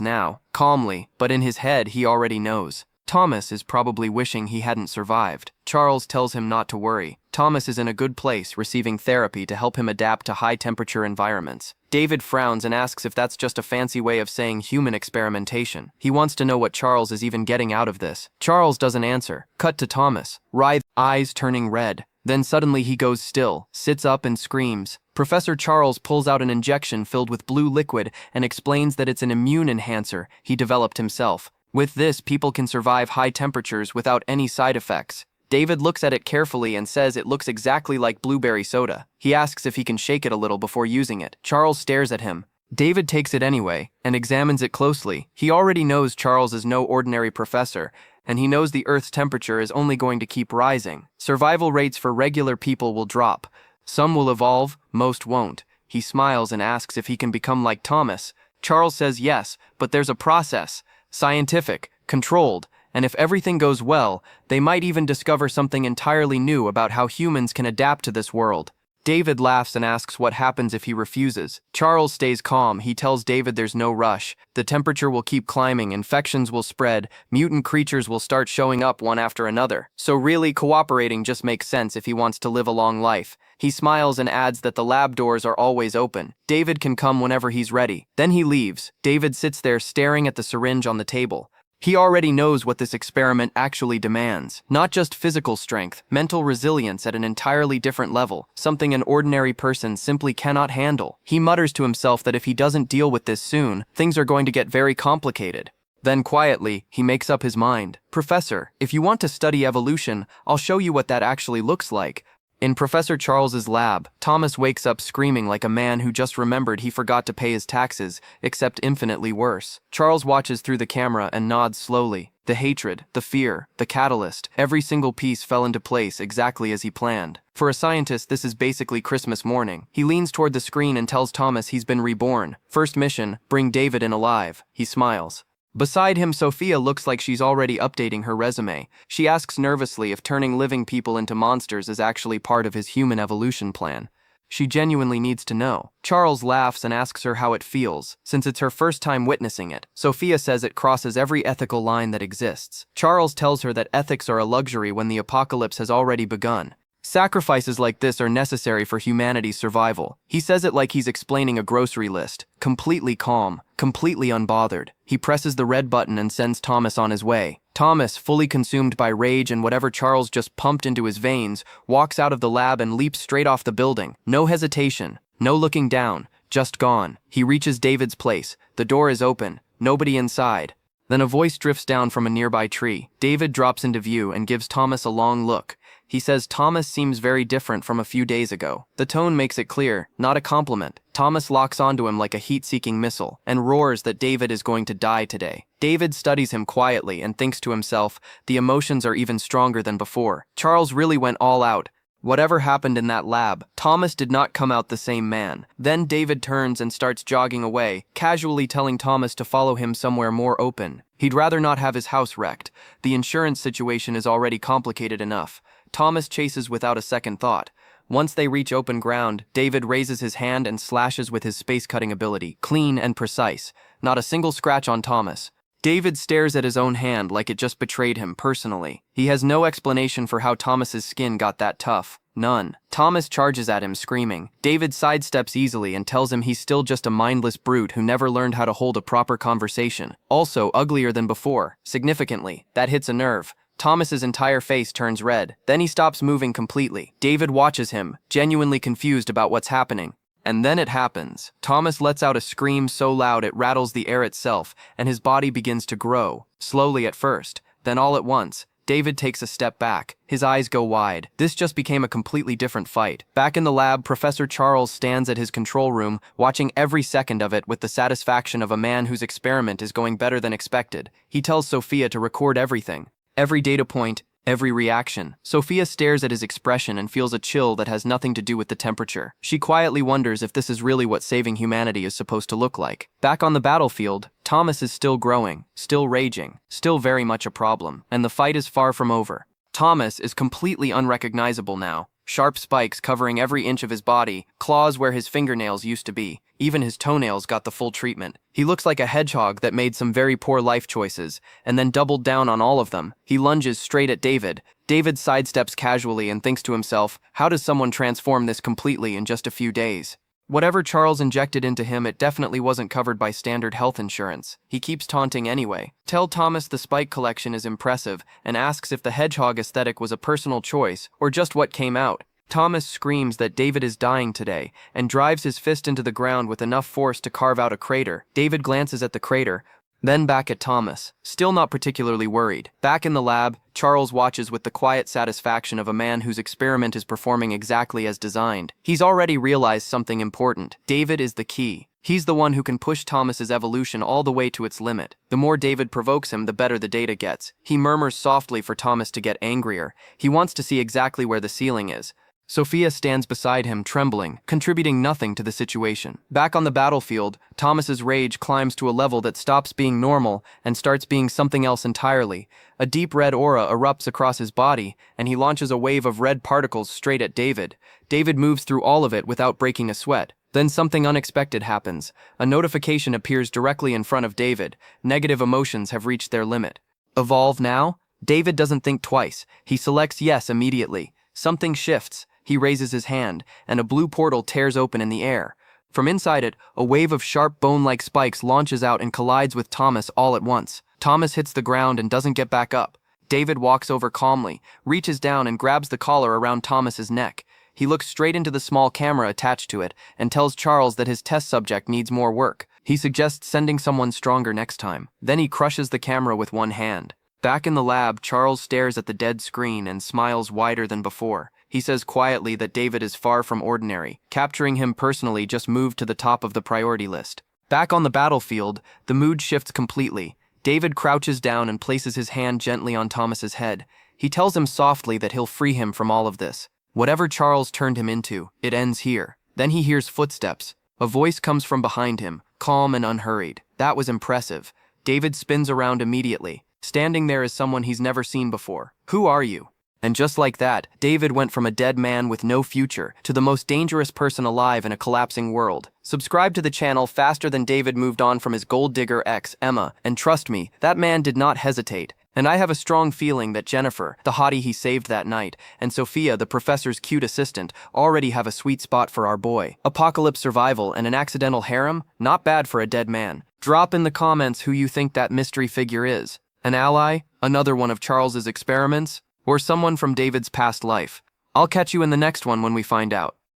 S1: now, calmly, but in his head he already knows. Thomas is probably wishing he hadn't survived. Charles tells him not to worry. Thomas is in a good place, receiving therapy to help him adapt to high-temperature environments. David frowns and asks if that's just a fancy way of saying human experimentation. He wants to know what Charles is even getting out of this. Charles doesn't answer. Cut to Thomas. Writhe, eyes turning red. Then suddenly he goes still, sits up and screams. Professor Charles pulls out an injection filled with blue liquid and explains that it's an immune enhancer he developed himself. With this, people can survive high temperatures without any side effects. David looks at it carefully and says it looks exactly like blueberry soda. He asks if he can shake it a little before using it. Charles stares at him. David takes it anyway and examines it closely. He already knows Charles is no ordinary professor, and he knows the Earth's temperature is only going to keep rising. Survival rates for regular people will drop. Some will evolve, most won't. He smiles and asks if he can become like Thomas. Charles says yes, but there's a process. Scientific, controlled, and if everything goes well, they might even discover something entirely new about how humans can adapt to this world. David laughs and asks what happens if he refuses. Charles stays calm. He tells David there's no rush. The temperature will keep climbing, infections will spread, mutant creatures will start showing up one after another. So really, cooperating just makes sense if he wants to live a long life. He smiles and adds that the lab doors are always open. David can come whenever he's ready. Then he leaves. David sits there staring at the syringe on the table. He already knows what this experiment actually demands. Not just physical strength, mental resilience at an entirely different level, something an ordinary person simply cannot handle. He mutters to himself that if he doesn't deal with this soon, things are going to get very complicated. Then quietly, he makes up his mind. Professor, if you want to study evolution, I'll show you what that actually looks like. In Professor Charles's lab, Thomas wakes up screaming like a man who just remembered he forgot to pay his taxes, except infinitely worse. Charles watches through the camera and nods slowly. The hatred, the fear, the catalyst, every single piece fell into place exactly as he planned. For a scientist, this is basically Christmas morning. He leans toward the screen and tells Thomas he's been reborn. First mission, bring David in alive. He smiles. Beside him, Sophia looks like she's already updating her resume. She asks nervously if turning living people into monsters is actually part of his human evolution plan. She genuinely needs to know. Charles laughs and asks her how it feels, since it's her first time witnessing it. Sophia says it crosses every ethical line that exists. Charles tells her that ethics are a luxury when the apocalypse has already begun. Sacrifices like this are necessary for humanity's survival. He says it like he's explaining a grocery list, completely calm, completely unbothered. He presses the red button and sends Thomas on his way. Thomas, fully consumed by rage and whatever Charles just pumped into his veins, walks out of the lab and leaps straight off the building. No hesitation, no looking down, just gone. He reaches David's place. The door is open, nobody inside. Then a voice drifts down from a nearby tree. David drops into view and gives Thomas a long look. He says Thomas seems very different from a few days ago. The tone makes it clear, not a compliment. Thomas locks onto him like a heat-seeking missile and roars that David is going to die today. David studies him quietly and thinks to himself, the emotions are even stronger than before. Charles really went all out. Whatever happened in that lab, Thomas did not come out the same man. Then David turns and starts jogging away, casually telling Thomas to follow him somewhere more open. He'd rather not have his house wrecked. The insurance situation is already complicated enough. Thomas chases without a second thought. Once they reach open ground, David raises his hand and slashes with his space-cutting ability, clean and precise. Not a single scratch on Thomas. David stares at his own hand like it just betrayed him personally. He has no explanation for how Thomas's skin got that tough. None. Thomas charges at him, screaming. David sidesteps easily and tells him he's still just a mindless brute who never learned how to hold a proper conversation. Also, uglier than before. Significantly, that hits a nerve. Thomas's entire face turns red. Then he stops moving completely. David watches him, genuinely confused about what's happening. And then it happens. Thomas lets out a scream so loud it rattles the air itself, and his body begins to grow. Slowly at first, then all at once. David takes a step back. His eyes go wide. This just became a completely different fight. Back in the lab, Professor Charles stands at his control room, watching every second of it with the satisfaction of a man whose experiment is going better than expected. He tells Sophia to record everything. Every data point, every reaction. Sophia stares at his expression and feels a chill that has nothing to do with the temperature. She quietly wonders if this is really what saving humanity is supposed to look like. Back on the battlefield, Thomas is still growing, still raging, still very much a problem, and the fight is far from over. Thomas is completely unrecognizable now. Sharp spikes covering every inch of his body, claws where his fingernails used to be. Even his toenails got the full treatment. He looks like a hedgehog that made some very poor life choices, and then doubled down on all of them. He lunges straight at David. David sidesteps casually and thinks to himself, how does someone transform this completely in just a few days? Whatever Charles injected into him, it definitely wasn't covered by standard health insurance. He keeps taunting anyway. Tell Thomas the spike collection is impressive, and asks if the hedgehog aesthetic was a personal choice, or just what came out. Thomas screams that David is dying today, and drives his fist into the ground with enough force to carve out a crater. David glances at the crater, then back at Thomas, still not particularly worried. Back in the lab, Charles watches with the quiet satisfaction of a man whose experiment is performing exactly as designed. He's already realized something important. David is the key. He's the one who can push Thomas's evolution all the way to its limit. The more David provokes him, the better the data gets. He murmurs softly for Thomas to get angrier. He wants to see exactly where the ceiling is. Sophia stands beside him, trembling, contributing nothing to the situation. Back on the battlefield, Thomas's rage climbs to a level that stops being normal and starts being something else entirely. A deep red aura erupts across his body, and he launches a wave of red particles straight at David. David moves through all of it without breaking a sweat. Then something unexpected happens. A notification appears directly in front of David. Negative emotions have reached their limit. Evolve now? David doesn't think twice. He selects yes immediately. Something shifts. He raises his hand, and a blue portal tears open in the air. From inside it, a wave of sharp bone-like spikes launches out and collides with Thomas all at once. Thomas hits the ground and doesn't get back up. David walks over calmly, reaches down and grabs the collar around Thomas's neck. He looks straight into the small camera attached to it and tells Charles that his test subject needs more work. He suggests sending someone stronger next time. Then he crushes the camera with one hand. Back in the lab, Charles stares at the dead screen and smiles wider than before. He says quietly that David is far from ordinary. Capturing him personally just moved to the top of the priority list. Back on the battlefield, the mood shifts completely. David crouches down and places his hand gently on Thomas's head. He tells him softly that he'll free him from all of this. Whatever Charles turned him into, it ends here. Then he hears footsteps. A voice comes from behind him, calm and unhurried. That was impressive. David spins around immediately. Standing there is someone he's never seen before. "Who are you?" And just like that, David went from a dead man with no future to the most dangerous person alive in a collapsing world. Subscribe to the channel faster than David moved on from his gold digger ex, Emma, and trust me, that man did not hesitate. And I have a strong feeling that Jennifer, the hottie he saved that night, and Sophia, the professor's cute assistant, already have a sweet spot for our boy. Apocalypse survival and an accidental harem? Not bad for a dead man. Drop in the comments who you think that mystery figure is. An ally? Another one of Charles's experiments? Or someone from David's past life? I'll catch you in the next one when we find out.